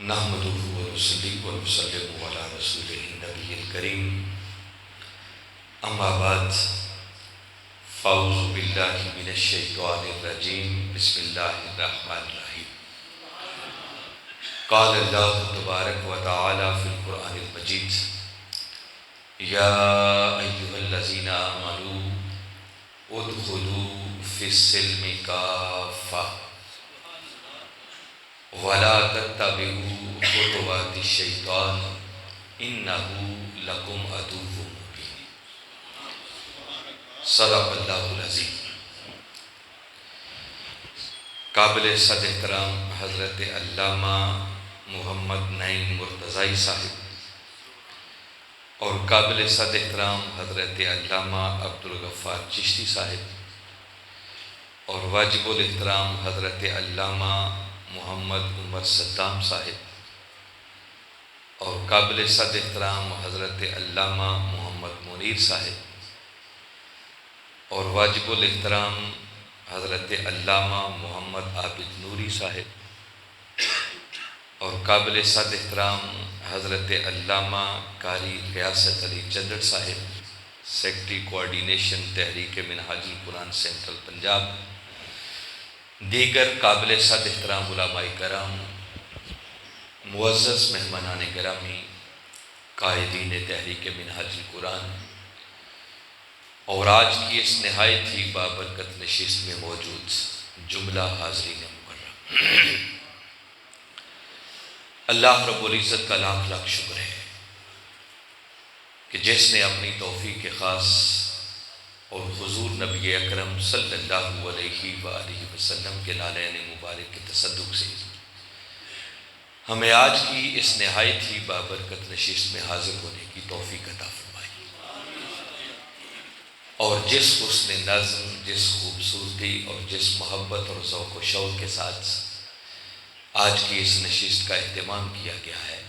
نحمدہ ونصلی ونسلم علی رسولہ النبی الکریم، اما بعد، فاعوذ باللہ من الشیطان الرجیم، بسم اللہ الرحمن الرحیم۔ قال اللہ تبارک و تعالی فی القرآن المجید: یا ایہا الذین آمنوا ادخلوا فی السلم کافۃ ولا تتبعوا خطوات الشیطان انہ لکم عدو مبین۔ صدق اللہ العظیم۔ قابل صد احترام حضرت علامہ محمد نعیم مرتضی صاحب اور قابل صد احترام حضرت علامہ عبدالغفار چشتی صاحب اور واجب الاحترام حضرت علامہ محمد عمر صدام صاحب اور قابل صد احترام حضرت علامہ محمد منیر صاحب اور واجب الاحترام حضرت علامہ محمد عابد نوری صاحب اور قابل صد احترام حضرت علامہ قاری ریاست علی چندر صاحب، سیکرٹری کوارڈینیشن تحریک منہاج القرآن سینٹرل پنجاب، دیگر قابل صد احترام علماء کرام، معزز مہمانان گرامی، قائدین تحریک منہاج القرآن اور آج کی اس نہایت ہی بابرکت نشست میں موجود جملہ حاضرین مکرم، اللہ رب العزت کا لاکھ لاکھ شکر ہے کہ جس نے اپنی توفیق خاص اور حضور نبی اکرم صلی اللہ علیہ وآلہ وسلم کے لالین مبارک کے تصدق سے ہمیں آج کی اس نہایت ہی بابرکت نشست میں حاضر ہونے کی توفیق عطا فرمائی، اور جس حسن نظم، جس خوبصورتی اور جس محبت اور ذوق و شوق کے ساتھ آج کی اس نشست کا اہتمام کیا گیا ہے،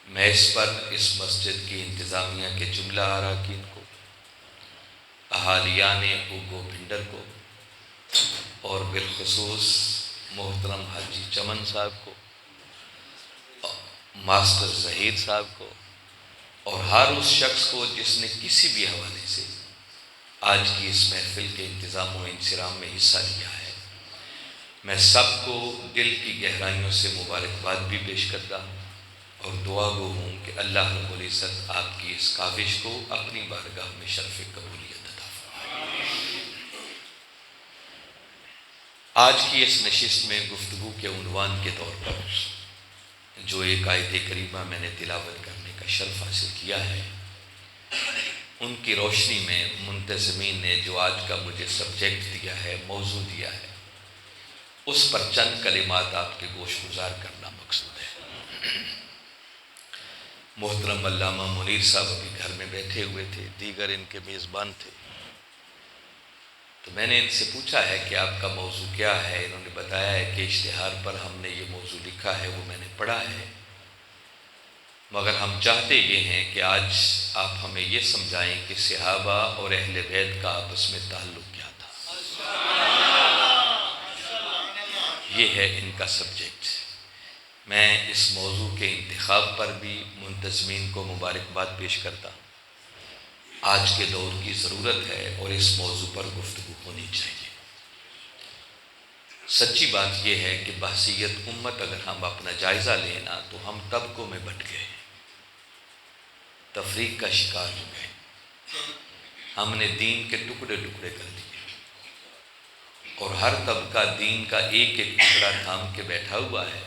میں اس پر اس مسجد کی انتظامیہ کے جملہ اراکین کو، اہالیان اوگو بھنڈر کو اور بالخصوص محترم حاجی چمن صاحب کو، ماسٹر ظہیر صاحب کو اور ہر اس شخص کو جس نے کسی بھی حوالے سے آج کی اس محفل کے انتظام و انصرام میں حصہ لیا ہے، میں سب کو دل کی گہرائیوں سے مبارکباد بھی پیش کرتا ہوں اور دعا گو ہوں کہ اللہ رب العزت آپ کی اس کاوش کو اپنی بارگاہ میں شرف قبولیت عطا فرمائے۔ آج کی اس نشست میں گفتگو کے عنوان کے طور پر جو ایک آیت کریمہ میں نے تلاوت کرنے کا شرف حاصل کیا ہے، ان کی روشنی میں منتظمین نے جو آج کا مجھے سبجیکٹ دیا ہے، موضوع دیا ہے، اس پر چند کلمات آپ کے گوش گزار کرنا مقصود ہے۔ محترم علامہ منیر صاحب ابھی گھر میں بیٹھے ہوئے تھے، دیگر ان کے میزبان تھے، تو میں نے ان سے پوچھا ہے کہ آپ کا موضوع کیا ہے۔ انہوں نے بتایا ہے کہ اشتہار پر ہم نے یہ موضوع لکھا ہے، وہ میں نے پڑھا ہے، مگر ہم چاہتے یہ ہیں کہ آج آپ ہمیں یہ سمجھائیں کہ صحابہ اور اہل بیت کا آپس میں تعلق کیا تھا۔ یہ ہے ان کا سبجیکٹ۔ میں اس موضوع کے انتخاب پر بھی منتظمین کو مبارکباد پیش کرتا ہوں۔ آج کے دور کی ضرورت ہے اور اس موضوع پر گفتگو ہونی چاہیے۔ سچی بات یہ ہے کہ بحثیت امت اگر ہم اپنا جائزہ لینا تو ہم طبقوں میں بٹ گئے، تفریق کا شکار ہو گئے، ہم نے دین کے ٹکڑے ٹکڑے کر دیے اور ہر طبقہ دین کا ایک ایک ٹکڑا تھام کے بیٹھا ہوا ہے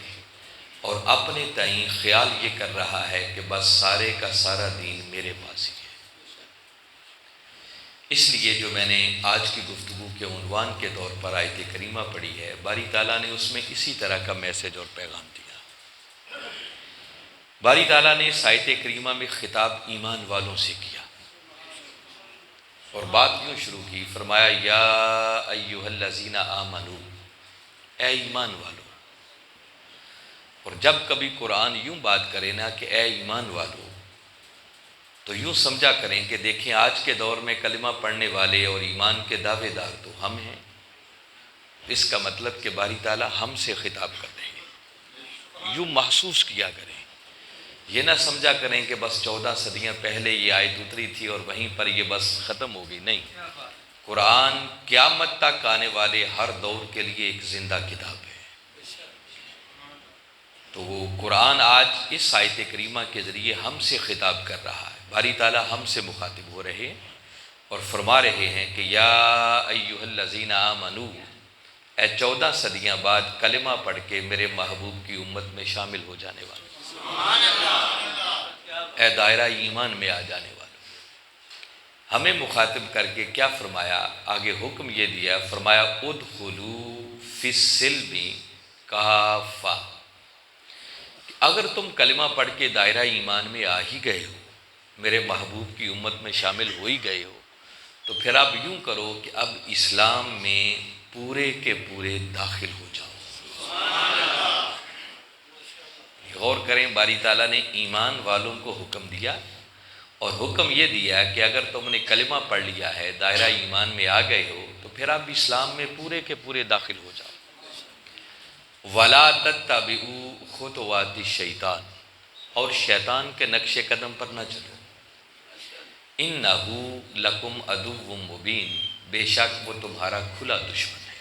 اور اپنے تئیں خیال یہ کر رہا ہے کہ بس سارے کا سارا دین میرے پاس ہی ہے۔ اس لیے جو میں نے آج کی گفتگو کے عنوان کے طور پر آیت کریمہ پڑھی ہے، باری تعالیٰ نے اس میں اسی طرح کا میسج اور پیغام دیا۔ باری تعالیٰ نے اس آیت کریمہ میں خطاب ایمان والوں سے کیا اور بات یوں شروع کی، فرمایا یا ایھا الذین آمنوا، اے ایمان والو۔ اور جب کبھی قرآن یوں بات کرے نا کہ اے ایمان والو، تو یوں سمجھا کریں کہ دیکھیں آج کے دور میں کلمہ پڑھنے والے اور ایمان کے دعوے دار تو ہم ہیں، اس کا مطلب کہ باری تعالیٰ ہم سے خطاب کر رہے ہیں، یوں محسوس کیا کریں۔ یہ نہ سمجھا کریں کہ بس 14 صدیاں پہلے یہ آیت اتری تھی اور وہیں پر یہ بس ختم ہو گئی، نہیں۔ قرآن قیامت تک آنے والے ہر دور کے لیے ایک زندہ کتاب ہے۔ تو وہ قرآن آج اس آیت کریمہ کے ذریعے ہم سے خطاب کر رہا ہے، باری تعالیٰ ہم سے مخاطب ہو رہے ہیں اور فرما رہے ہیں کہ یا ایھا الذین آمنو، اے 14 صدیاں بعد کلمہ پڑھ کے میرے محبوب کی امت میں شامل ہو جانے والے، اے دائرہ ایمان میں آ جانے والے۔ ہمیں مخاطب کر کے کیا فرمایا؟ آگے حکم یہ دیا، فرمایا ادخلوا فی السلم کافہ، اگر تم کلمہ پڑھ کے دائرہ ایمان میں آ ہی گئے ہو، میرے محبوب کی امت میں شامل ہو ہی گئے ہو، تو پھر اب یوں کرو کہ اب اسلام میں پورے کے پورے داخل ہو جاؤ۔ غور کریں، باری تعالیٰ نے ایمان والوں کو حکم دیا اور حکم یہ دیا کہ اگر تم نے کلمہ پڑھ لیا ہے، دائرہ ایمان میں آ گئے ہو، تو پھر اب اسلام میں پورے کے پورے داخل ہو جاؤ۔ وَلَا تَتَّبِعُوا خُطُوَاتِ الشَّیطان، اور شیطان کے نقش قدم پر نہ چلو۔ اِنَّهُ لَكُمْ عَدُوٌّ مُبِینٌ، بے شک وہ تمہارا کھلا دشمن ہے۔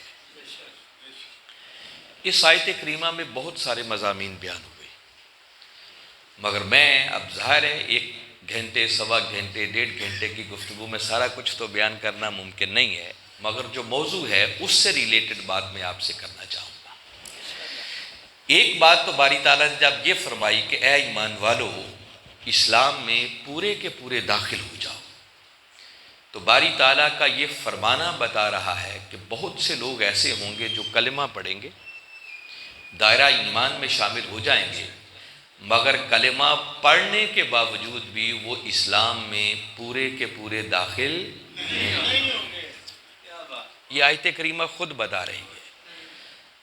اس آیت کریمہ میں بہت سارے مضامین بیان ہوئے، مگر میں اب ظاہر ہے 1 گھنٹے، سوا گھنٹے، 1.5 گھنٹے کی گفتگو میں سارا کچھ تو بیان کرنا ممکن نہیں ہے، مگر جو موضوع ہے اس سے ریلیٹڈ بات میں آپ سے کرنا چاہوں گا۔ ایک بات تو باری تعالیٰ نے جب یہ فرمائی کہ اے ایمان والو، اسلام میں پورے کے پورے داخل ہو جاؤ، تو باری تعالیٰ کا یہ فرمانا بتا رہا ہے کہ بہت سے لوگ ایسے ہوں گے جو کلمہ پڑھیں گے، دائرہ ایمان میں شامل ہو جائیں گے، مگر کلمہ پڑھنے کے باوجود بھی وہ اسلام میں پورے کے پورے داخل نہیں ہوں گے۔ یہ آیت کریمہ خود بتا رہی ہے۔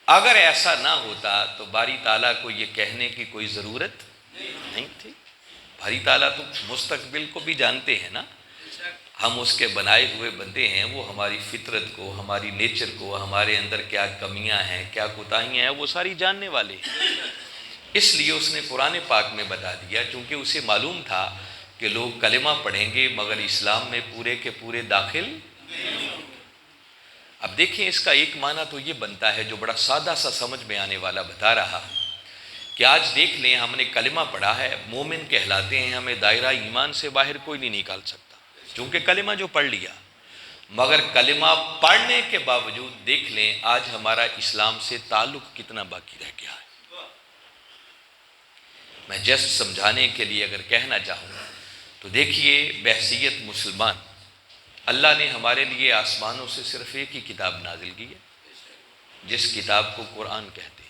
اگر ایسا نہ ہوتا تو باری تعالیٰ کو یہ کہنے کی کوئی ضرورت نہیں تھی۔ باری تعالیٰ تو مستقبل کو بھی جانتے ہیں نا، ہم اس کے بنائے ہوئے بندے ہیں، وہ ہماری فطرت کو، ہماری نیچر کو، ہمارے اندر کیا کمیاں ہیں، کیا کوتاہیاں ہیں، وہ ساری جاننے والے ہیں۔ اس لیے اس نے قرآن پاک میں بتا دیا، چونکہ اسے معلوم تھا کہ لوگ کلمہ پڑھیں گے مگر اسلام میں پورے کے پورے داخل نہیں ہوں گے۔ اب دیکھیں، اس کا ایک معنی تو یہ بنتا ہے جو بڑا سادہ سا سمجھ میں آنے والا بتا رہا کہ آج دیکھ لیں، ہم نے کلمہ پڑھا ہے، مومن کہلاتے ہیں، ہمیں دائرہ ایمان سے باہر کوئی نہیں نکال سکتا، چونکہ کلمہ جو پڑھ لیا، مگر کلمہ پڑھنے کے باوجود دیکھ لیں آج ہمارا اسلام سے تعلق کتنا باقی رہ گیا ہے۔ میں جسٹ سمجھانے کے لیے اگر کہنا چاہوں تو دیکھیے، بحیثیت مسلمان اللہ نے ہمارے لیے آسمانوں سے صرف ایک ہی کتاب نازل کی ہے، جس کتاب کو قرآن کہتے ہیں،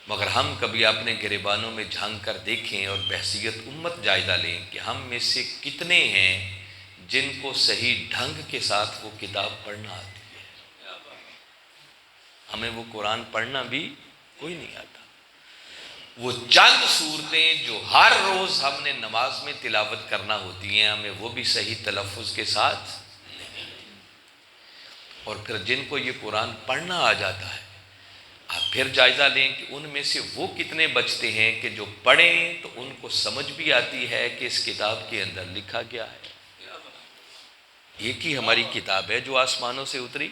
مگر ہم کبھی اپنے گریبانوں میں جھانک کر دیکھیں اور بحیثیت امت جائزہ لیں کہ ہم میں سے کتنے ہیں جن کو صحیح ڈھنگ کے ساتھ وہ کتاب پڑھنا آتی ہے۔ ہمیں وہ قرآن پڑھنا بھی کوئی نہیں آتا۔ وہ چند صورتیں جو ہر روز ہم نے نماز میں تلاوت کرنا ہوتی ہیں، ہمیں وہ بھی صحیح تلفظ کے ساتھ نہیں۔ اور پھر جن کو یہ قرآن پڑھنا آ جاتا ہے، آپ پھر جائزہ لیں کہ ان میں سے وہ کتنے بچتے ہیں کہ جو پڑھیں تو ان کو سمجھ بھی آتی ہے کہ اس کتاب کے اندر لکھا گیا ہے۔ ایک ہی ہماری کتاب ہے جو آسمانوں سے اتری،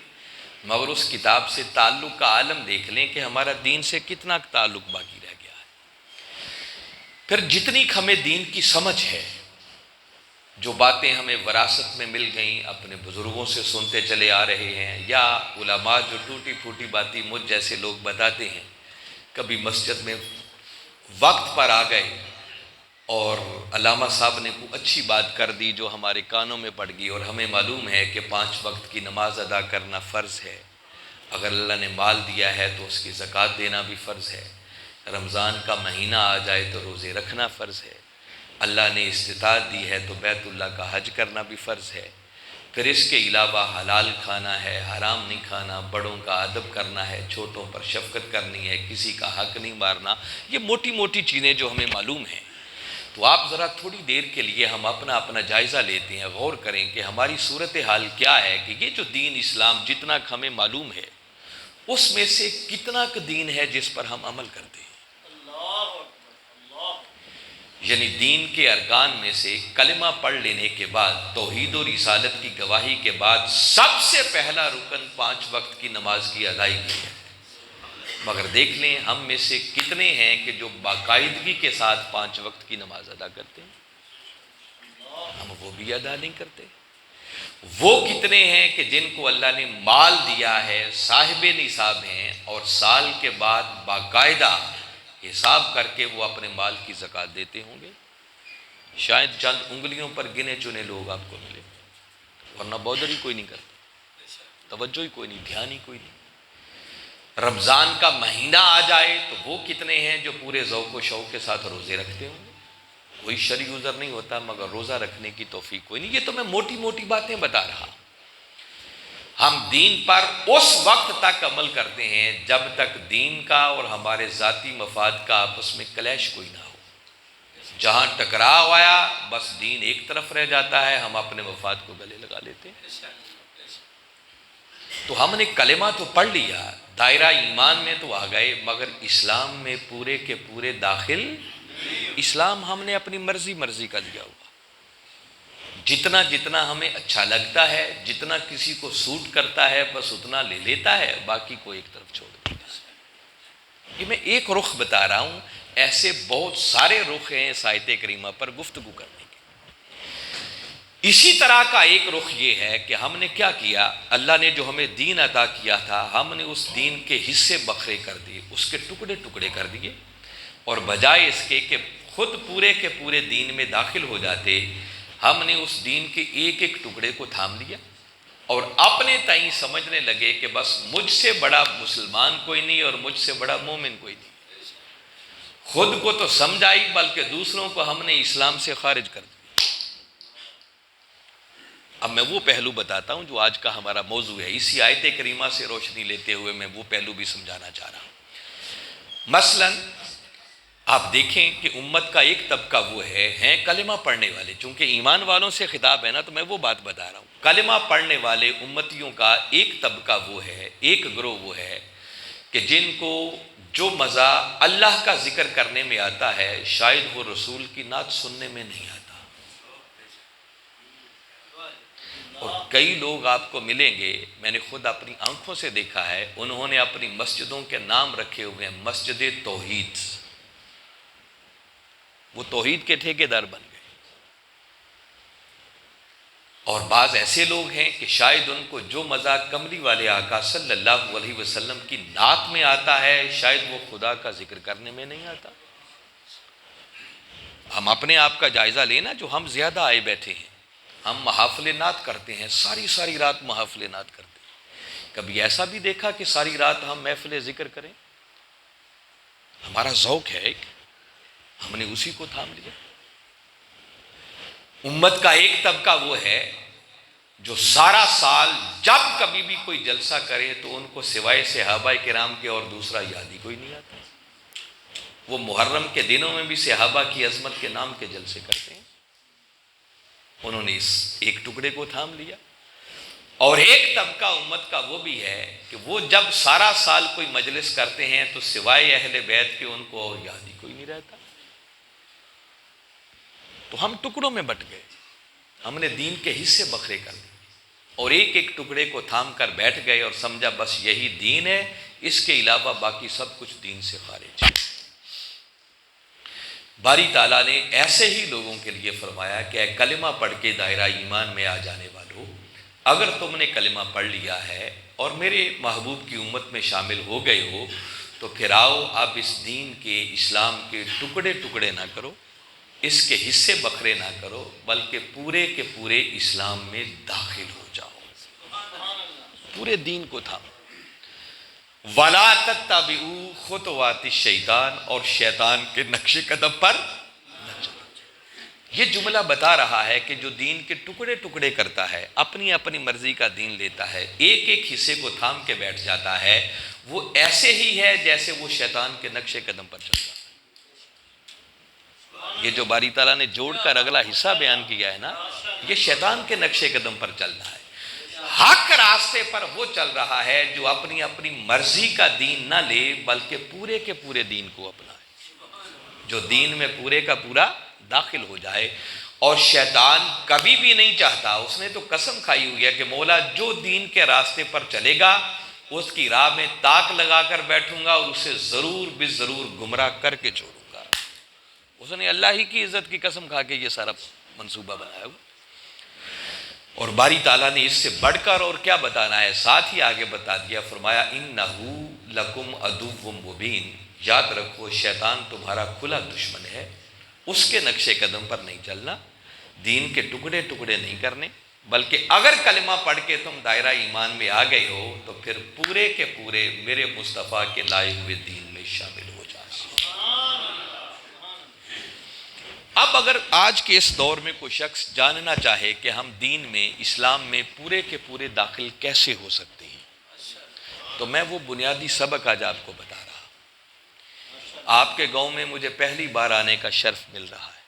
مگر اس کتاب سے تعلق کا عالم دیکھ لیں کہ ہمارا دین سے کتنا تعلق باقی رہ گیا ہے۔ پھر جتنی ہمیں دین کی سمجھ ہے، جو باتیں ہمیں وراثت میں مل گئیں، اپنے بزرگوں سے سنتے چلے آ رہے ہیں، یا علماء جو ٹوٹی پھوٹی باتیں مجھ جیسے لوگ بتاتے ہیں، کبھی مسجد میں وقت پر آ گئے اور علامہ صاحب نے کوئی اچھی بات کر دی جو ہمارے کانوں میں پڑ گئی، اور ہمیں معلوم ہے کہ 5 وقت کی نماز ادا کرنا فرض ہے، اگر اللہ نے مال دیا ہے تو اس کی زکوٰۃ دینا بھی فرض ہے، رمضان کا مہینہ آ جائے تو روزے رکھنا فرض ہے، اللہ نے استطاعت دی ہے تو بیت اللہ کا حج کرنا بھی فرض ہے، پھر اس کے علاوہ حلال کھانا ہے، حرام نہیں کھانا، بڑوں کا ادب کرنا ہے، چھوٹوں پر شفقت کرنی ہے، کسی کا حق نہیں مارنا، یہ موٹی موٹی چیزیں جو ہمیں معلوم ہیں۔ تو آپ ذرا تھوڑی دیر کے لیے ہم اپنا جائزہ لیتے ہیں، غور کریں کہ ہماری صورتحال کیا ہے، کہ یہ جو دین اسلام جتنا ہمیں معلوم ہے اس میں سے کتنا دین ہے جس پر ہم عمل کرتے ہیں۔ یعنی دین کے ارکان میں سے کلمہ پڑھ لینے کے بعد، توحید و رسالت کی گواہی کے بعد سب سے پہلا رکن 5 وقت کی نماز کی ادائیگی ہے۔ مگر دیکھ لیں ہم میں سے کتنے ہیں کہ جو باقاعدگی کے ساتھ 5 وقت کی نماز ادا کرتے ہیں؟ ہم وہ بھی ادا نہیں کرتے۔ وہ کتنے ہیں کہ جن کو اللہ نے مال دیا ہے، صاحب نصاب ہیں، اور سال کے بعد باقاعدہ حساب کر کے وہ اپنے مال کی زکوٰۃ دیتے ہوں گے؟ شاید چند انگلیوں پر گنے چنے لوگ آپ کو ملے، ورنہ بودری کوئی نہیں کرتا، توجہ ہی کوئی نہیں، دھیان ہی کوئی نہیں۔ رمضان کا مہینہ آ جائے تو وہ کتنے ہیں جو پورے ذوق و شوق کے ساتھ روزے رکھتے ہوں گے؟ کوئی شرعی عذر نہیں ہوتا مگر روزہ رکھنے کی توفیق کوئی نہیں۔ یہ تو میں موٹی موٹی باتیں بتا رہا۔ ہم دین پر اس وقت تک عمل کرتے ہیں جب تک دین کا اور ہمارے ذاتی مفاد کا آپس میں کلیش کوئی نہ ہو۔ جہاں ٹکراؤ آیا بس دین ایک طرف رہ جاتا ہے، ہم اپنے مفاد کو گلے لگا لیتے ہیں۔ تو ہم نے کلمہ تو پڑھ لیا، دائرہ ایمان میں تو آ گئے، مگر اسلام میں پورے کے پورے داخل۔ اسلام ہم نے اپنی مرضی کا لیا ہوا، جتنا جتنا ہمیں اچھا لگتا ہے، جتنا کسی کو سوٹ کرتا ہے بس اتنا لے لیتا ہے، باقی کو ایک طرف چھوڑ دیتا ہے۔ یہ میں ایک رخ بتا رہا ہوں، ایسے بہت سارے رخ ہیں اس آیت کریمہ پر گفتگو کرنے کے۔ اسی طرح کا ایک رخ یہ ہے کہ ہم نے کیا کیا، اللہ نے جو ہمیں دین عطا کیا تھا ہم نے اس دین کے حصے بکھرے کر دیے، اس کے ٹکڑے ٹکڑے کر دیے، اور بجائے اس کے خود پورے کے پورے دین میں داخل ہو جاتے، ہم نے اس دین کے ایک ایک ٹکڑے کو تھام لیا اور اپنے تئیں سمجھنے لگے کہ بس مجھ سے بڑا مسلمان کوئی نہیں اور مجھ سے بڑا مومن کوئی نہیں۔ خود کو تو سمجھائی بلکہ دوسروں کو ہم نے اسلام سے خارج کر دیا۔ اب میں وہ پہلو بتاتا ہوں جو آج کا ہمارا موضوع ہے، اسی آیت کریمہ سے روشنی لیتے ہوئے میں وہ پہلو بھی سمجھانا چاہ رہا ہوں۔ مثلا آپ دیکھیں کہ امت کا ایک طبقہ وہ ہیں کلمہ پڑھنے والے، چونکہ ایمان والوں سے خطاب ہے نا تو میں وہ بات بتا رہا ہوں۔ کلمہ پڑھنے والے امتیوں کا ایک طبقہ وہ ہے، ایک گروہ وہ ہے کہ جن کو جو مزہ اللہ کا ذکر کرنے میں آتا ہے شاید وہ رسول کی نعت سننے میں نہیں آتا۔ اور کئی لوگ آپ کو ملیں گے، میں نے خود اپنی آنکھوں سے دیکھا ہے، انہوں نے اپنی مسجدوں کے نام رکھے ہوئے ہیں مسجد توحید، وہ توحید کے ٹھیکیدار بن گئے۔ اور بعض ایسے لوگ ہیں کہ شاید ان کو جو مزہ کملی والے آقا صلی اللہ علیہ وسلم کی نعت میں آتا ہے شاید وہ خدا کا ذکر کرنے میں نہیں آتا۔ ہم اپنے آپ کا جائزہ لینا، جو ہم زیادہ آئے بیٹھے ہیں، ہم محافل نعت کرتے ہیں، ساری رات محافل نعت کرتے ہیں۔ کبھی ایسا بھی دیکھا کہ ساری رات ہم محفل ذکر کریں؟ ہمارا ذوق ہے، ہم نے اسی کو تھام لیا۔ امت کا ایک طبقہ وہ ہے جو سارا سال جب کبھی بھی کوئی جلسہ کرے تو ان کو سوائے صحابہ کرام کے اور دوسرا یاد ہی کوئی نہیں آتا۔ وہ محرم کے دنوں میں بھی صحابہ کی عظمت کے نام کے جلسے کرتے ہیں۔ انہوں نے اس ایک ٹکڑے کو تھام لیا۔ اور ایک طبقہ امت کا وہ بھی ہے کہ وہ جب سارا سال کوئی مجلس کرتے ہیں تو سوائے اہل بیت کے ان کو اور یاد ہی کوئی نہیں رہتا۔ تو ہم ٹکڑوں میں بٹ گئے، ہم نے دین کے حصے بکھرے کر دیے اور ایک ایک ٹکڑے کو تھام کر بیٹھ گئے اور سمجھا بس یہی دین ہے، اس کے علاوہ باقی سب کچھ دین سے خارج ہے۔ باری تعالیٰ نے ایسے ہی لوگوں کے لیے فرمایا کہ اے کلمہ پڑھ کے دائرہ ایمان میں آ جانے والو، اگر تم نے کلمہ پڑھ لیا ہے اور میرے محبوب کی امت میں شامل ہو گئے ہو تو پھر آؤ اب اس دین کے، اسلام کے ٹکڑے ٹکڑے نہ کرو، اس کے حصے بکھرے نہ کرو، بلکہ پورے کے پورے اسلام میں داخل ہو جاؤ، پورے دین کو تھامو۔ وَلَا تَتَّبِعُوا خُطُوَاتِ الشَّيْطَانِ، اور شیطان کے نقش قدم پر نہ چلو۔ یہ جملہ بتا رہا ہے کہ جو دین کے ٹکڑے ٹکڑے کرتا ہے، اپنی اپنی مرضی کا دین لیتا ہے، ایک ایک حصے کو تھام کے بیٹھ جاتا ہے، وہ ایسے ہی ہے جیسے وہ شیطان کے نقش قدم پر چلتا ہے۔ یہ جو باری تعالیٰ نے جوڑ کر اگلا حصہ بیان کیا ہے نا، یہ شیطان کے نقشے قدم پر چلنا ہے۔ حق راستے پر وہ چل رہا ہے جو اپنی مرضی کا دین نہ لے بلکہ پورے کے پورے دین کو اپنائے، جو دین میں پورے کا پورا داخل ہو جائے۔ اور شیطان کبھی بھی نہیں چاہتا، اس نے تو قسم کھائی ہوئی ہے کہ مولا جو دین کے راستے پر چلے گا اس کی راہ میں تاک لگا کر بیٹھوں گا اور اسے ضرور ضرور گمراہ کر کے چھوڑوں گا۔ اس نے اللہ ہی کی عزت کی قسم کھا کے یہ سارا منصوبہ بنایا ہوا۔ اور باری تعالیٰ نے اس سے بڑھ کر اور کیا بتانا ہے، ساتھ ہی آگے بتا دیا، فرمایا اِنَّهُ لَكُمْ عَدُوٌّ مُبِينٌ، یاد رکھو شیطان تمہارا کھلا دشمن ہے، اس کے نقشے قدم پر نہیں چلنا، دین کے ٹکڑے ٹکڑے نہیں کرنے، بلکہ اگر کلمہ پڑھ کے تم دائرہ ایمان میں آ گئے ہو تو پھر پورے کے پورے میرے مصطفیٰ کے لائے ہوئے دین میں شامل ہو جانا۔ اب اگر آج کے اس دور میں کوئی شخص جاننا چاہے کہ ہم دین میں، اسلام میں پورے کے پورے داخل کیسے ہو سکتے ہیں، تو میں وہ بنیادی سبق آج آپ کو بتا رہا ہوں۔ آپ کے گاؤں میں مجھے پہلی بار آنے کا شرف مل رہا ہے،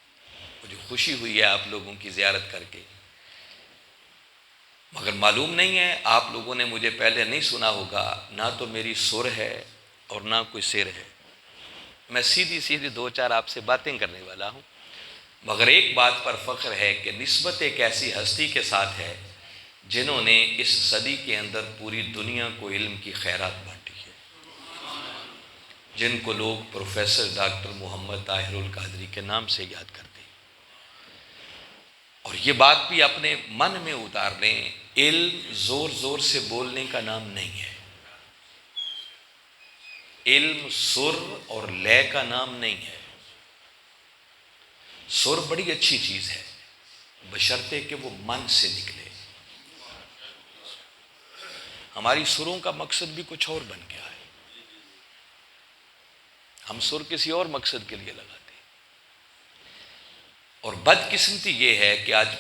مجھے خوشی ہوئی ہے آپ لوگوں کی زیارت کر کے، مگر معلوم نہیں ہے آپ لوگوں نے مجھے پہلے نہیں سنا ہوگا، نہ تو میری سر ہے اور نہ کوئی سر ہے، میں سیدھی دو چار آپ سے باتیں کرنے والا ہوں، مگر ایک بات پر فخر ہے کہ نسبت ایک ایسی ہستی کے ساتھ ہے جنہوں نے اس صدی کے اندر پوری دنیا کو علم کی خیرات بانٹی ہے، جن کو لوگ پروفیسر ڈاکٹر محمد طاہر القادری کے نام سے یاد کرتے ہیں۔ اور یہ بات بھی اپنے من میں اتار لیں، علم زور زور سے بولنے کا نام نہیں ہے، علم سر اور لے کا نام نہیں ہے۔ سر بڑی اچھی چیز ہے بشرطے کہ وہ من سے نکلے، ہماری سروں کا مقصد بھی کچھ اور بن گیا ہے، ہم سر کسی اور مقصد کے لیے لگاتے ہیں۔ اور بدقسمتی یہ ہے کہ آج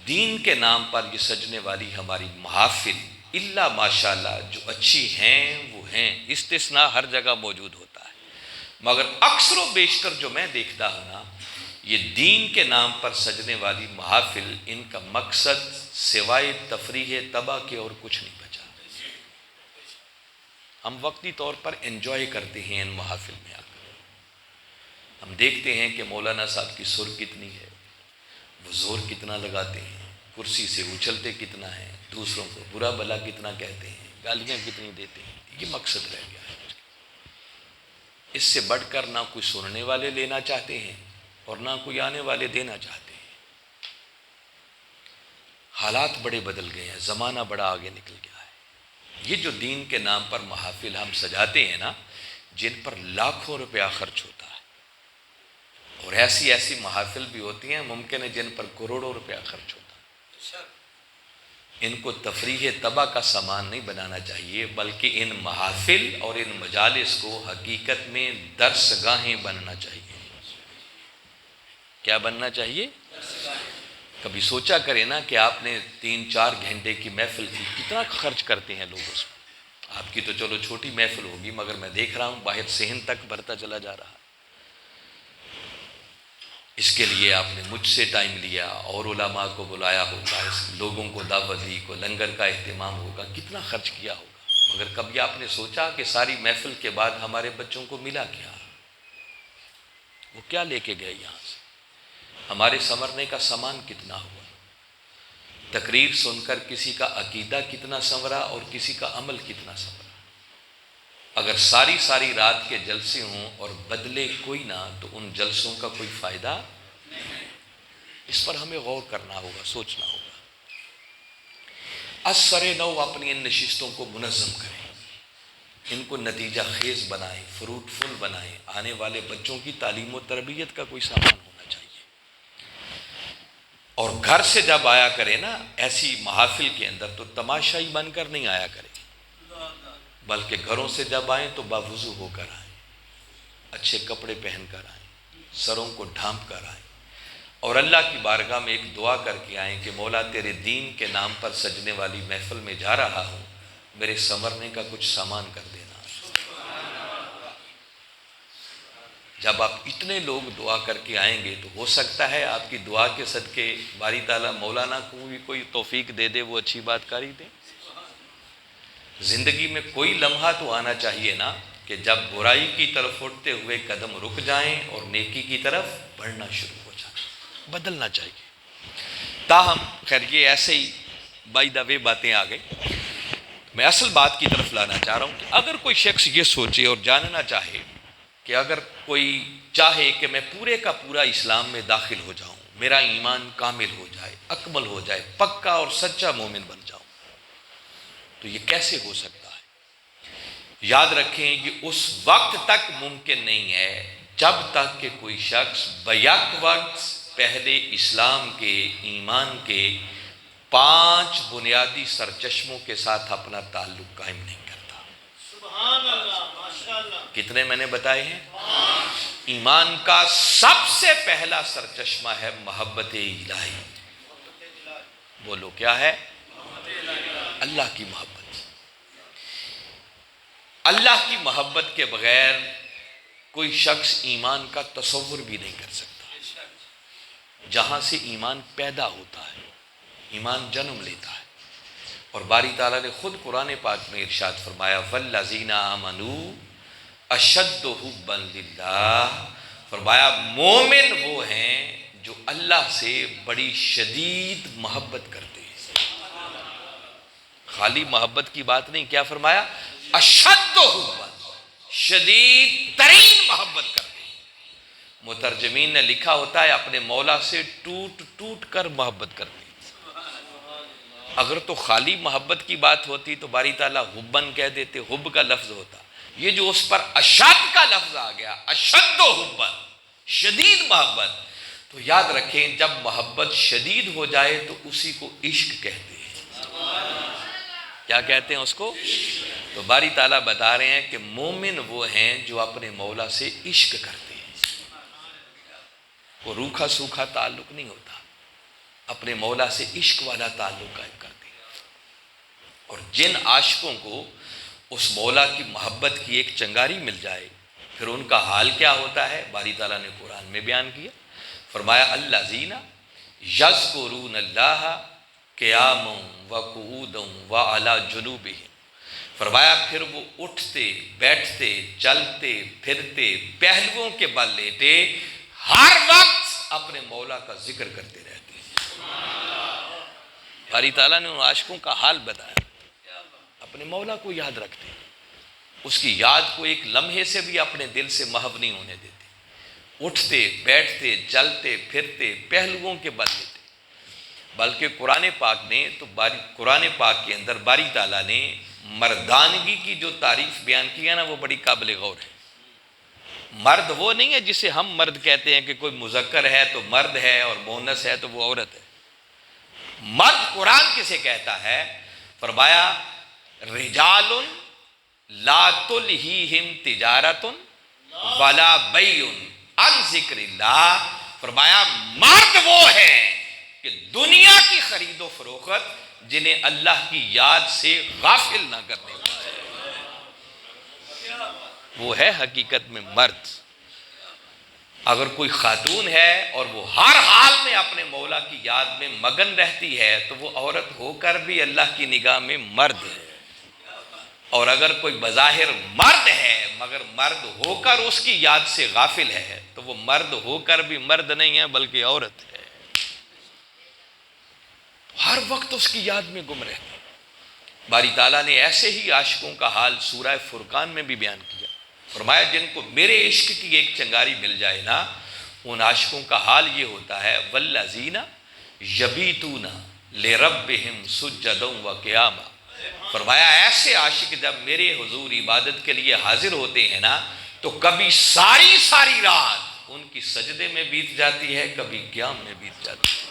دین کے نام پر یہ سجنے والی ہماری محافل الا ماشاءاللہ جو اچھی ہیں وہ ہیں، استثناء ہر جگہ موجود ہوتا ہے، مگر اکثر و بیشتر جو میں دیکھتا ہوں نا، یہ دین کے نام پر سجنے والی محافل، ان کا مقصد سوائے تفریح تباہ کے اور کچھ نہیں بچا۔ ہم وقتی طور پر انجوائے کرتے ہیں ان محافل میں آ کر، ہم دیکھتے ہیں کہ مولانا صاحب کی سر کتنی ہے، وہ زور کتنا لگاتے ہیں، کرسی سے اچھلتے کتنا ہیں، دوسروں کو برا بھلا کتنا کہتے ہیں، گالیاں کتنی دیتے ہیں، یہ مقصد رہ گیا ہے۔ اس سے بڑھ کر نہ کوئی سننے والے لینا چاہتے ہیں اور نہ کوئی آنے والے دینا چاہتے ہیں۔ حالات بڑے بدل گئے ہیں، زمانہ بڑا آگے نکل گیا ہے۔ یہ جو دین کے نام پر محافل ہم سجاتے ہیں نا، جن پر لاکھوں روپیہ خرچ ہوتا ہے، اور ایسی محافل بھی ہوتی ہیں ممکن ہے جن پر کروڑوں روپیہ خرچ ہوتا ہے، ان کو تفریح تباہ کا سامان نہیں بنانا چاہیے، بلکہ ان محافل اور ان مجالس کو حقیقت میں درس گاہیں بننا چاہیے۔ کیا بننا چاہیے؟ کبھی سوچا کرے نا کہ آپ نے 3-4 گھنٹے کی محفل کی، کتنا خرچ کرتے ہیں لوگ اس میں۔ آپ کی تو چلو چھوٹی محفل ہوگی، مگر میں دیکھ رہا ہوں باہر صحن تک بڑھتا چلا جا رہا۔ اس کے لیے آپ نے مجھ سے ٹائم لیا اور علماء کو بلایا ہوگا، لوگوں کو دعوت دی، کو لنگر کا اہتمام ہوگا، کتنا خرچ کیا ہوگا، مگر کبھی آپ نے سوچا کہ ساری محفل کے بعد ہمارے بچوں کو ملا کیا؟ وہ کیا لے کے گئے یہاں سے؟ ہمارے سنورنے کا سامان کتنا ہوا؟ تقریر سن کر کسی کا عقیدہ کتنا سنورا اور کسی کا عمل کتنا سنورا؟ اگر ساری رات کے جلسے ہوں اور بدلے کوئی نہ، تو ان جلسوں کا کوئی فائدہ نہیں۔ اس پر ہمیں غور کرنا ہوگا، سوچنا ہوگا۔ از سر نو اپنی ان نشستوں کو منظم کریں، ان کو نتیجہ خیز بنائیں، فروٹفل بنائیں، آنے والے بچوں کی تعلیم و تربیت کا کوئی سامان ہونا چاہیے۔ اور گھر سے جب آیا کرے نا ایسی محافل کے اندر، تو تماشائی بن کر نہیں آیا کرے، بلکہ گھروں سے جب آئیں تو باوضو ہو کر آئیں، اچھے کپڑے پہن کر آئیں، سروں کو ڈھانپ کر آئیں، اور اللہ کی بارگاہ میں ایک دعا کر کے آئیں کہ مولا تیرے دین کے نام پر سجنے والی محفل میں جا رہا ہوں، میرے سنورنے کا کچھ سامان کر دینا۔ جب آپ اتنے لوگ دعا کر کے آئیں گے تو ہو سکتا ہے آپ کی دعا کے صدقے باری تعالیٰ مولانا کو بھی کوئی توفیق دے دے، وہ اچھی بات کاری دے۔ زندگی میں کوئی لمحہ تو آنا چاہیے نا کہ جب برائی کی طرف اٹھتے ہوئے قدم رک جائیں اور نیکی کی طرف بڑھنا شروع ہو جائیں، بدلنا چاہیے۔ تاہم خیر یہ ایسے ہی بائی دا وے باتیں آ گئی۔ میں اصل بات کی طرف لانا چاہ رہا ہوں کہ اگر کوئی شخص یہ سوچے اور جاننا چاہے کہ اگر کوئی چاہے کہ میں پورے کا پورا اسلام میں داخل ہو جاؤں، میرا ایمان کامل ہو جائے، اکمل ہو جائے، پکا اور سچا مومن بن جاؤں، تو یہ کیسے ہو سکتا ہے؟ یاد رکھیں یہ اس وقت تک ممکن نہیں ہے جب تک کہ کوئی شخص بیک وقت پہلے اسلام کے، ایمان کے 5 بنیادی سرچشموں کے ساتھ اپنا تعلق قائم نہیں کرتا۔ سبحان اللہ، ماشاءاللہ۔ کتنے میں نے بتائے ہیں؟ ایمان کا سب سے پہلا سرچشمہ ہے محبت الہی۔ بولو کیا ہے؟ اللہ کی محبت۔ اللہ کی محبت کے بغیر کوئی شخص ایمان کا تصور بھی نہیں کر سکتا۔ جہاں سے ایمان پیدا ہوتا ہے، ایمان جنم لیتا ہے، اور باری تعالیٰ نے خود قرآن پاک میں ارشاد فرمایا وَالَّذِينَ آمَنُوا أَشَدُّ حُبًّا لِلَّهِ، فرمایا مومن وہ ہیں جو اللہ سے بڑی شدید محبت کرتے ہیں۔ خالی محبت کی بات نہیں، کیا فرمایا؟ اشد حبًا، شدید ترین محبت کرتے ہیں۔ مترجمین نے لکھا ہوتا ہے اپنے مولا سے ٹوٹ ٹوٹ کر محبت کرتے ہیں۔ اگر تو خالی محبت کی بات ہوتی تو باری تعالیٰ حبًا کہہ دیتے، حب کا لفظ ہوتا۔ یہ جو اس پر اشد کا لفظ آ گیا، اشد حبًا، شدید محبت، تو یاد رکھیں جب محبت شدید ہو جائے تو اسی کو عشق کہتے ہیں۔ کیا کہتے ہیں اس کو؟ تو باری تعالیٰ بتا رہے ہیں کہ مومن وہ ہیں جو اپنے مولا سے عشق کرتے ہیں۔ وہ روکھا سوکھا تعلق نہیں ہوتا، اپنے مولا سے عشق والا تعلق قائم کرتے ہیں۔ اور جن عاشقوں کو اس مولا کی محبت کی ایک چنگاری مل جائے پھر ان کا حال کیا ہوتا ہے باری تعالیٰ نے قرآن میں بیان کیا۔ فرمایا الذین یذکرون اللہ قیاما وقعودا وعلی جنوبہم، فرمایا پھر وہ اٹھتے بیٹھتے چلتے پھرتے پہلوؤں کے بل لیتے ہر وقت اپنے مولا کا ذکر کرتے رہتے ہیں۔ باری تعالیٰ نے ان عاشقوں کا حال بتایا، اپنے مولا کو یاد رکھتے، اس کی یاد کو ایک لمحے سے بھی اپنے دل سے محو نہیں ہونے دیتے، اٹھتے بیٹھتے چلتے پھرتے پہلوؤں کے بل لیتے۔ بلکہ قرآن پاک نے تو قرآن پاک کے اندر باری تعالیٰ نے مردانگی کی جو تعریف بیان کی ہے نا وہ بڑی قابل غور ہے۔ مرد وہ نہیں ہے جسے ہم مرد کہتے ہیں کہ کوئی مذکر ہے تو مرد ہے اور مؤنث ہے تو وہ عورت ہے۔ مرد قرآن کسے کہتا ہے؟ فرمایا رجال لا تلہیہم تجارت ولا بیع عن ذکر اللہ، فرمایا مرد وہ ہے کہ دنیا کی خرید و فروخت جنہیں اللہ کی یاد سے غافل نہ کرنے والے، وہ ہے حقیقت میں مرد۔ اگر کوئی خاتون ہے اور وہ ہر حال میں اپنے مولا کی یاد میں مگن رہتی ہے تو وہ عورت ہو کر بھی اللہ کی نگاہ میں مرد ہے، اور اگر کوئی بظاہر مرد ہے مگر مرد ہو کر اس کی یاد سے غافل ہے تو وہ مرد ہو کر بھی مرد نہیں ہے بلکہ عورت ہے، ہر وقت اس کی یاد میں گم رہتی۔ باری تعالیٰ نے ایسے ہی عاشقوں کا حال سورہ فرقان میں بھی بیان کیا، فرمایا جن کو میرے عشق کی ایک چنگاری مل جائے نا ان عاشقوں کا حال یہ ہوتا ہے والذین یبیتون لربہم سجدا وقیاما، فرمایا ایسے عاشق جب میرے حضور عبادت کے لیے حاضر ہوتے ہیں نا تو کبھی ساری ساری رات ان کی سجدے میں بیت جاتی ہے، کبھی قیام میں بیت جاتی ہے۔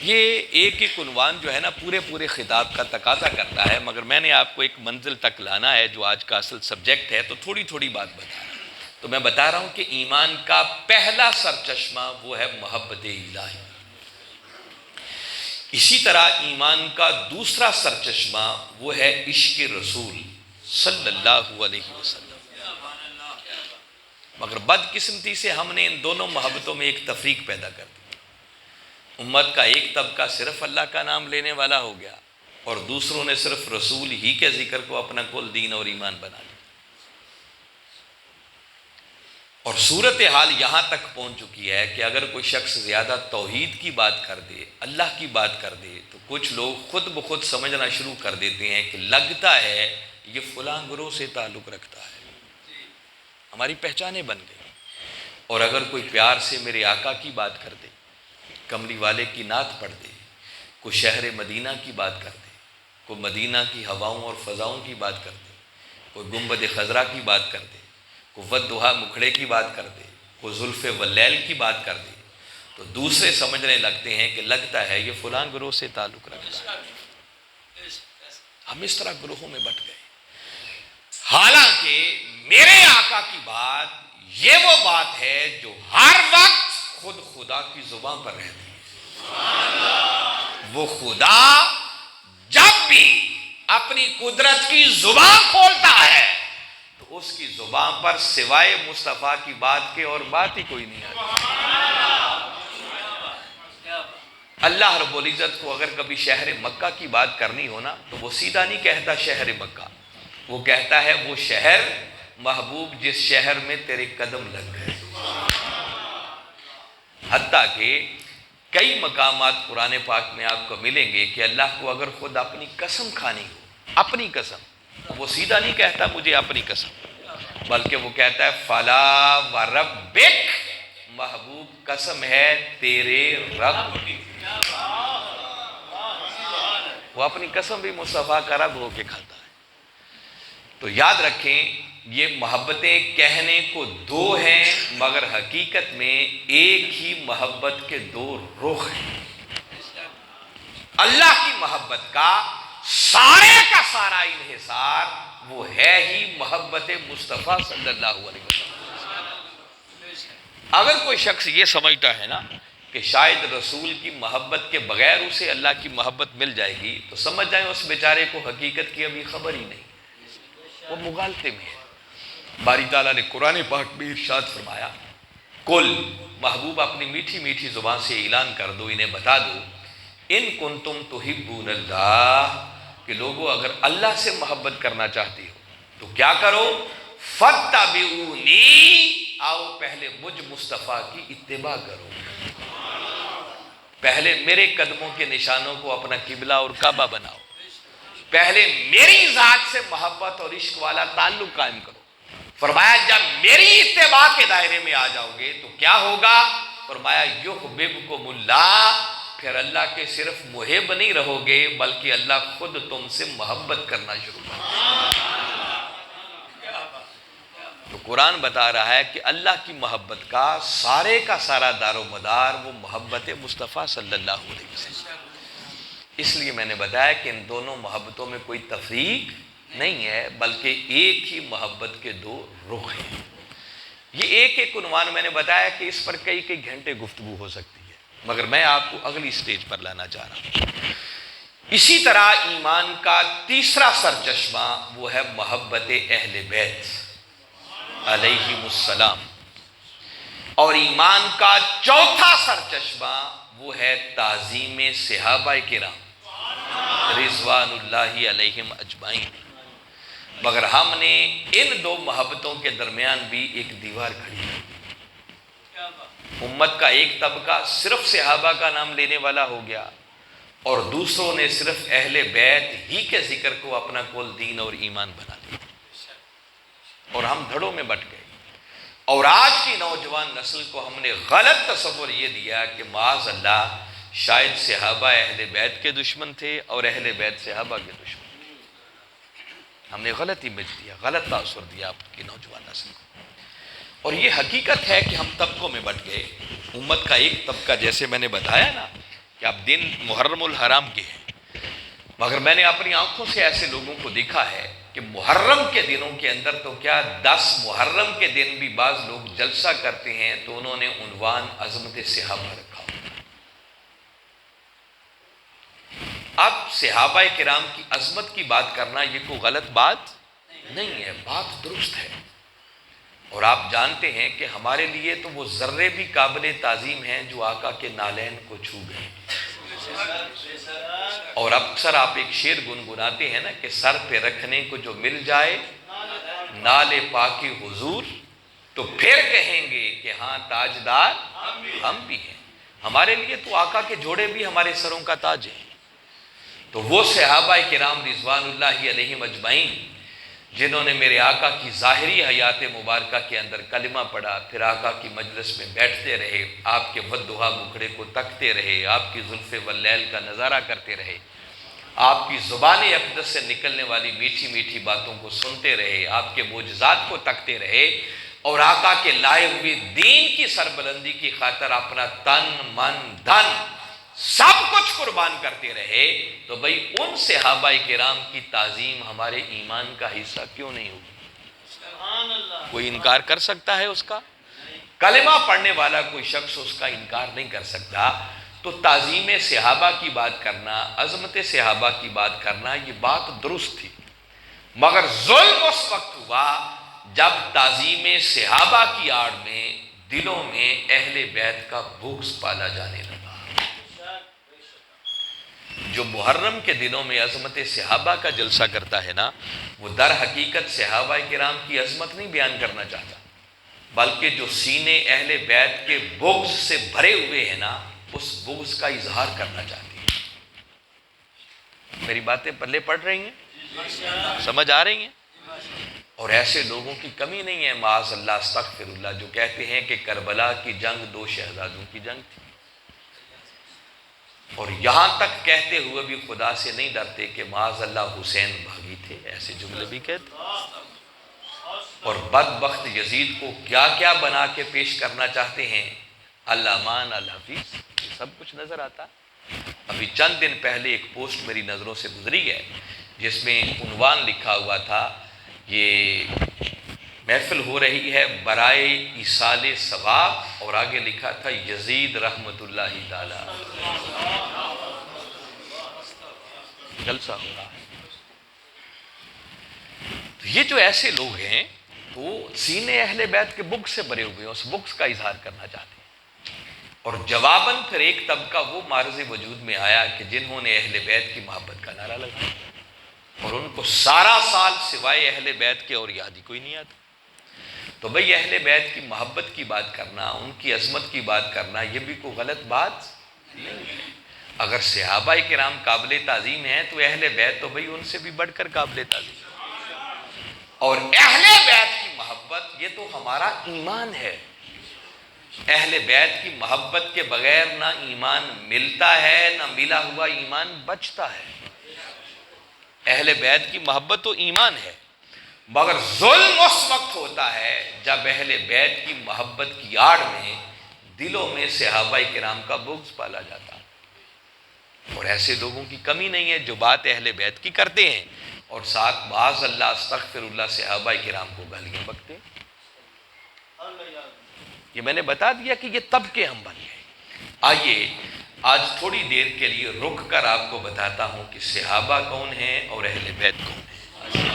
یہ ایک ایک عنوان جو ہے نا پورے خطاب کا تقاضا کرتا ہے، مگر میں نے آپ کو ایک منزل تک لانا ہے جو آج کا اصل سبجیکٹ ہے، تو تھوڑی بات بتا رہا ہوں۔ تو میں بتا رہا ہوں کہ ایمان کا پہلا سرچشمہ وہ ہے محبت الہی۔ اسی طرح ایمان کا دوسرا سرچشمہ وہ ہے عشق رسول صلی اللہ علیہ وسلم۔ مگر بدقسمتی سے ہم نے ان دونوں محبتوں میں ایک تفریق پیدا کر دی. امت کا ایک طبقہ صرف اللہ کا نام لینے والا ہو گیا اور دوسروں نے صرف رسول ہی کے ذکر کو اپنا کل دین اور ایمان بنا لیا. اور صورتحال یہاں تک پہنچ چکی ہے کہ اگر کوئی شخص زیادہ توحید کی بات کر دے، اللہ کی بات کر دے، تو کچھ لوگ خود بخود سمجھنا شروع کر دیتے ہیں کہ لگتا ہے یہ فلاں گروہ سے تعلق رکھتا ہے، ہماری پہچانیں بن گئی. اور اگر کوئی پیار سے میرے آقا کی بات کر دے، کملی والے کی نعت پڑھ دے، کوئی شہر مدینہ کی بات کر دے، کوئی مدینہ کی ہواؤں اور فضاؤں کی بات کر دے، کوئی گنبد خضرا کی بات کر دے، کوئی والضحیٰ مکھڑے کی بات کر دے، کوئی زلف واللیل کی بات کر دے، تو دوسرے سمجھنے لگتے ہیں کہ لگتا ہے یہ فلاں گروہ سے تعلق رکھتا ہے. ہم اس طرح گروہوں میں بٹ گئے. حالانکہ میرے آقا کی بات یہ وہ بات ہے جو ہر وقت خود خدا کی زبان پر رہتی ہے. وہ خدا جب بھی اپنی قدرت کی زبان کھولتا ہے تو اس کی زبان پر سوائے مصطفیٰ کی بات کے اور بات ہی کوئی نہیں آتی. اللہ رب العزت کو اگر کبھی شہر مکہ کی بات کرنی ہو نا تو وہ سیدھا نہیں کہتا شہر مکہ، وہ کہتا ہے وہ شہر محبوب جس شہر میں تیرے قدم لگ گئے. حتیٰ کہ کئی مقامات قرآن پاک میں آپ کو ملیں گے کہ اللہ کو اگر خود اپنی قسم کھانی ہو، اپنی قسم، وہ سیدھا نہیں کہتا مجھے اپنی قسم، بلکہ وہ کہتا ہے فلا وربک، محبوب قسم ہے تیرے رب کی. وہ اپنی قسم بھی مصطفیٰ کا رب ہو کے کھاتا ہے. تو یاد رکھیں یہ محبتیں کہنے کو دو ہیں مگر حقیقت میں ایک ہی محبت کے دو رخ ہیں. اللہ کی محبت کا سارا انحصار وہ ہے ہی محبت مصطفیٰ صلی اللہ علیہ وسلم. اگر کوئی شخص یہ سمجھتا ہے نا کہ شاید رسول کی محبت کے بغیر اسے اللہ کی محبت مل جائے گی تو سمجھ جائیں اس بیچارے کو حقیقت کی ابھی خبر ہی نہیں، وہ مغالطے میں ہے. باری تعالیٰ نے قرآن پاک میں ارشاد فرمایا کل، محبوب اپنی میٹھی میٹھی زبان سے اعلان کر دو، انہیں بتا دو، ان کنتم تحبون اللہ، کہ لوگوں اگر اللہ سے محبت کرنا چاہتی ہو تو کیا کرو، فاتبعونی، آؤ پہلے مجھ مصطفیٰ کی اتباع کرو، پہلے میرے قدموں کے نشانوں کو اپنا قبلہ اور کعبہ بناؤ، پہلے میری ذات سے محبت اور عشق والا تعلق قائم کرو. فرمایا جب میری اتباع کے دائرے میں آ جاؤ گے تو کیا ہوگا، فرمایا یحببکم اللہ، پھر اللہ کے صرف محب نہیں رہو گے بلکہ اللہ خود تم سے محبت کرنا شروع کر دے. تو قرآن بتا رہا ہے کہ اللہ کی محبت کا سارا دار و مدار وہ محبت مصطفیٰ صلی اللہ علیہ وسلم. اس لیے میں نے بتایا کہ ان دونوں محبتوں میں کوئی تفریق نہیں ہے بلکہ ایک ہی محبت کے دو رخ ہیں. یہ ایک عنوان میں نے بتایا کہ اس پر کئی گھنٹے گفتگو ہو سکتی ہے مگر میں آپ کو اگلی سٹیج پر لانا چاہ رہا ہوں. اسی طرح ایمان کا تیسرا سرچشمہ وہ ہے محبت اہل بیت علیہم السلام، اور ایمان کا چوتھا سرچشمہ وہ ہے تعظیم صحابہ کرام رضوان اللہ علیہم اجمعین. مگر ہم نے ان دو محبتوں کے درمیان بھی ایک دیوار کھڑی ہے. امت کا ایک طبقہ صرف صحابہ کا نام لینے والا ہو گیا اور دوسروں نے صرف اہل بیت ہی کے ذکر کو اپنا کل دین اور ایمان بنا لیا اور ہم دھڑوں میں بٹ گئے. اور آج کی نوجوان نسل کو ہم نے غلط تصور یہ دیا کہ معاذ اللہ شاید صحابہ اہل بیت کے دشمن تھے اور اہل بیت صحابہ کے دشمن. ہم نے غلط امیج دیا، غلط تاثر دیا آپ کی نوجوان نسل کو. اور یہ حقیقت ہے کہ ہم طبقوں میں بٹ گئے. امت کا ایک طبقہ جیسے میں نے بتایا نا کہ اب دن محرم الحرام کے ہیں، مگر میں نے اپنی آنکھوں سے ایسے لوگوں کو دیکھا ہے کہ محرم کے دنوں کے اندر تو کیا 10 محرم کے دن بھی بعض لوگ جلسہ کرتے ہیں تو انہوں نے عنوان عظمت صحابہ رکھا. اب صحابہ کرام کی عظمت کی بات کرنا یہ کوئی غلط بات نہیں ہے، بات درست ہے. اور آپ جانتے ہیں کہ ہمارے لیے تو وہ ذرے بھی قابل تعظیم ہیں جو آقا کے نالین کو چھو گئے. اور اکثر آپ ایک شعر گنگناتے ہیں نا کہ سر پہ رکھنے کو جو مل جائے نالے پاک حضور تو پھر کہیں گے کہ ہاں تاجدار ہم بھی ہیں. ہمارے لیے تو آقا کے جوڑے بھی ہمارے سروں کا تاج ہیں. تو وہ صحابہ کرام رضوان اللہ علیہم اجمعین جنہوں نے میرے آقا کی ظاہری حیات مبارکہ کے اندر کلمہ پڑھا، پھر آقا کی مجلس میں بیٹھتے رہے، آپ کے والضحیٰ مکھڑے کو تکتے رہے، آپ کی زلف واللیل کا نظارہ کرتے رہے، آپ کی زبان اقدس سے نکلنے والی میٹھی میٹھی باتوں کو سنتے رہے، آپ کے معجزات کو تکتے رہے، اور آقا کے لائے ہوئے دین کی سربلندی کی خاطر اپنا تن من دھن سب کچھ قربان کرتے رہے، تو بھئی ان صحابہ کرام کی تعظیم ہمارے ایمان کا حصہ کیوں نہیں ہوگی؟ کوئی انکار کر سکتا ہے اس کا؟ کلمہ پڑھنے والا کوئی شخص اس کا انکار نہیں کر سکتا. تو تعظیم صحابہ کی بات کرنا، عظمت صحابہ کی بات کرنا، یہ بات درست تھی، مگر ظلم اس وقت ہوا جب تعظیم صحابہ کی آڑ میں دلوں میں اہل بیت کا بغض پالا جانے لگا. جو محرم کے دنوں میں عظمت صحابہ کا جلسہ کرتا ہے نا، وہ در حقیقت صحابہ کرام کی عظمت نہیں بیان کرنا چاہتا، بلکہ جو سینے اہل بیت کے بغض سے بھرے ہوئے ہیں نا، اس بغض کا اظہار کرنا چاہتے ہیں. میری باتیں پلے پڑ رہی ہیں؟ سمجھ آ رہی ہیں؟ اور ایسے لوگوں کی کمی نہیں ہے معاذ اللہ استغفر اللہ جو کہتے ہیں کہ کربلا کی جنگ دو شہزادوں کی جنگ تھی، اور یہاں تک کہتے ہوئے بھی خدا سے نہیں ڈرتے کہ معاذ اللہ حسین بھاگی تھے. ایسے جملے بھی کہتے، اور بدبخت یزید کو کیا کیا بنا کے پیش کرنا چاہتے ہیں، المان الحفیظ، یہ سب کچھ نظر آتا. ابھی چند دن پہلے ایک پوسٹ میری نظروں سے گزری ہے جس میں عنوان لکھا ہوا تھا، یہ محفل ہو رہی ہے برائے ایصال ثواب، اور آگے لکھا تھا یزید رحمت اللہ تعالی، جلسہ ہو رہا ہے. تو یہ جو ایسے لوگ ہیں تو سینے اہل بیت کے بغض سے بھرے ہوئے ہیں، اس بغض کا اظہار کرنا چاہتے ہیں. اور جواباً پھر ایک طبقہ وہ معرض وجود میں آیا کہ جنہوں نے اہل بیت کی محبت کا نعرہ لگایا، اور ان کو سارا سال سوائے اہل بیت کے اور یاد ہی کوئی نہیں آتا. تو بھئی اہل بیت کی محبت کی بات کرنا، ان کی عظمت کی بات کرنا، یہ بھی کوئی غلط بات نہیں ہے. اگر صحابہ کرام قابل تعظیم ہیں تو اہل بیت تو بھئی ان سے بھی بڑھ کر قابل تعظیم. اور اہل بیت کی محبت یہ تو ہمارا ایمان ہے. اہل بیت کی محبت کے بغیر نہ ایمان ملتا ہے، نہ ملا ہوا ایمان بچتا ہے. اہل بیت کی محبت تو ایمان ہے، مگر ظلم اس وقت ہوتا ہے جب اہل بیت کی محبت کی آڑ میں دلوں میں صحابہ کرام کا بغض پالا جاتا. اور ایسے لوگوں کی کمی نہیں ہے جو بات اہل بیت کی کرتے ہیں اور ساتھ معاذ اللہ استغفر اللہ صحابہ کرام کو گالیاں بکتے. یہ میں نے بتا دیا کہ یہ طبقے ہم بن گئے. آئیے آج تھوڑی دیر کے لیے رک کر آپ کو بتاتا ہوں کہ صحابہ کون ہیں اور اہل بیت کون ہیں،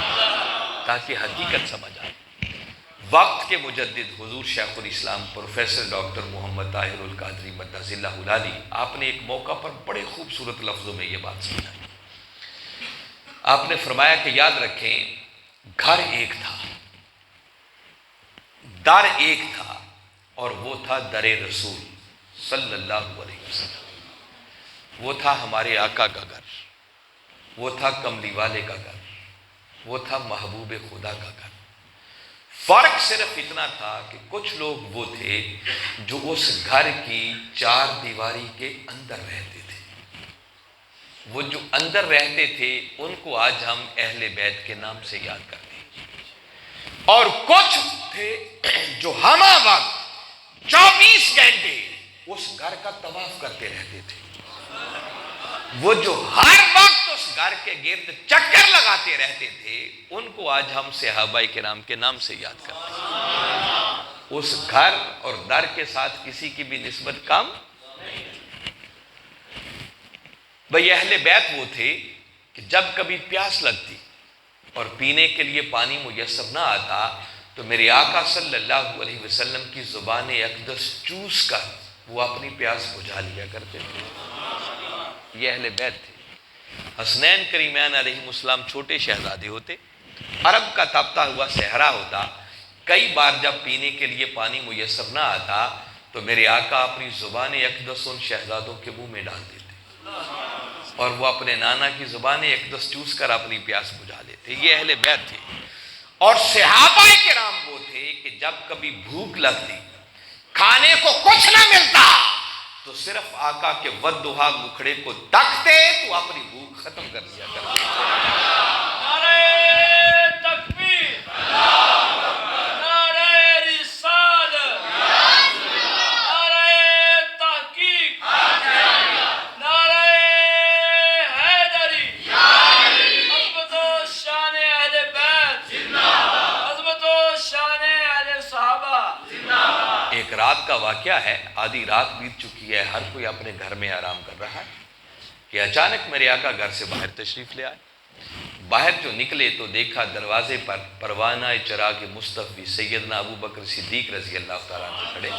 تاکہ حقیقت سمجھ آئے. وقت کے مجدد حضور شیخ الاسلام پروفیسر ڈاکٹر محمد طاہر القادری مدث اللہ العالی، آپ نے ایک موقع پر بڑے خوبصورت لفظوں میں یہ بات سمجھائی. آپ نے فرمایا کہ یاد رکھیں، گھر ایک تھا، در ایک تھا، اور وہ تھا در رسول صلی اللہ علیہ وسلم. وہ تھا ہمارے آقا کا گھر، وہ تھا کملی والے کا گھر، وہ تھا محبوب خدا کا گھر. فرق صرف اتنا تھا کہ کچھ لوگ وہ تھے جو اس گھر کی چار دیواری کے اندر رہتے تھے. وہ جو اندر رہتے تھے ان کو آج ہم اہل بیت کے نام سے یاد کرتے ہیں. اور کچھ تھے جو ہمہ وقت 24 گھنٹے اس گھر کا طواف کرتے رہتے تھے. وہ جو ہر وقت اس گھر کے گرد چکر لگاتے رہتے تھے ان کو آج ہم صحابہ کرام کے نام سے یاد کرتے ہیں. اس گھر اور در کے ساتھ کسی کی بھی نسبت کم. بھئی اہل بیت وہ تھے کہ جب کبھی پیاس لگتی اور پینے کے لیے پانی میسر نہ آتا تو میرے آقا صلی اللہ علیہ وسلم کی زبان اقدس چوس کر وہ اپنی پیاس بجھا لیا کرتے تھے۔ یہ اہل بیت تھے۔ حسنین کریمین علیہ السلام چھوٹے شہزادے ہوتے، عرب کا تپتا ہوا صحرا ہوتا، کئی بار جب پینے کے لیے پانی میسر نہ آتا تو میرے آقا اپنی زبان اقدس ان شہزادوں کے منہ میں ڈال دیتے اور وہ اپنے نانا کی زبان اقدس چوس کر اپنی پیاس بجھا لیتے۔ یہ اہل بیت تھے۔ اور صحابہ کرام وہ تھے کہ جب کبھی بھوک لگتی، کھانے کو کچھ نہ ملتا، تو صرف آقا کے ودھا مکھڑے کو تکتے تو اپنی بھوک ختم کر دیا کرتے۔ نعرہ تکبیر، نعرہ رسالت، نعرہ تحقیق، نعرہ حیدری، عظمت و شان اہل بیت، عظمت و شان اہل صحابہ۔ ایک رات کا واقعہ ہے، آدھی رات بیت چکی ہے، ہر کوئی اپنے گھر میں آرام کر رہا ہے کہ اچانک میرے آقا گھر سے باہر تشریف لے آئے۔ باہر جو نکلے تو دیکھا دروازے پر پروانہ چراغ مصطفی سیدنا ابو بکر صدیق رضی اللہ تعالیٰ عنہ کھڑے۔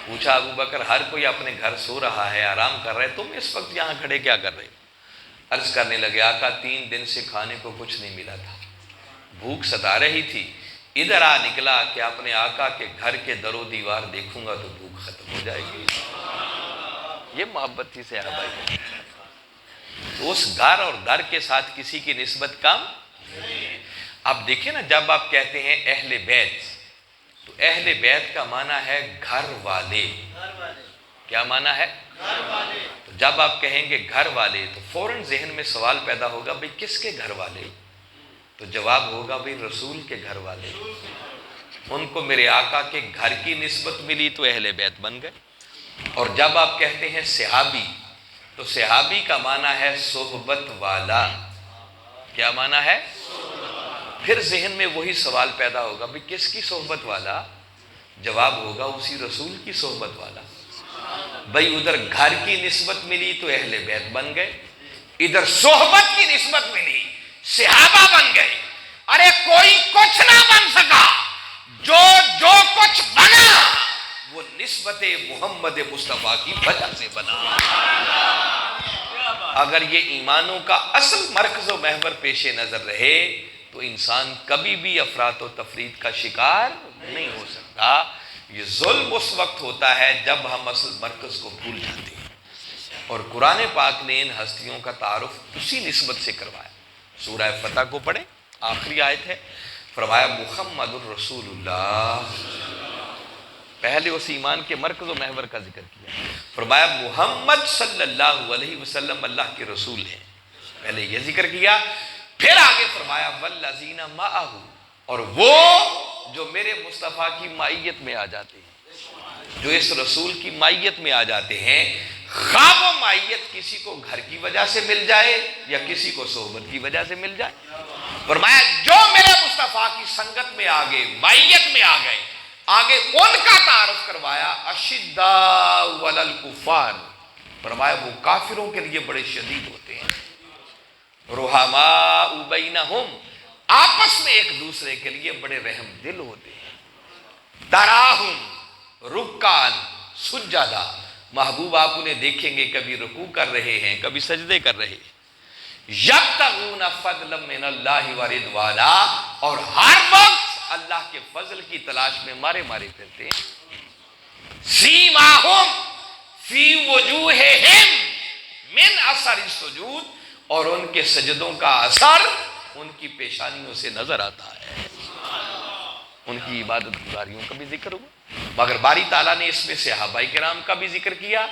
پوچھا ابو بکر، ہر کوئی اپنے گھر سو رہا ہے، آرام کر رہے، تم اس وقت یہاں کھڑے کیا کر رہے ہو؟ عرض کرنے لگے، آقا 3 دن سے کھانے کو کچھ نہیں ملا تھا، بھوک ستا رہی تھی، ادھر آ نکلا کہ اپنے آقا کے گھر کے در و دیوار دیکھوں گا تو بھوک ختم ہو جائے گی۔ یہ محبت تھی صحابہ کی۔ تو اس گھر اور در کے ساتھ کسی کی نسبت کم۔ اب دیکھیں نا، جب آپ کہتے ہیں اہل بیت تو اہل بیت کا معنی ہے گھر والے۔ کیا معنی ہے؟ تو جب آپ کہیں گے گھر والے تو فوراً ذہن میں سوال پیدا ہوگا، بھئی کس کے گھر والے؟ تو جواب ہوگا بھئی رسول کے گھر والے۔ ان کو میرے آقا کے گھر کی نسبت ملی تو اہل بیت بن گئے۔ اور جب آپ کہتے ہیں صحابی تو صحابی کا معنی ہے صحبت والا۔ کیا معنی ہے؟ پھر ذہن میں وہی سوال پیدا ہوگا، بھئی کس کی صحبت والا؟ جواب ہوگا اسی رسول کی صحبت والا۔ بھئی ادھر گھر کی نسبت ملی تو اہل بیت بن گئے، ادھر صحبت کی نسبت ملی صحابہ بن گئے۔ ارے کوئی کچھ نہ بن سکا، جو کچھ بنا وہ نسبت محمد مصطفیٰ کی وجہ سے بنا۔ اگر یہ ایمانوں کا اصل مرکز و محور پیش نظر رہے تو انسان کبھی بھی افراط و تفرید کا شکار نہیں ہو سکتا۔ یہ ظلم اس وقت ہوتا ہے جب ہم اصل مرکز کو بھول جاتے ہیں، اور قرآن پاک نے ان ہستیوں کا تعارف اسی نسبت سے کروایا۔ سورہ فتح کو پڑھیں، آخری آیت ہے، فرمایا محمد الرسول اللہ۔ پہلے اس ایمان کے مرکز و محور کا ذکر کیا، فرمایا محمد صلی اللہ علیہ وسلم اللہ کے رسول ہیں، پہلے یہ ذکر کیا، پھر آگے فرمایا والذین معہ، اور وہ جو میرے مصطفیٰ کی مائیت میں آ جاتے ہیں، جو اس رسول کی مائیت میں آ جاتے ہیں، خواہ وہ مائیت کسی کو گھر کی وجہ سے مل جائے یا کسی کو صحبت کی وجہ سے مل جائے۔ فرمایا جو میرے مصطفیٰ کی سنگت میں آگے، مائیت میں آ گئے، آگے ان کا تعارف کروایا، اشداء علی الکفار، فرمایا وہ کافروں کے لیے بڑے شدید ہوتے ہیں، رحماء بینہم، آپس میں ایک دوسرے کے لیے بڑے رحم دل ہوتے ہیں، تراہم رکعان سجدہ، محبوب آپ انہیں دیکھیں گے کبھی رکوع کر رہے ہیں کبھی سجدے کر رہے ہیں، یبتغون فضلا من اللہ ورضوانا، اور ہر وقت اللہ کے فضل کی تلاش میں مارے پھرتے ہیں، سیماہم فی وجوہہم من اثر السجود، اور ان کے سجدوں کا اثر ان کی پیشانیوں سے نظر آتا ہے۔ ان کی عبادت گزاریوں کا بھی ذکر ہوا، مگر باری تعالیٰ نے اس میں صحابہ کرام کا بھی ذکر کیا،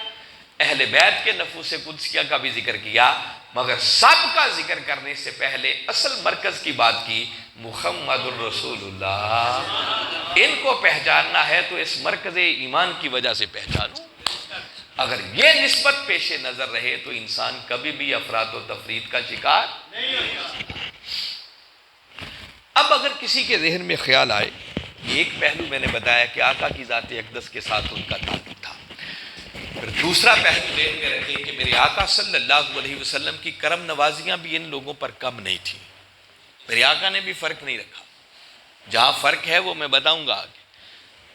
اہل بیت کے نفوس قدسیہ کا بھی ذکر کیا، مگر سب کا ذکر کرنے سے پہلے اصل مرکز کی بات کی، محمد الرسول اللہ۔ ان کو پہچاننا ہے تو اس مرکز ایمان کی وجہ سے پہچانو۔ اگر یہ نسبت پیش نظر رہے تو انسان کبھی بھی افراط و تفرید کا شکار نہیں ہوگا۔ اب اگر کسی کے ذہن میں خیال آئے، یہ ایک پہلو میں نے بتایا کہ آقا کی ذات اقدس کے ساتھ ان کا تعلق تھا، پھر دوسرا پہلو ذہن میں رکھیں کہ میرے آقا صلی اللہ علیہ وسلم کی کرم نوازیاں بھی ان لوگوں پر کم نہیں تھیں، میرے آقا نے بھی فرق نہیں رکھا، جہاں فرق ہے وہ میں بتاؤں گا آگے.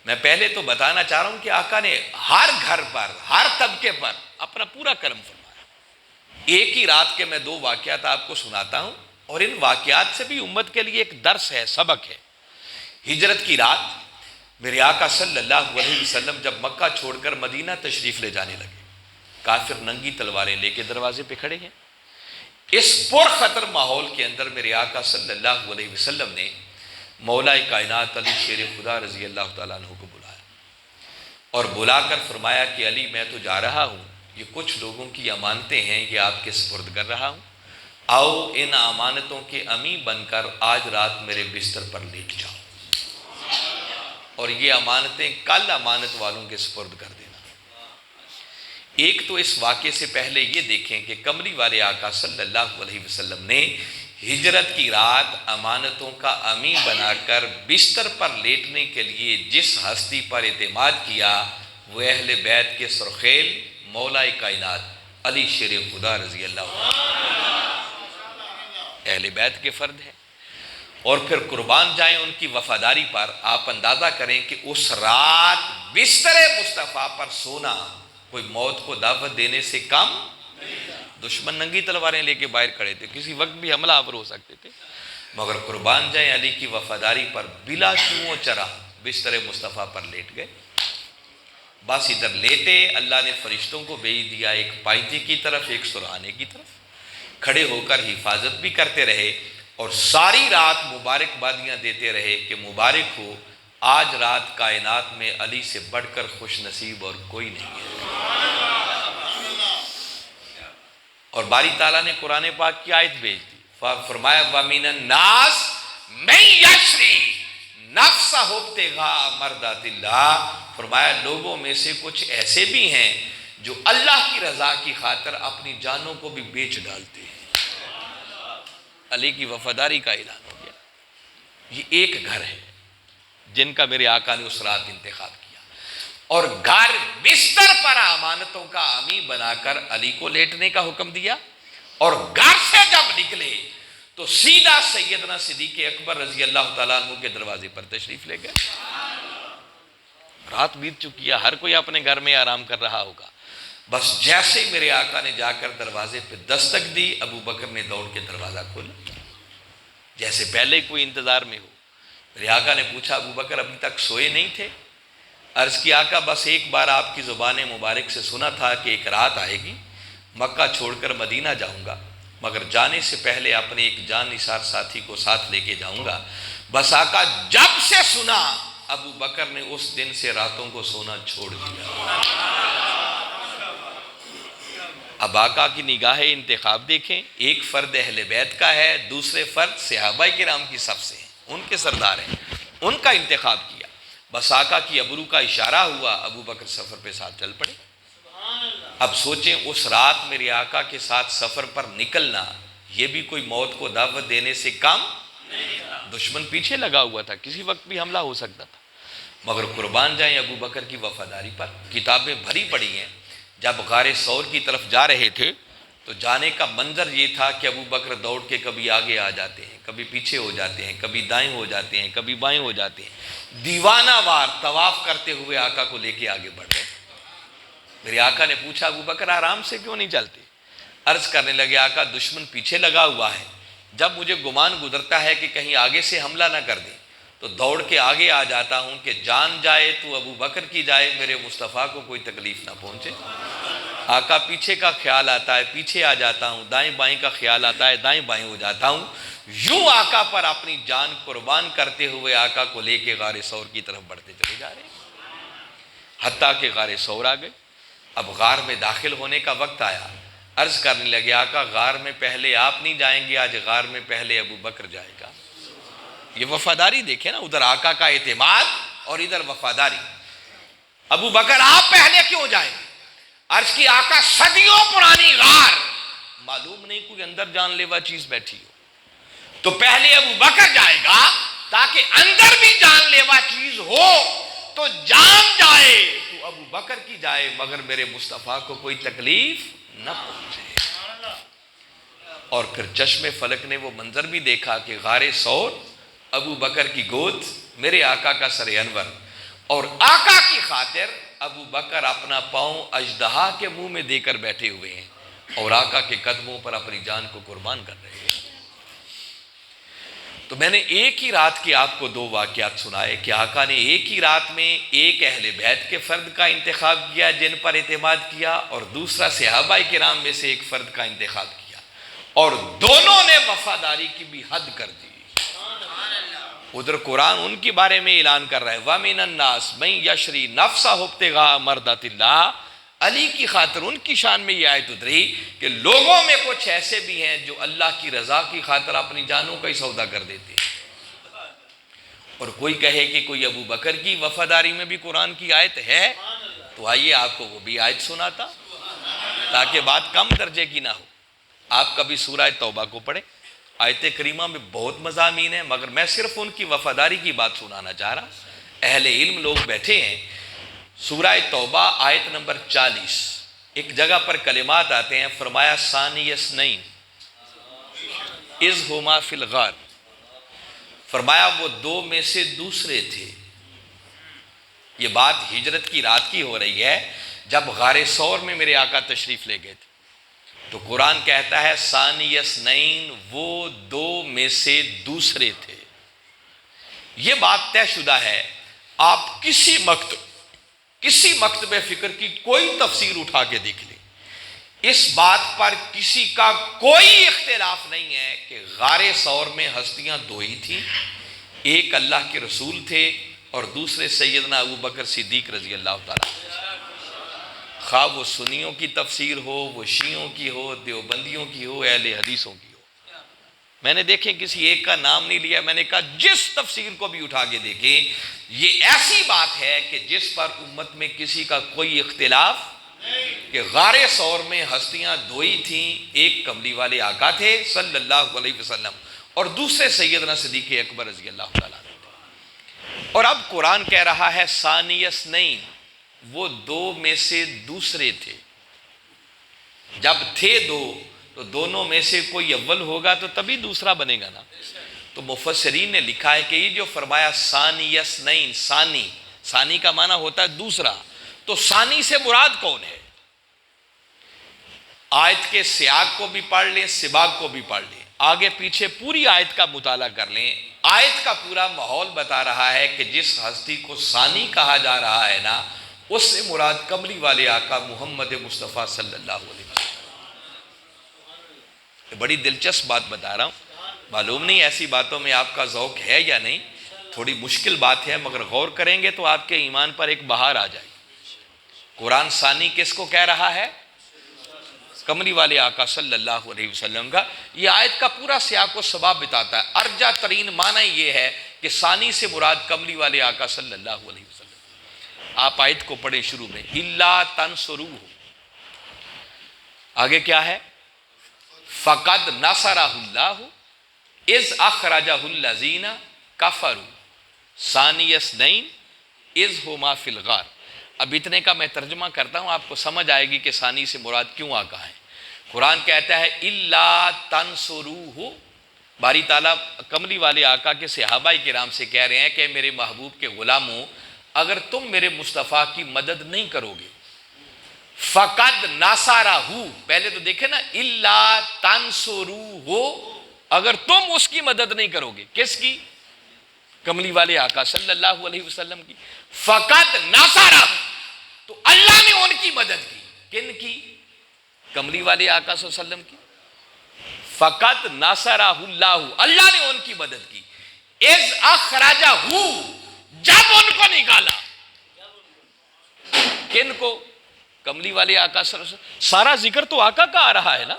میں پہلے تو بتانا چاہ رہا ہوں کہ آقا نے ہر گھر پر، ہر طبقے پر اپنا پورا کرم فرمایا. ایک ہی رات کے میں 2 واقعات آپ کو سناتا ہوں، اور ان واقعات سے بھی امت کے لیے ایک درس ہے، سبق ہے. ہجرت کی رات میرے آقا صلی اللہ علیہ وسلم جب مکہ چھوڑ کر مدینہ تشریف لے جانے لگے، کافر ننگی تلواریں لے کے دروازے پہ کھڑے ہیں. اس پر خطر ماحول کے اندر میرے آقا صلی اللہ علیہ وسلم نے مولا کائنات علی شیر خدا رضی اللہ تعالیٰ عنہ کو بلایا، اور بلا کر فرمایا کہ علی میں تو جا رہا ہوں، یہ کچھ لوگوں کی امانتیں ہیں، یہ آپ کے سپرد کر رہا ہوں، آؤ ان امانتوں کے امی بن کر آج رات میرے بستر پر لیٹ جاؤ، اور یہ امانتیں کل امانت والوں کے سپرد کر دینا. ایک تو اس واقعے سے پہلے یہ دیکھیں کہ کملی والے آقا صلی اللہ علیہ وسلم نے ہجرت کی رات امانتوں کا امی بنا کر بستر پر لیٹنے کے لیے جس ہستی پر اعتماد کیا وہ اہل بیت کے سرخیل مولا کائنات علی شیر خدا رضی اللہ عنہ اہل بیت کے فرد ہیں. اور پھر قربان جائیں ان کی وفاداری پر. آپ اندازہ کریں کہ اس رات بستر مصطفیٰ پر سونا کوئی موت کو دعوت دینے سے کم. دشمن ننگی تلواریں لے کے باہر کھڑے تھے، کسی وقت بھی حملہ آور ہو سکتے تھے، مگر قربان جائیں علی کی وفاداری پر بلا چوں چرا بستر مصطفیٰ پر لیٹ گئے. بس ادھر لیٹے، اللہ نے فرشتوں کو بھیج دیا، ایک پائنتی کی طرف ایک سرہانے کی طرف، کھڑے ہو کر حفاظت بھی کرتے رہے اور ساری رات مبارکبادیاں دیتے رہے کہ مبارک ہو، آج رات کائنات میں علی سے بڑھ کر خوش نصیب اور کوئی نہیں ہے. اور باری تعالیٰ نے قرآن پاک کی آیت بھیج دی، فرمایا وَمِنَ النَّاسِ مَن يَشْرِي نَفْسَهُ ابْتِغَاءَ مَرْضَاتِ اللَّهِ، فرمایا لوگوں میں سے کچھ ایسے بھی ہیں جو اللہ کی رضا کی خاطر اپنی جانوں کو بھی بیچ ڈالتے ہیں. علی کی وفاداری کا اعلان ہو گیا. یہ ایک گھر ہے جن کا میرے آقا نے اس رات انتخاب کیا، اور گھر بستر پر امانتوں کا امی بنا کر علی کو لیٹنے کا حکم دیا، اور گھر سے جب نکلے تو سیدھا سیدنا صدیق اکبر رضی اللہ تعالیٰ عنہ کے دروازے پر تشریف لے گئے. رات بیت چکی ہے، ہر کوئی اپنے گھر میں آرام کر رہا ہوگا. بس جیسے ہی میرے آقا نے جا کر دروازے پہ دستک دی، ابو بکر نے دوڑ کے دروازہ کھولا جیسے پہلے کوئی انتظار میں ہو. میرے آقا نے پوچھا ابو بکر ابھی تک سوئے نہیں تھے؟ عرض کی آقا بس ایک بار آپ کی زبان مبارک سے سنا تھا کہ ایک رات آئے گی، مکہ چھوڑ کر مدینہ جاؤں گا، مگر جانے سے پہلے اپنے ایک جان نثار ساتھی کو ساتھ لے کے جاؤں گا. بس آقا جب سے سنا ابو بکر نے اس دن سے راتوں کو سونا چھوڑ دیا. اب آقا کی نگاہ انتخاب دیکھیں، ایک فرد اہل بیت کا ہے، دوسرے فرد صحابہ کرام کی صف سے ہیں، ان کے سردار ہیں، ان کا انتخاب کیا. بس آقا کی ابرو کا اشارہ ہوا، ابو بکر سفر پہ ساتھ چل پڑے. اب سوچیں اس رات میرے آقا کے ساتھ سفر پر نکلنا یہ بھی کوئی موت کو دعوت دینے سے کم. دشمن پیچھے لگا ہوا تھا، کسی وقت بھی حملہ ہو سکتا تھا، مگر قربان جائیں ابو بکر کی وفاداری پر. کتابیں بھری پڑی ہیں، جب غار ثور کی طرف جا رہے تھے تو جانے کا منظر یہ تھا کہ ابو بکر دوڑ کے کبھی آگے آ جاتے ہیں، کبھی پیچھے ہو جاتے ہیں، کبھی دائیں ہو جاتے ہیں، کبھی بائیں ہو جاتے ہیں، دیوانہ وار طواف کرتے ہوئے آقا کو لے کے آگے بڑھ رہے. میرے آقا نے پوچھا ابو بکر آرام سے کیوں نہیں چلتے؟ عرض کرنے لگے آقا دشمن پیچھے لگا ہوا ہے، جب مجھے گمان گزرتا ہے کہ کہیں آگے سے حملہ نہ کر دیں تو دوڑ کے آگے آ جاتا ہوں کہ جان جائے تو ابو بکر کی جائے، میرے مصطفیٰ کو کوئی تکلیف نہ پہنچے. آقا پیچھے کا خیال آتا ہے پیچھے آ جاتا ہوں، دائیں بائیں کا خیال آتا ہے دائیں بائیں ہو جاتا ہوں. یوں آقا پر اپنی جان قربان کرتے ہوئے آقا کو لے کے غار ثور کی طرف بڑھتے چلے جا رہے ہیں، حتیٰ کہ غار ثور آ گئے. اب غار میں داخل ہونے کا وقت آیا. عرض کرنے لگے آقا غار میں پہلے آپ نہیں جائیں گے، آج غار میں پہلے ابو بکر جائے گا. یہ وفاداری دیکھیں نا، ادھر آقا کا اعتماد اور ادھر وفاداری. ابو بکر آپ پہلے کیوں جائیں گے؟ عرض کی آقا صدیوں پرانی غار، معلوم نہیں کوئی اندر جان لیوا چیز بیٹھی ہو، تو پہلے ابو بکر جائے گا تاکہ اندر بھی جان لیوا چیز ہو تو جان جائے تو ابو بکر کی جائے، مگر میرے مصطفیٰ کو کوئی تکلیف نہ پہنچے. اور پھر چشم فلک نے وہ منظر بھی دیکھا کہ غار ثور ابو بکر کی گود میرے آقا کا سر انور، اور آقا کی خاطر ابو بکر اپنا پاؤں اژدہا کے منہ میں دے کر بیٹھے ہوئے ہیں اور آقا کے قدموں پر اپنی جان کو قربان کر رہے ہیں۔ تو میں نے ایک ہی رات کے آپ کو دو واقعات سنائے کہ آقا نے ایک ہی رات میں ایک اہل بیت کے فرد کا انتخاب کیا جن پر اعتماد کیا، اور دوسرا صحابہ کرام میں سے ایک فرد کا انتخاب کیا، اور دونوں نے وفاداری کی بھی حد کر دی۔ ادھر قرآن ان کے بارے میں اعلان کر رہا ہے وَمِنَ النَّاسِ مَن يَشْرِي نَفْسَهُ ابْتِغَاءَ مَرْضَاتِ اللَّهِ، علی کی خاطر ان کی شان میں یہ آیت اتری کہ لوگوں میں کچھ ایسے بھی ہیں جو اللہ کی رضا کی خاطر اپنی جانوں کا ہی سودا کر دیتے ہیں۔ اور کوئی کہے کہ کوئی ابو بکر کی وفاداری میں بھی قرآن کی آیت ہے تو آئیے آپ کو وہ بھی آیت سناتا تاکہ بات کم درجے کی نہ ہو۔ آپ کبھی سورہ توبہ کو پڑھیں، آیت کریمہ میں بہت مضامین ہیں، مگر میں صرف ان کی وفاداری کی بات سنانا چاہ رہا۔ اہل علم لوگ بیٹھے ہیں، سورہ توبہ آیت نمبر 40 ایک جگہ پر کلمات آتے ہیں، فرمایا ثانی اثنین اذ ہما فی الغار، فرمایا وہ دو میں سے دوسرے تھے۔ یہ بات ہجرت کی رات کی ہو رہی ہے جب غار ثور میں میرے آقا تشریف لے گئے تھے، تو قرآن کہتا ہے ثانی اثنین، وہ دو میں سے دوسرے تھے۔ یہ بات طے شدہ ہے، آپ کسی مکتب فکر کی کوئی تفسیر اٹھا کے دیکھ لیں، اس بات پر کسی کا کوئی اختلاف نہیں ہے کہ غار ثور میں ہستیاں دو ہی تھیں، ایک اللہ کے رسول تھے اور دوسرے سیدنا ابو بکر صدیق رضی اللہ تعالیٰ۔ خواہ وہ سنیوں کی تفسیر ہو، وہ شیعوں کی ہو، دیوبندیوں کی ہو، اہل حدیثوں کی ہو، میں نے دیکھیں کسی ایک کا نام نہیں لیا، میں نے کہا جس تفسیر کو بھی اٹھا کے دیکھیں، یہ ایسی بات ہے کہ جس پر امت میں کسی کا کوئی اختلاف کہ غار ثور میں ہستیاں دو ہی تھیں، ایک کملی والے آقا تھے صلی اللہ علیہ وسلم اور دوسرے سیدنا صدیق اکبر رضی اللہ تعالیٰ عنہ۔ اور اب قرآن کہہ رہا ہے ثانی اثنین، وہ دو میں سے دوسرے تھے۔ جب تھے دو تو دونوں میں سے کوئی اول ہوگا تو تبھی دوسرا بنے گا نا۔ تو مفسرین نے لکھا ہے کہ یہ جو فرمایا ثانی اثنین، ثانی کا معنی ہوتا ہے دوسرا، تو ثانی سے مراد کون ہے؟ آیت کے سیاق کو بھی پڑھ لیں، سباق کو بھی پڑھ لیں، آگے پیچھے پوری آیت کا مطالعہ کر لیں، آیت کا پورا ماحول بتا رہا ہے کہ جس ہستی کو ثانی کہا جا رہا ہے نا، اس سے مراد کملی والے آقا محمد مصطفیٰ صلی اللہ علیہ وسلم۔ یہ بڑی دلچسپ بات بتا رہا ہوں، معلوم نہیں ایسی باتوں میں آپ کا ذوق ہے یا نہیں، تھوڑی مشکل بات ہے، مگر غور کریں گے تو آپ کے ایمان پر ایک بہار آ جائے۔ قرآن ثانی کس کو کہہ رہا ہے؟ کملی والے آقا صلی اللہ علیہ وسلم کا۔ یہ آیت کا پورا سیاق و سباب بتاتا ہے۔ ارجح ترین معنی یہ ہے کہ ثانی سے مراد کملی والے آقا صلی اللہ علیہ وسلم۔ آپ آیت کو پڑھیں شروع میں اِلَّا تَنْصُرُوهُ، آگے کیا ہے؟ فَقَدْ نَصَرَهُ اللَّهُ اِذْ أَخْرَجَهُ الَّذِينَ كَفَرُوا ثَانِيَ اثْنَيْنِ اِذْ هُمَا فِي الْغَارِ۔ اب اتنے کا میں ترجمہ کرتا ہوں، آپ کو سمجھ آئے گی کہ ثانی سے مراد کیوں آقا ہے۔ قرآن کہتا ہے اِلَّا تَنْصُرُوهُ، باری تعالیٰ کملی والے آقا کے صحابہ کرام سے کہہ رہے ہیں کہ میرے محبوب کے غلاموں، اگر تم میرے مصطفیٰ کی مدد نہیں کرو گے، فَقَدْ نَصَرَهُ، پہلے تو دیکھیں نا اِلَّا تَنْصُرُوهُ، اگر تم اس کی مدد نہیں کرو گے، کس کی؟ کملی والے آقا صلی اللہ علیہ وسلم کی۔ فَقَدْ نَصَرَهُ، تو اللہ نے ان کی مدد کی، کن کی؟ کملی والے آقا صلی اللہ علیہ وسلم کی۔ فَقَدْ نَصَرَهُ اللَّهُ، اللہ نے ان کی مدد کی۔ اِذْ أَخْرَجَهُ، جب ان کو نکالا، کن کو؟ کملی والے آقا صلی اللہ علیہ وسلم۔ سارا ذکر تو آقا کا آ رہا ہے نا۔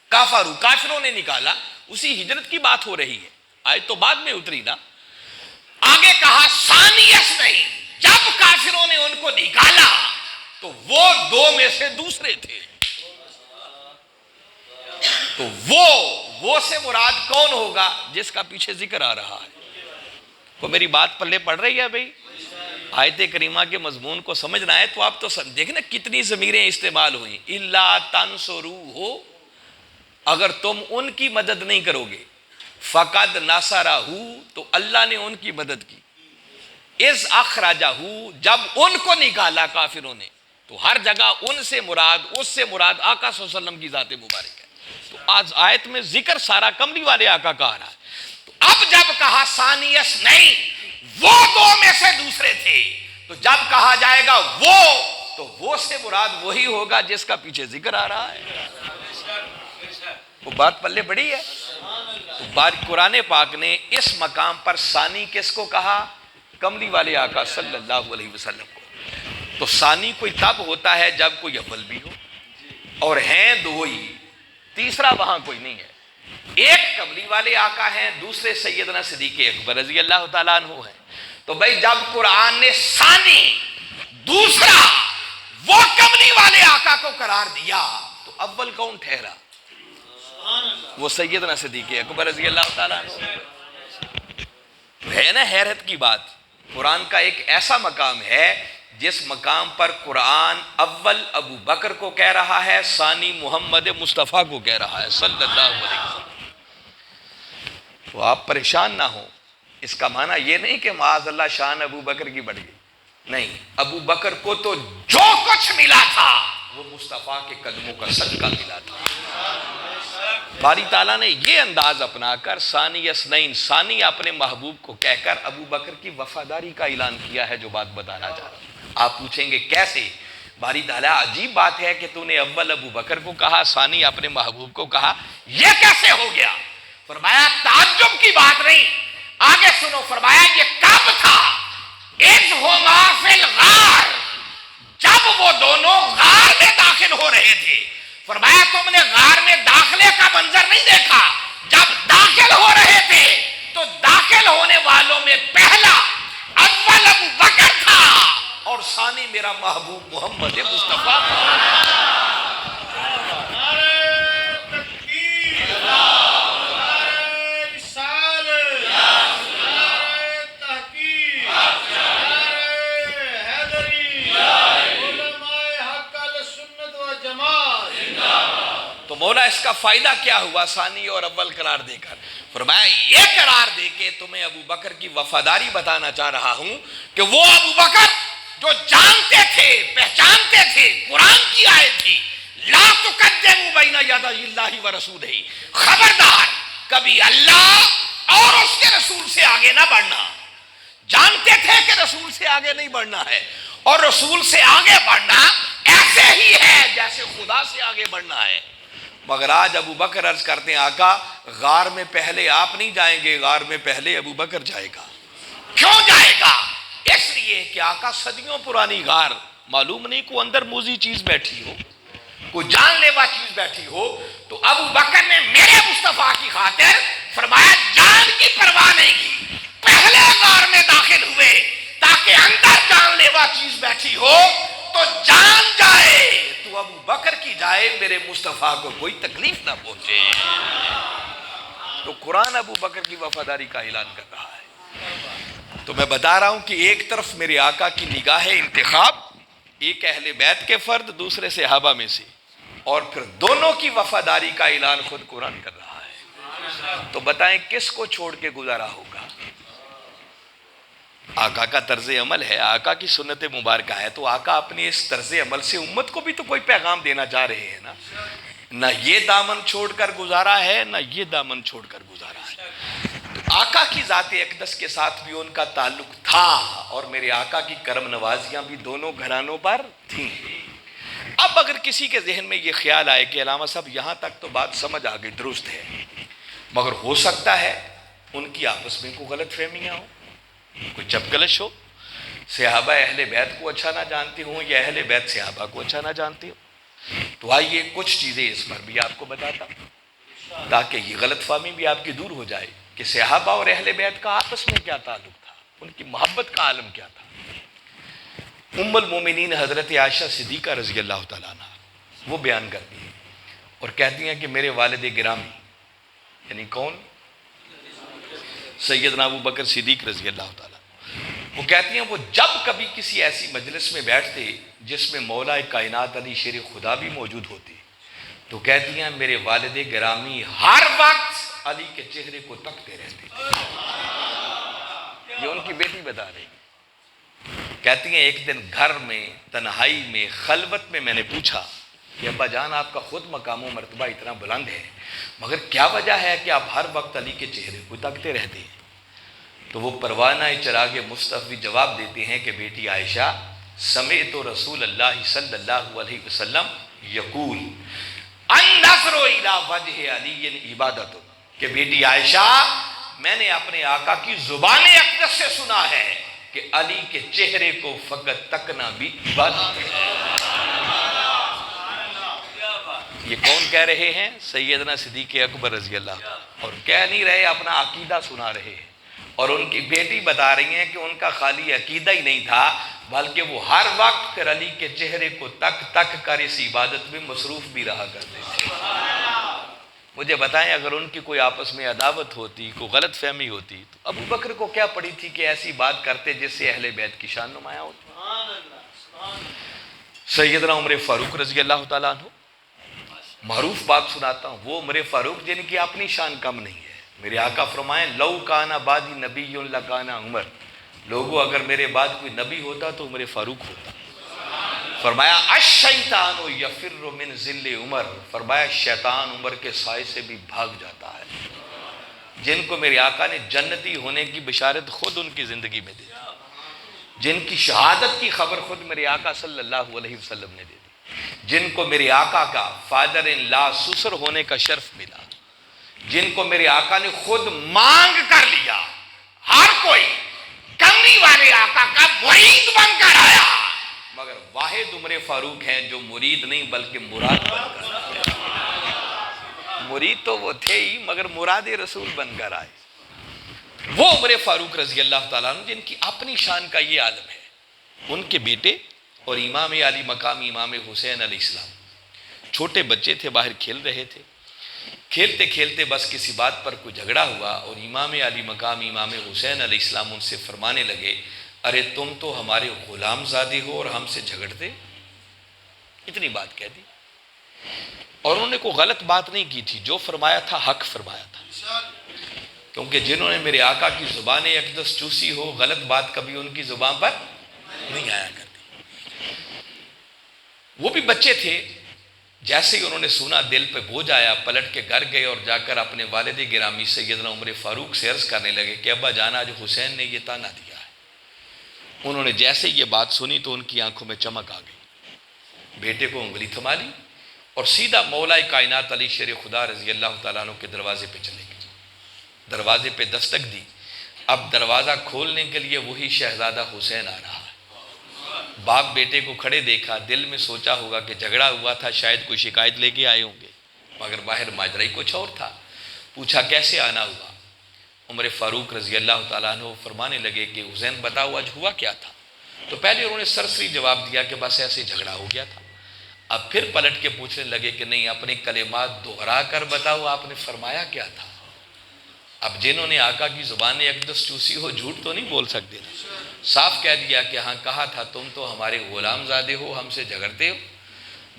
کافرو، کافروں نے نکالا، اسی ہجرت کی بات ہو رہی ہے، آیت تو بعد میں اتری نا۔ آگے کہا ثانی اثنین، جب کافروں نے ان کو نکالا تو وہ دو میں سے دوسرے تھے۔ تو وہ سے مراد کون ہوگا؟ جس کا پیچھے ذکر آ رہا ہے۔ کو میری بات پلے پڑ رہی ہے بھئی؟ آیت کریمہ کے مضمون کو سمجھنا ہے تو آپ تو دیکھیں نا کتنی ضمیریں استعمال ہوئیں۔ اِلَّا تَنْصُرُوهُ، اگر تم ان کی مدد نہیں کرو گے، فقد نصرہ، تو اللہ نے ان کی مدد کی، اذ اخرجہ، جب ان کو نکالا کافروں نے، تو ہر جگہ ان سے مراد، اس سے مراد آقا صلی اللہ علیہ وسلم کی ذات مبارک ہے۔ تو آج آیت میں ذکر سارا کملی والے آقا کا آ رہا ہے۔ تو اب جب کہا ثانی اثنین، وہ دو میں سے دوسرے تھے، تو جب کہا جائے گا وہ، تو وہ سے مراد وہی ہوگا جس کا پیچھے ذکر آ رہا ہے۔ وہ بات پلے بڑی ہے۔ تو بات قرآن پاک نے اس مقام پر ثانی کس کو کہا؟ کملی والے آقا صلی اللہ علیہ وسلم کو۔ تو ثانی کوئی تب ہوتا ہے جب کوئی اول بھی ہو، اور ہیں دو ہی، تیسرا وہاں کوئی نہیں ہے۔ ایک کملی والے آقا ہیں، دوسرے سیدنا صدیق اکبر رضی اللہ تعالیٰ عنہ ہیں۔ تو بھائی جب قرآن نے ثانی، دوسرا، وہ کملی والے آقا کو قرار دیا، تو اول کون ٹھہرا؟ وہ سیدنا صدیق اکبر رضی اللہ تعالیٰ عنہ ہے نا۔ حیرت کی بات، قرآن کا ایک ایسا مقام ہے جس مقام پر قرآن اول ابو بکر کو کہہ رہا ہے، ثانی محمد مصطفیٰ کو کہہ رہا ہے صلی اللہ علیہ وسلم۔ تو آپ پریشان نہ ہوں، اس کا معنی یہ نہیں کہ معاذ اللہ شان ابو بکر کی بڑھ گئی، نہیں، ابو بکر کو تو جو کچھ ملا تھا وہ مصطفیٰ کے قدموں کا صدقہ ملا تھا۔ باری تعالیٰ نے یہ انداز اپنا کر ثانی اثنین، ثانی اپنے محبوب کو کہہ کر ابو بکر کی وفاداری کا اعلان کیا ہے، جو بات بتانا چاہ رہا ہوں۔ آپ پوچھیں گے کیسے؟ باری تعالیٰ عجیب بات ہے کہ تو نے اول ابو بکر کو کہا، ثانی اپنے محبوب کو کہا، یہ کیسے ہو گیا؟ فرمایا تعجب کی بات نہیں، آگے سنو۔ فرمایا یہ کب تھا؟ اذ ہما فی الغار، جب وہ دونوں غار میں داخل ہو رہے تھے۔ فرمایا تم نے غار میں داخلے کا منظر نہیں دیکھا، جب داخل ہو رہے تھے تو داخل ہونے والوں میں پہلا اول ابو بکر تھا، اور ثانی میرا محبوب محمد مصطفیٰ تھا۔ تو مولا اس کا فائدہ کیا ہوا ثانی اور اول قرار دے کر؟ فرمایا یہ قرار دے کے تمہیں ابو بکر کی وفاداری بتانا چاہ رہا ہوں کہ وہ ابو بکر جو جانتے تھے، پہچانتے تھے، قرآن کی آیت تھی، لا تقدموا بین یدی اللہ ورسولہ، خبردار کبھی اللہ اور اس کے رسول سے آگے نہ بڑھنا۔ جانتے تھے کہ رسول سے آگے نہیں بڑھنا ہے، اور رسول سے آگے بڑھنا ایسے ہی ہے جیسے خدا سے آگے بڑھنا ہے۔ مگر آج ابو بکر عرض کرتے ہیں آقا غار میں پہلے آپ نہیں جائیں گے، غار میں پہلے ابو بکر جائے گا۔ کیوں جائے گا؟ اس لیے کہ آقا صدیوں پرانی غار، معلوم نہیں کوئی اندر موذی چیز بیٹھی ہو، کوئی جان لیوا چیز بیٹھی ہو، تو ابو بکر نے میرے مصطفیٰ کی خاطر فرمایا جان کی پرواہ نہیں کی، پہلے غار میں داخل ہوئے تاکہ اندر جان لیوا چیز بیٹھی ہو تو جان جائے تو ابو بکر کی جائے، میرے مصطفیٰ کو کوئی تکلیف نہ پہنچے۔ تو قرآن ابو بکر کی وفاداری کا اعلان کر رہا ہے۔ تو میں بتا رہا ہوں کہ ایک طرف میرے آقا کی نگاہ انتخاب، ایک اہل بیت کے فرد، دوسرے صحابہ میں سے، اور پھر دونوں کی وفاداری کا اعلان خود قرآن کر رہا ہے۔ تو بتائیں کس کو چھوڑ کے گزارا ہوگا؟ آقا کا طرز عمل ہے، آقا کی سنت مبارکہ ہے، تو آقا اپنے اس طرز عمل سے امت کو بھی تو کوئی پیغام دینا چاہ رہے ہیں نا۔ نہ یہ دامن چھوڑ کر گزارا ہے، نہ یہ دامن چھوڑ کر گزارا ہے۔ تو آقا کی ذات اقدس کے ساتھ بھی ان کا تعلق تھا، اور میرے آقا کی کرم نوازیاں بھی دونوں گھرانوں پر تھیں۔ اب اگر کسی کے ذہن میں یہ خیال آئے کہ علامہ صاحب یہاں تک تو بات سمجھ آ گئی، درست ہے، مگر ہو سکتا ہے ان کی آپس میں کوئی غلط فہمیاں ہوں، کوئی چپکلش ہو، صحابہ اہل بیت کو اچھا نہ جانتے ہوں یا اہل بیت صحابہ کو اچھا نہ جانتے ہوں۔ تو آئیے کچھ چیزیں اس پر بھی آپ کو بتاتا ہوں تاکہ یہ غلط فہمی بھی آپ کی دور ہو جائے کہ صحابہ اور اہل بیت کا آپس میں کیا تعلق تھا، ان کی محبت کا عالم کیا تھا۔ ام المومنین حضرت عائشہ صدیقہ رضی اللہ تعالیٰ عنہ وہ بیان کرتی ہیں اور کہتی ہیں کہ میرے والد گرامی، یعنی کون؟ سیدنا ابو بکر صدیق رضی اللہ تعالیٰ، وہ کہتی ہیں وہ جب کبھی کسی ایسی مجلس میں بیٹھتے جس میں مولا کائنات علی شیر خدا بھی موجود ہوتے، تو کہتی ہیں میرے والد گرامی ہر وقت علی کے چہرے کو تکتے رہتے تھے۔ یہ ان کی بیٹی بتا رہی کہتی ہیں ایک دن گھر میں تنہائی میں خلوت میں میں نے پوچھا کہ ابا جان آپ کا خود مقام و مرتبہ اتنا بلند ہے مگر کیا وجہ ہے کہ آپ ہر وقت علی کے چہرے کو تکتے رہتے ہیں؟ تو وہ پروانہ چراغ مصطفی جواب دیتے ہیں کہ بیٹی عائشہ سمعت رسول اللہ صلی اللہ علیہ وسلم یقول النظر الی وجہ علی عبادت، کہ بیٹی عائشہ میں نے اپنے آقا کی زبان اقدس سے سنا ہے کہ علی کے چہرے کو فقط تکنا بھی عبادت ہے۔ یہ کون کہہ رہے ہیں؟ سیدنا صدیق اکبر رضی اللہ، اور کہہ نہیں رہے اپنا عقیدہ سنا رہے ہیں، اور ان کی بیٹی بتا رہی ہیں کہ ان کا خالی عقیدہ ہی نہیں تھا بلکہ وہ ہر وقت پھر علی کے چہرے کو تک تک کر اس عبادت میں مصروف بھی رہا کرتے تھے۔ مجھے بتائیں اگر ان کی کوئی آپس میں عداوت ہوتی، کوئی غلط فہمی ہوتی تو ابو بکر کو کیا پڑی تھی کہ ایسی بات کرتے جس سے اہل بیت کی شان نمایاں ہوتی؟ سیدنا عمر فاروق رضی اللہ تعالیٰ عنہ، معروف بات سناتا ہوں، وہ عمر فاروق جن کی اپنی شان کم نہیں ہے۔ میرے آقا فرمائیں لو کانا بعدی نبی لکانا عمر، لوگوں اگر میرے بعد کوئی نبی ہوتا تو عمر فاروق ہوتا۔ فرمایا الشیطان یفر من ذل عمر، فرمایا شیطان عمر کے سائے سے بھی بھاگ جاتا ہے۔ جن کو میرے آقا نے جنتی ہونے کی بشارت خود ان کی زندگی میں دے دی، جن کی شہادت کی خبر خود میرے آقا صلی اللہ علیہ وسلم نے دے دی، جن کو میرے آقا کا فادر ان لا سسر ہونے کا شرف ملا، جن کو میرے آقا نے خود مانگ کر لیا، ہر کوئی کمی والے آقا کا مرید بن کر آیا، مگر واحد عمر فاروق ہیں جو مرید نہیں بلکہ مراد بن کر آئے۔ مرید تو وہ تھے ہی مگر مراد رسول بن کر آئے۔ وہ عمر فاروق رضی اللہ تعالیٰ عنہ جن کی اپنی شان کا یہ عالم ہے، ان کے بیٹے اور امام علی مقام امام حسین علیہ السلام چھوٹے بچے تھے، باہر کھیل رہے تھے، کھیلتے کھیلتے بس کسی بات پر کوئی جھگڑا ہوا اور امام علی مقام امام حسین علیہ السلام ان سے فرمانے لگے ارے تم تو ہمارے غلام زادے ہو اور ہم سے جھگڑتے، اتنی بات کہہ دی۔ اور انہوں نے کوئی غلط بات نہیں کی تھی، جو فرمایا تھا حق فرمایا تھا، کیونکہ جنہوں نے میرے آقا کی زبان اقدس چوسی ہو غلط بات کبھی ان کی زبان پر نہیں آیا کرتی۔ وہ بھی بچے تھے، جیسے ہی انہوں نے سنا دل پہ بوجھ آیا، پلٹ کے گھر گئے اور جا کر اپنے والد گرامی سیدنا عمر فاروق سے عرض کرنے لگے کہ ابا جانا آج حسین نے یہ تانا دیا ہے۔ انہوں نے جیسے یہ بات سنی تو ان کی آنکھوں میں چمک آ گئی، بیٹے کو انگلی تھما لی اور سیدھا مولا کائنات علی شیر خدا رضی اللہ تعالیٰ عنہ کے دروازے پہ چلے گئے۔ دروازے پہ دستک دی، اب دروازہ کھولنے کے لیے وہی شہزادہ حسین آ رہا ہے۔ باپ بیٹے کو کھڑے دیکھا، دل میں سوچا ہوگا کہ جھگڑا ہوا تھا، شاید کوئی شکایت لے کے آئے ہوں گے، مگر باہر ماجرا ہی کچھ اور تھا۔ پوچھا کیسے آنا ہوا؟ عمر فاروق رضی اللہ تعالیٰ عنہ فرمانے لگے کہ حسین بتاؤ آج ہوا کیا تھا؟ تو پہلے انہوں نے سرسری جواب دیا کہ بس ایسے جھگڑا ہو گیا تھا۔ اب پھر پلٹ کے پوچھنے لگے کہ نہیں، اپنے کلمات دہرا کر بتاؤ آپ نے فرمایا کیا تھا؟ اب جنہوں نے آقا کی زبان اقدس چوسی ہو جھوٹ تو نہیں بول سکتے، صاف کہہ دیا کہ ہاں کہا تھا تم تو ہمارے غلام زادے ہو، ہم سے جھگڑتے ہو۔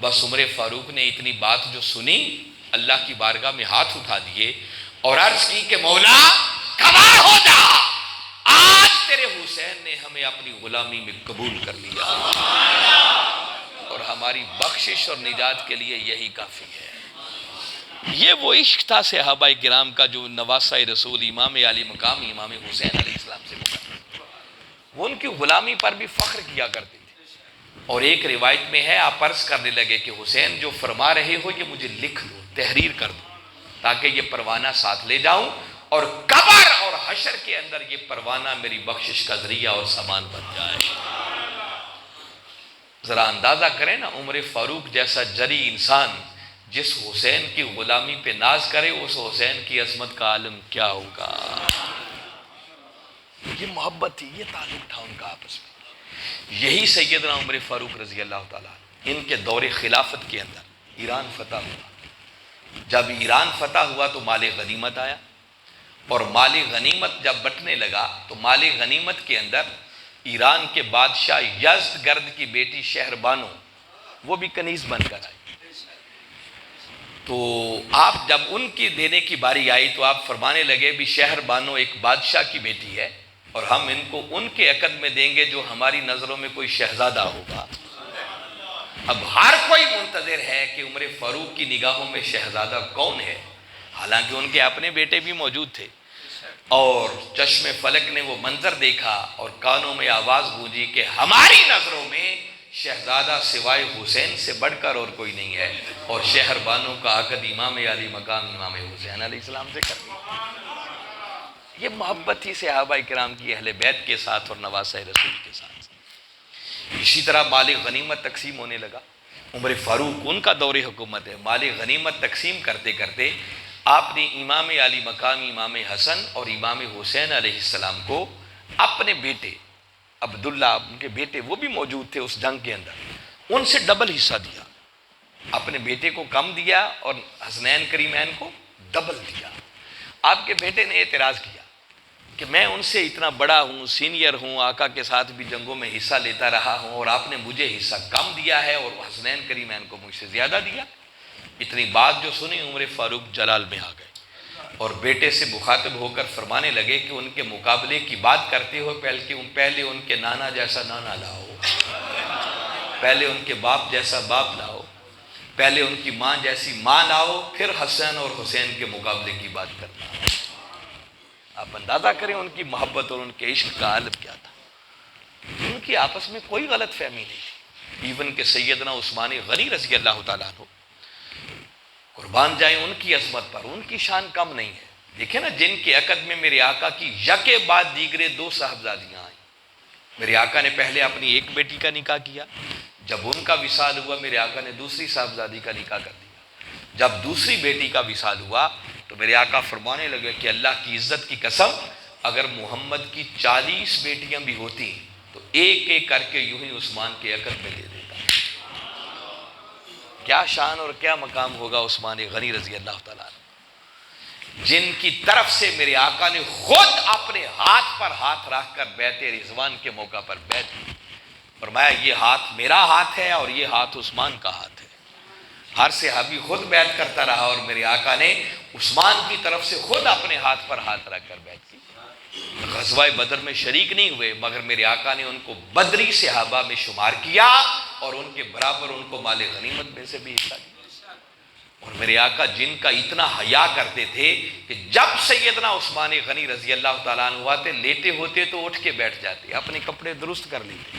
بس عمر فاروق نے اتنی بات جو سنی اللہ کی بارگاہ میں ہاتھ اٹھا دیے اور عرض کی کہ مولا گواہ ہو جا، آج تیرے حسین نے ہمیں اپنی غلامی میں قبول کر لیا اور ہماری بخشش اور نجات کے لیے یہی کافی ہے۔ یہ وہ عشق تھا صحابہ کرام کا جو نواسہ رسول امام علی مقام امام حسین علیہ السلام سے مقرر، وہ ان کی غلامی پر بھی فخر کیا کرتے تھے۔ اور ایک روایت میں ہے آپ عرض کرنے لگے کہ حسین جو فرما رہے ہو یہ مجھے لکھ دو، تحریر کر دو، تاکہ یہ پروانہ ساتھ لے جاؤں اور قبر اور حشر کے اندر یہ پروانہ میری بخشش کا ذریعہ اور سامان بن جائے۔ ذرا اندازہ کریں نا، عمر فاروق جیسا جری انسان جس حسین کی غلامی پہ ناز کرے، اس حسین کی عظمت کا عالم کیا ہوگا۔ یہ محبت تھی، یہ تعلق تھا ان کا آپس میں۔ یہی سیدنا عمر فاروق رضی اللہ تعالیٰ ان کے دور خلافت کے اندر ایران فتح ہوا۔ جب ایران فتح ہوا تو مال غنیمت آیا، اور مال غنیمت جب بٹنے لگا تو مال غنیمت کے اندر ایران کے بادشاہ یزدگرد کی بیٹی شہر بانو وہ بھی کنیز بن کر آئی۔ تو آپ جب ان کی دینے کی باری آئی تو آپ فرمانے لگے بھی شہر بانو ایک بادشاہ کی بیٹی ہے اور ہم ان کو ان کے عقد میں دیں گے جو ہماری نظروں میں کوئی شہزادہ ہوگا۔ اب ہر کوئی منتظر ہے کہ عمر فاروق کی نگاہوں میں شہزادہ کون ہے، حالانکہ ان کے اپنے بیٹے بھی موجود تھے، اور چشم فلک نے وہ منظر دیکھا اور کانوں میں آواز گونجی کہ ہماری نظروں میں شہزادہ سوائے حسین سے بڑھ کر اور کوئی نہیں ہے، اور شہر بانو کا عقد امام علی مقام امام حسین علیہ السلام سے کر دیا۔ یہ محبت تھی صحابہ کرام کی اہل بیت کے ساتھ اور نواسہ رسول کے ساتھ۔ اسی طرح مال غنیمت تقسیم ہونے لگا۔ عمر فاروق ان کا دور حکومت ہے، مال غنیمت تقسیم کرتے کرتے آپ نے امام علی مقام امام حسن اور امام حسین علیہ السلام کو اپنے بیٹے عبداللہ، ان کے بیٹے وہ بھی موجود تھے اس جنگ کے اندر، ان سے ڈبل حصہ دیا۔ اپنے بیٹے کو کم دیا اور حسنین کریمین کو ڈبل دیا۔ آپ کے بیٹے نے اعتراض کیا کہ میں ان سے اتنا بڑا ہوں، سینئر ہوں، آقا کے ساتھ بھی جنگوں میں حصہ لیتا رہا ہوں، اور آپ نے مجھے حصہ کم دیا ہے اور حسنین کریمین کو مجھ سے زیادہ دیا۔ اتنی بات جو سنی عمر فاروق جلال میں آ گئے اور بیٹے سے مخاطب ہو کر فرمانے لگے کہ ان کے مقابلے کی بات کرتے ہو پہلے ان کے نانا جیسا نانا لاؤ، پہلے ان کے باپ جیسا باپ لاؤ، پہلے ان کی ماں جیسی ماں لاؤ، پھر حسن اور حسین کے مقابلے کی بات کرنا۔ آپ اندازہ کریں ان کی محبت اور ان کے عشق کا عالم کیا تھا۔ ان کی آپس میں کوئی غلط فہمی نہیں تھی۔ ایون کہ سیدنا عثمان غنی رضی اللہ تعالیٰ عنہ قربان جائیں ان کی عظمت پر، ان کی شان کم نہیں ہے۔ دیکھیں نا، جن کے عقد میں میرے آقا کی یکے بعد دیگرے 2 صاحبزادیاں آئیں۔ میرے آقا نے پہلے اپنی ایک بیٹی کا نکاح کیا، جب ان کا وصال ہوا میرے آقا نے دوسری صاحبزادی کا نکاح کر دیا۔ جب دوسری بیٹی کا وصال ہوا تو میرے آقا فرمانے لگے کہ اللہ کی عزت کی قسم، اگر محمد کی 40 بیٹیاں بھی ہوتی تو ایک ایک کر کے یوں ہی عثمان کے عقد میں دے دیتا۔ کیا شان اور کیا مقام ہوگا عثمان غنی رضی اللہ تعالیٰ عنہ، جن کی طرف سے میرے آقا نے خود اپنے ہاتھ پر ہاتھ رکھ کر بیعت رضوان کے موقع پر بیعت کی۔ فرمایا یہ ہاتھ میرا ہاتھ ہے اور یہ ہاتھ عثمان کا ہاتھ ہے۔ ہر صحابی خود بیعت کرتا رہا اور میرے آقا نے عثمان کی طرف سے خود اپنے ہاتھ پر ہاتھ رکھ کر بیعت کی۔ غزوہ بدر میں شریک نہیں ہوئے، مگر میرے آقا نے ان کو بدری صحابہ میں شمار کیا اور ان کے برابر ان کو مال غنیمت میں سے بھی حصہ دیا۔ اور میرے آقا جن کا اتنا حیا کرتے تھے کہ جب سیدنا عثمان غنی رضی اللہ تعالیٰ عنہ آتے، لیتے ہوتے تو اٹھ کے بیٹھ جاتے، اپنے کپڑے درست کر لیتے۔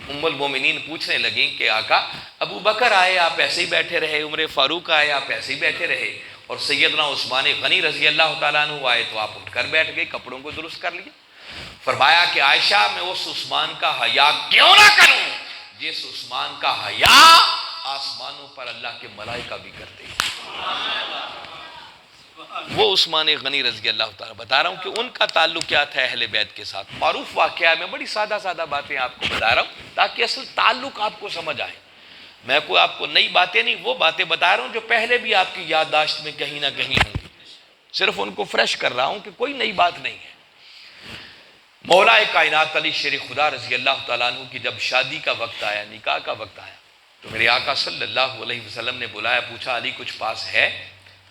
ام المومنین پوچھنے لگیں کہ آقا ابو بکر آئے آپ ایسے ہی بیٹھے رہے، عمر فاروق آئے آپ ایسے ہی بیٹھے رہے، اور سیدنا عثمان غنی رضی اللہ تعالیٰ عنہ آئے تو آپ اٹھ کر بیٹھ گئے، کپڑوں کو درست کر لیے۔ فرمایا کہ عائشہ میں اس عثمان کا حیا کیوں نہ کروں جس عثمان کا حیا آسمانوں پر اللہ کے ملائکہ بھی کرتے ہیں۔ وہ عثمان غنی رضی اللہ تعالیٰ، بتا رہا ہوں کہ ان کا تعلق کیا تھا اہل بیت کے ساتھ۔ معروف واقعہ ہے، میں بڑی سادہ سادہ باتیں آپ کو بتا رہا ہوں تاکہ اصل تعلق آپ کو سمجھ آئے۔ میں کوئی آپ کو نئی باتیں نہیں، وہ باتیں بتا رہا ہوں جو پہلے بھی آپ کی یادداشت میں کہیں نہ کہیں ہوں گی، صرف ان کو فریش کر رہا ہوں کہ کوئی نئی بات نہیں ہے۔ مولا کائنات علی شیر خدا رضی اللہ تعالیٰ عنہ کی جب شادی کا وقت آیا، نکاح کا وقت آیا، تو میرے آقا صلی اللہ علیہ وسلم نے بلایا، پوچھا علی کچھ پاس ہے؟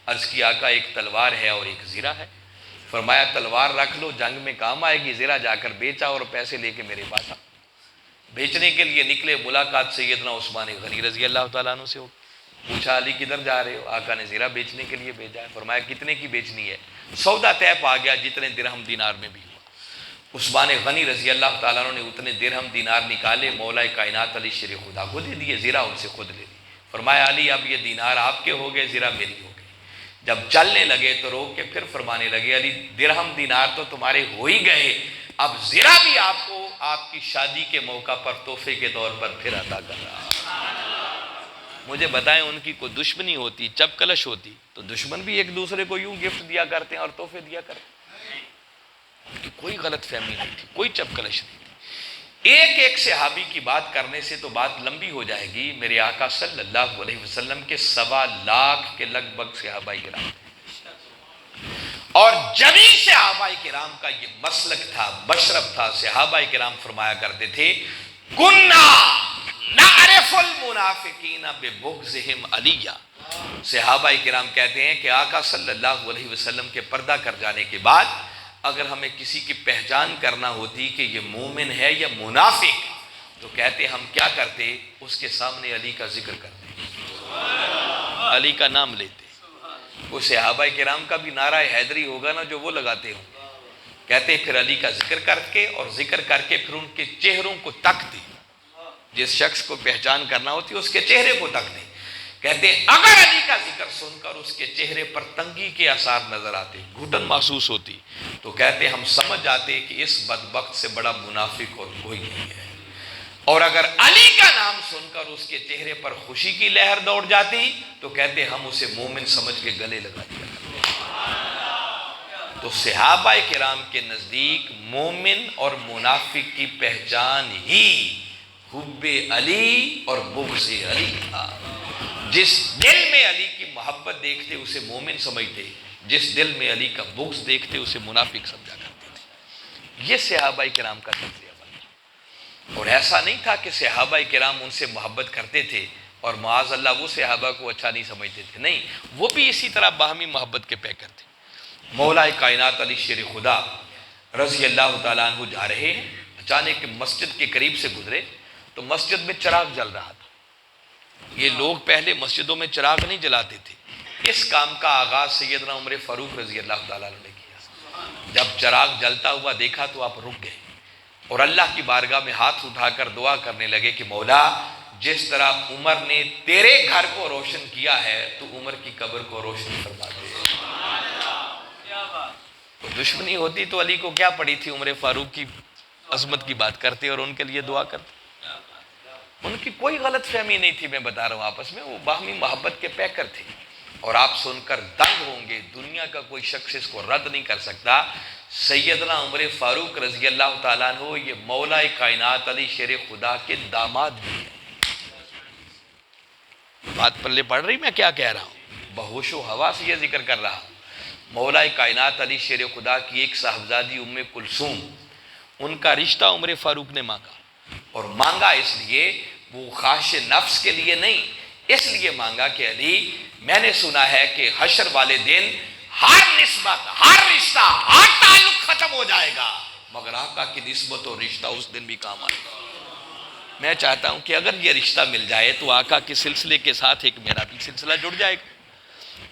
عرض کی آقا ایک تلوار ہے اور ایک زرہ ہے۔ فرمایا تلوار رکھ لو، جنگ میں کام آئے گی، زرہ جا کر بیچا اور پیسے لے کے میرے پاس آ۔ بیچنے کے لیے نکلے، ملاقات سیدنا عثمان غنی رضی اللہ تعالیٰ عنہ سے ہو۔ پوچھا علی کدھر جا رہے ہو؟ آقا نے زرہ بیچنے کے لیے بھیجا ہے۔ فرمایا کتنے کی بیچنی ہے؟ سودا طے پا گیا، جتنے درہم دینار میں بھی ہوا۔ عثمان غنی رضی اللہ تعالیٰ عنہ نے اتنے درہم دینار نکالے، مولا کائنات علی شیر خدا کو دے دیے، زرہ ان سے خود لے لی۔ فرمایا علی اب یہ دینار آپ کے ہو گئے، زرہ میری ہو گئی۔ جب چلنے لگے تو روک کے پھر فرمانے لگے علی درہم دینار تو تمہارے ہو ہی گئے، اب زرہ بھی آپ کو آپ کی شادی کے موقع پر تحفے کے طور پر پھر عطا کر رہا۔ مجھے بتائیں ان کی کوئی دشمنی ہوتی، چپکلش ہوتی تو دشمن بھی ایک دوسرے کو یوں گفٹ دیا کرتے ہیں اور تحفے دیا کرتے ہیں۔ ان کی کوئی غلط فہمی نہیں تھی، کوئی چپکلش نہیں تھی۔ ایک ایک صحابی کی بات کرنے سے تو بات لمبی ہو جائے گی۔ میرے آقا صلی اللہ علیہ وسلم کے 1.25 لاکھ کے لگ بھگ صحابہ کرام، اور جمی صحابہ کرام کا یہ مسلک تھا، مشرب تھا۔ صحابہ کرام فرمایا کرتے تھے کنا نعرف المنافقین ببغضهم علیہ صحابہ کرام کہتے ہیں کہ آقا صلی اللہ علیہ وسلم کے پردہ کر جانے کے بعد اگر ہمیں کسی کی پہچان کرنا ہوتی کہ یہ مومن ہے یا منافق، تو کہتے ہم کیا کرتے؟ اس کے سامنے علی کا ذکر کرتے، علی کا نام لیتے۔ وہ صحابہ کرام کا بھی نعرہ حیدری ہوگا نا جو وہ لگاتے ہوں، کہتے پھر علی کا ذکر کر کے اور ذکر کر کے پھر ان کے چہروں کو تکتے، جس شخص کو پہچان کرنا ہوتی اس کے چہرے کو تکتے، کہتے اگر علی کا ذکر سن کر اس کے چہرے پر تنگی کے آثار نظر آتے، گھٹن محسوس ہوتی، تو کہتے ہم سمجھ جاتے کہ اس بدبخت سے بڑا منافق اور کوئی نہیں ہے۔ اور اگر علی کا نام سن کر اس کے چہرے پر خوشی کی لہر دوڑ جاتی تو کہتے ہم اسے مومن سمجھ کے گلے لگا دیا کرتے۔ تو صحابہ کرام کے نزدیک مومن اور منافق کی پہچان ہی حب علی اور بغض علی تھا۔ جس دل میں علی کی محبت دیکھتے اسے مومن سمجھتے، جس دل میں علی کا بغض دیکھتے اسے منافق سمجھا کرتے تھے۔ یہ صحابہ کرام کا تجزیہ بنا۔ اور ایسا نہیں تھا کہ صحابہ کرام ان سے محبت کرتے تھے اور معاذ اللہ وہ صحابہ کو اچھا نہیں سمجھتے تھے، نہیں، وہ بھی اسی طرح باہمی محبت کے پیکر تھے۔ مولا کائنات علی شیر خدا رضی اللہ تعالیٰ عنہ جا رہے ہیں، اچانک مسجد کے قریب سے گزرے تو مسجد میں چراغ جل رہا تھا۔ یہ لوگ پہلے مسجدوں میں چراغ نہیں جلاتے تھے۔ اس کام کا آغاز سیدنا عمر فاروق رضی اللہ تعالیٰ عنہ نے کیا۔ جب چراغ جلتا ہوا دیکھا تو آپ رک گئے اور اللہ کی بارگاہ میں ہاتھ اٹھا کر دعا کرنے لگے کہ مولا جس طرح عمر نے تیرے گھر کو روشن کیا ہے تو عمر کی قبر کو روشن فرما دے۔ تو دشمنی ہوتی تو علی کو کیا پڑی تھی، عمر فاروق کی عظمت کی بات کرتے اور ان کے لیے دعا کرتے۔ ان کی کوئی غلط فہمی نہیں تھی، میں بتا رہا ہوں، آپس میں وہ باہمی محبت کے پیکر تھے۔ اور آپ سن کر دنگ ہوں گے، دنیا کا کوئی شخص اس کو رد نہیں کر سکتا، سیدنا عمر فاروق رضی اللہ تعالیٰ عنہ یہ مولا کائنات علی شیر خدا کے داماد بھی ہیں۔ بات پلے پڑ رہی میں کیا کہہ رہا ہوں؟ بہوش و حواس یہ ذکر کر رہا ہوں۔ مولا کائنات علی شیر خدا کی ایک صاحبزادی ام کلثوم، ان کا رشتہ عمر فاروق نے مانگا، اور مانگا اس لیے وہ خواہش نفس کے لیے نہیں، اس لیے مانگا کہ علی میں نے سنا ہے کہ حشر والے دن ہر نسبت، ہر رشتہ، ہر تعلق ختم ہو جائے گا، مگر آقا کی نسبت اور رشتہ اس دن بھی کام آئے گا۔ میں چاہتا ہوں کہ اگر یہ رشتہ مل جائے تو آقا کے سلسلے کے ساتھ ایک میرا بھی سلسلہ جڑ جائے گا۔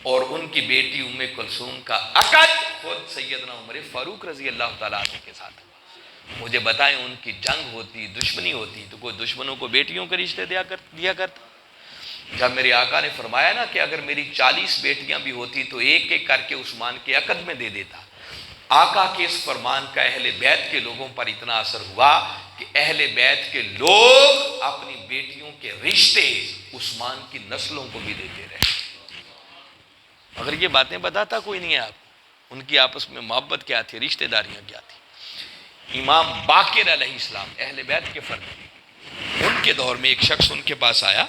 اور ان کی بیٹی ام کلثوم کا عقد خود سیدنا عمر فاروق رضی اللہ تعالیٰ عنہ کے ساتھ ہوا۔ مجھے بتائیں ان کی جنگ ہوتی، دشمنی ہوتی تو کوئی دشمنوں کو بیٹیوں کے رشتے دیا کرتا؟ جب میرے آقا نے فرمایا نا کہ اگر میری 40 بیٹیاں بھی ہوتی تو ایک ایک کر کے عثمان کے عقد میں دے دیتا، آقا کے اس فرمان کا اہل بیت کے لوگوں پر اتنا اثر ہوا کہ اہل بیت کے لوگ اپنی بیٹیوں کے رشتے عثمان کی نسلوں کو بھی دیتے رہے۔ اگر یہ باتیں بتاتا کوئی نہیں ہے آپ، ان کی آپس میں محبت کیا تھی، رشتہ داریاں کیا تھی۔ امام باقر علیہ السلام اہل بیت کے فرد، ان کے دور میں ایک شخص ان کے پاس آیا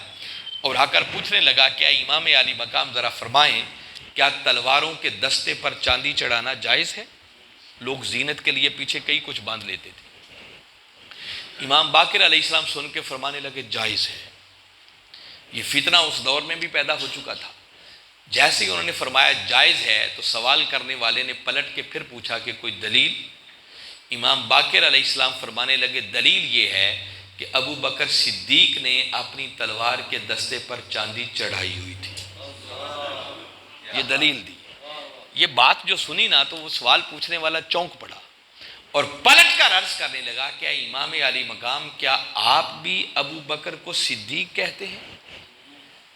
اور آ کر پوچھنے لگا کیا امام علی مقام ذرا فرمائیں کیا تلواروں کے دستے پر چاندی چڑھانا جائز ہے؟ لوگ زینت کے لیے پیچھے کئی کچھ باندھ لیتے تھے۔ امام باقر علیہ السلام سن کے فرمانے لگے جائز ہے۔ یہ فتنہ اس دور میں بھی پیدا ہو چکا تھا۔ جیسے ہی انہوں نے فرمایا جائز ہے تو سوال کرنے والے نے پلٹ کے پھر پوچھا کہ کوئی دلیل؟ امام باقر علیہ السلام فرمانے لگے دلیل یہ ہے کہ ابو بکر صدیق نے اپنی تلوار کے دستے پر چاندی چڑھائی ہوئی تھی۔ یہ دلیل دی۔ یہ بات جو سنی نا تو وہ سوال پوچھنے والا چونک پڑا اور پلٹ کر عرض کرنے لگا کیا امام علی مقام کیا آپ بھی ابو بکر کو صدیق کہتے ہیں؟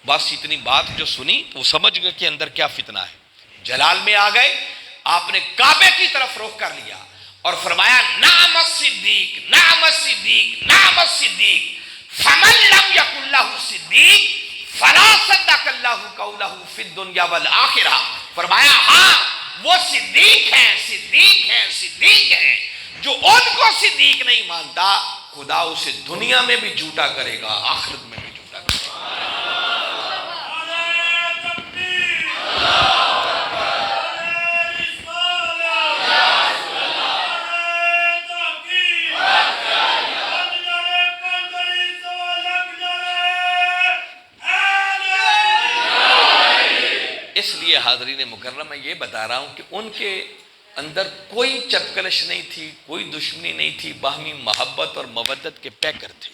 بس اتنی بات جو سنی تو وہ سمجھ گئے کہ اندر کیا فتنہ ہے، جلال میں آ گئے۔ آپ نے کعبے کی طرف رخ کر لیا اور فرمایا نعم الصدیق، نعم الصدیق، نعم الصدیق، فمن لم یکن لہ صدیق فلا صدق اللہ قولہ فی الدنیا والآخرہ۔ فرمایا ہاں وہ صدیق ہیں، صدیق ہیں، صدیق ہیں، جو ان کو صدیق نہیں مانتا خدا اسے دنیا میں بھی جھوٹا کرے گا، آخرت میں بھی جھوٹا کرے گا۔ حاضرین مکرم، میں یہ بتا رہا ہوں کہ ان کے اندر کوئی چپکلش نہیں تھی، کوئی دشمنی نہیں تھی، باہمی محبت اور مودت کے پیکر تھے،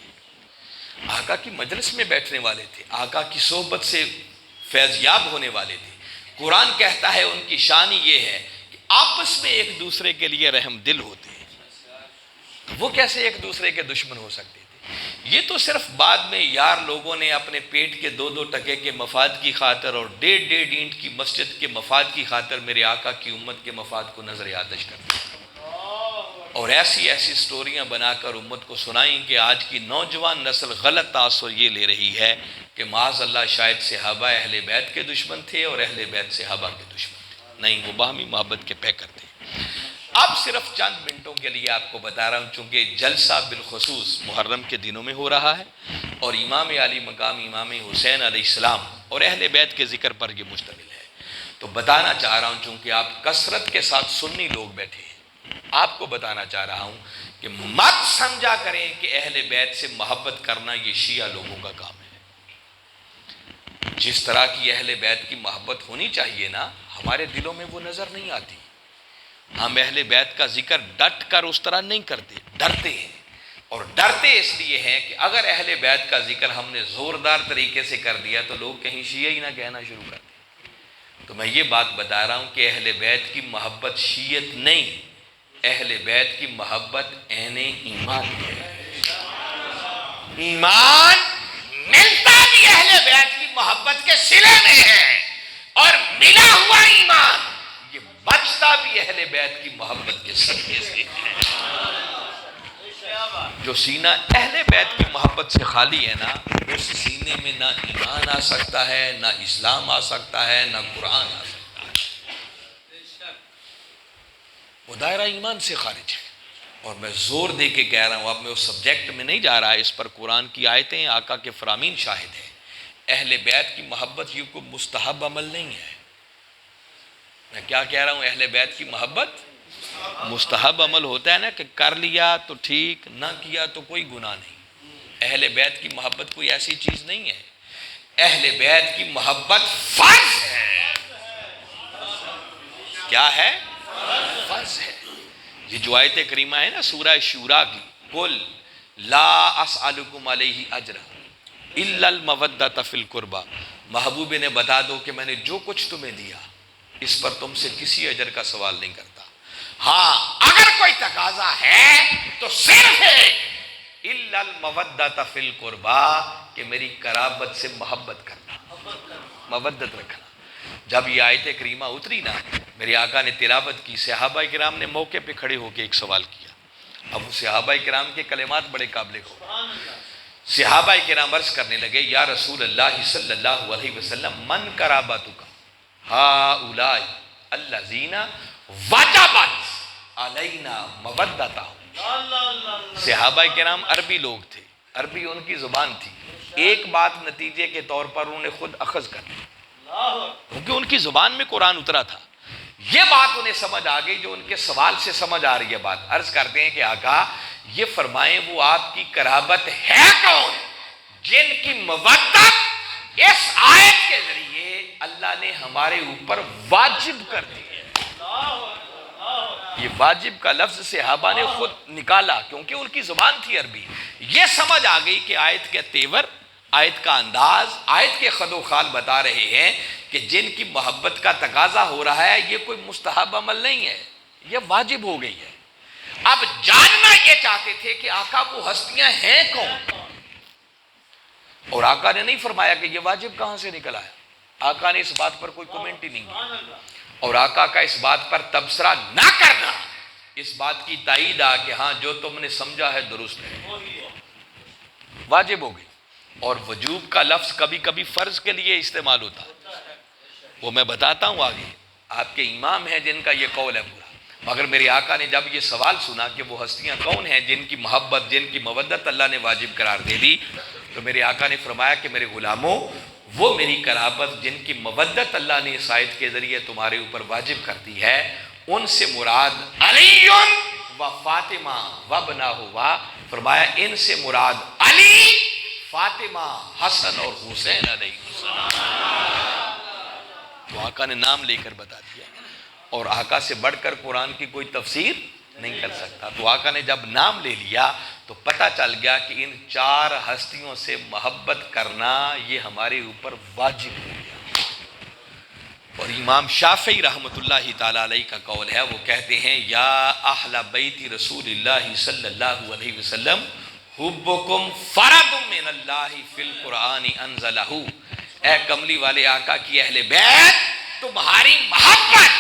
آقا کی مجلس میں بیٹھنے والے تھے، آقا کی صحبت سے فیض یاب ہونے والے تھے۔ قرآن کہتا ہے ان کی شان یہ ہے کہ آپس میں ایک دوسرے کے لیے رحم دل ہوتے ہیں، وہ کیسے ایک دوسرے کے دشمن ہو سکتے تھے؟ یہ تو صرف بعد میں یار لوگوں نے اپنے پیٹ کے 2 ٹکے کے مفاد کی خاطر اور 1.5 اینٹ کی مسجد کے مفاد کی خاطر میرے آقا کی امت کے مفاد کو نظر آتش کر دیا اور ایسی ایسی سٹوریاں بنا کر امت کو سنائیں کہ آج کی نوجوان نسل غلط تاثر یہ لے رہی ہے کہ معاذ اللہ شاید صحابہ اہل بیت کے دشمن تھے اور اہل بیت صحابہ کے دشمن تھے۔ نہیں، وہ باہمی محبت کے پیکر تھے۔ اب صرف چند منٹوں کے لیے آپ کو بتا رہا ہوں، چونکہ جلسہ بالخصوص محرم کے دنوں میں ہو رہا ہے اور امام علی مقام امام حسین علیہ السلام اور اہل بیت کے ذکر پر یہ مشتمل ہے، تو بتانا چاہ رہا ہوں چونکہ آپ کثرت کے ساتھ سنی لوگ بیٹھے ہیں، آپ کو بتانا چاہ رہا ہوں کہ مت سمجھا کریں کہ اہل بیت سے محبت کرنا یہ شیعہ لوگوں کا کام ہے۔ جس طرح کی اہل بیت کی محبت ہونی چاہیے نا، ہمارے دلوں میں وہ نظر نہیں آتی۔ ہم اہل بیت کا ذکر ڈٹ کر اس طرح نہیں کرتے، ڈرتے ہیں، اور ڈرتے اس لیے ہیں کہ اگر اہل بیت کا ذکر ہم نے زوردار طریقے سے کر دیا تو لوگ کہیں شیعہ ہی نہ کہنا شروع کر دیں۔ تو میں یہ بات بتا رہا ہوں کہ اہل بیت کی محبت شیعت نہیں، اہل بیت کی محبت عین ایمان ہے۔ ایمان ملتا بھی اہل بیت کی محبت کے صلے میں ہے، اور ملا ہوا ایمان یہ بچتا بھی اہل بیت کی محبت کے صدقے سے ہے۔ جو سینہ اہل بیت کی محبت سے خالی ہے نا، اس سینے میں نہ ایمان آ سکتا ہے، نہ اسلام آ سکتا ہے، نہ قرآن آ سکتا ہے۔ وہ دائرہ ایمان سے خارج ہے۔ اور میں زور دے کے کہہ رہا ہوں، اب میں اس سبجیکٹ میں نہیں جا رہا، اس پر قرآن کی آیتیں، آقا کے فرامین شاہد ہیں۔ اہل بیت کی محبت یہ کوئی مستحب عمل نہیں ہے۔ میں کیا کہہ رہا ہوں؟ اہل بیت کی محبت مستحب عمل ہوتا ہے نا، کہ کر لیا تو ٹھیک، نہ کیا تو کوئی گناہ نہیں۔ اہل بیت کی محبت کوئی ایسی چیز نہیں ہے۔ اہل بیت کی محبت فرض ہے۔ کیا ہے؟ فرض ہے۔ یہ جو آیت کریمہ ہے نا سورہ شورا کی، قل لا اسألکم علیہ اجرا الا المودۃ فی القربى، محبوب نے بتا دو کہ میں نے جو کچھ تمہیں دیا اس پر تم سے کسی اجر کا سوال نہیں کرتا، ہاں اگر کوئی تقاضا ہے تو صرف الا المودۃ فی القربى کہ میری قرابت سے محبت کرنا، مودت رکھنا۔ جب یہ آیت کریمہ اتری نا، میرے آقا نے تلاوت کی، صحابہ کرام نے موقع پہ کھڑے ہو کے ایک سوال کیا۔ اب وہ صحابہ کرام کے کلمات بڑے قابل کو، صحابہ کرام عرض کرنے لگے، یا رسول اللہ صلی اللہ علیہ وسلم من قرابتک ہؤلاء الذین وجبت علینا مودتہم۔ صحابہ کرام عربی لوگ تھے، عربی ان کی زبان تھی، ایک بات نتیجے کے طور پر انہوں نے خود اخذ کر لی، کیونکہ ان کی زبان میں قرآن اترا تھا۔ یہ بات انہیں سمجھ آ گئی جو ان کے سوال سے سمجھ آ رہی ہے بات۔ عرض کرتے ہیں کہ آقا یہ فرمائیں وہ آپ کی قرابت ہے کون جن کی مودت اس آیت کے ذریعے اللہ نے ہمارے اوپر واجب کر دی ہے۔ یہ واجب کا لفظ صحابہ نے خود نکالا کیونکہ ان کی زبان تھی عربی۔ یہ سمجھ آ گئی کہ آیت کے تیور، آیت کا انداز، آیت کے خد و خال بتا رہے ہیں کہ جن کی محبت کا تقاضا ہو رہا ہے یہ کوئی مستحب عمل نہیں ہے، یہ واجب ہو گئی ہے۔ اب جاننا یہ چاہتے تھے کہ آقا وہ ہستیاں ہیں کون، اور آقا نے نہیں فرمایا کہ یہ واجب کہاں سے نکل آیا۔ آقا نے اس بات پر کوئی کومنٹ ہی نہیں کیا، اور آقا کا اس بات پر تبصرہ نہ کرنا اس بات کی تائید آ کہ ہاں جو تم نے سمجھا ہے درست ہے، واجب ہو گئی۔ اور وجوب کا لفظ کبھی کبھی فرض کے لیے استعمال ہوتا ہے، وہ میں بتاتا ہوں آگے۔ آپ کے امام ہیں جن کا یہ قول ہے پورا، مگر میرے آقا نے جب یہ سوال سنا کہ وہ ہستیاں کون ہیں جن کی محبت، جن کی مودت اللہ نے واجب قرار دے دی، تو میرے آقا نے فرمایا کہ میرے غلاموں، وہ میری قرابت جن کی مودت اللہ نے اس آیت کے ذریعے تمہارے اوپر واجب کر دی ہے، ان سے مراد علی و فاطمہ و بناہما، فرمایا ان سے مراد علی، فاطمہ، حسن اور حسین علیہ السلام۔ تو آقا نے نام لے کر بتا دیا، اور آقا سے بڑھ کر قرآن کی کوئی تفسیر نہیں کر سکتا۔ تو آقا نے جب نام لے لیا تو پتہ چل گیا کہ ان 4 ہستیوں سے محبت کرنا یہ ہمارے اوپر واجب ہو گیا۔ اور امام شافعی رحمۃ اللہ تعالی علیہ کا قول ہے، وہ کہتے ہیں یا اہل بیت رسول اللہ صلی اللہ علیہ وسلم حبکم فرض من اللہ فی القرآن انزلہ، اے کملی والے آقا کی اہل بیت، تمہاری محبت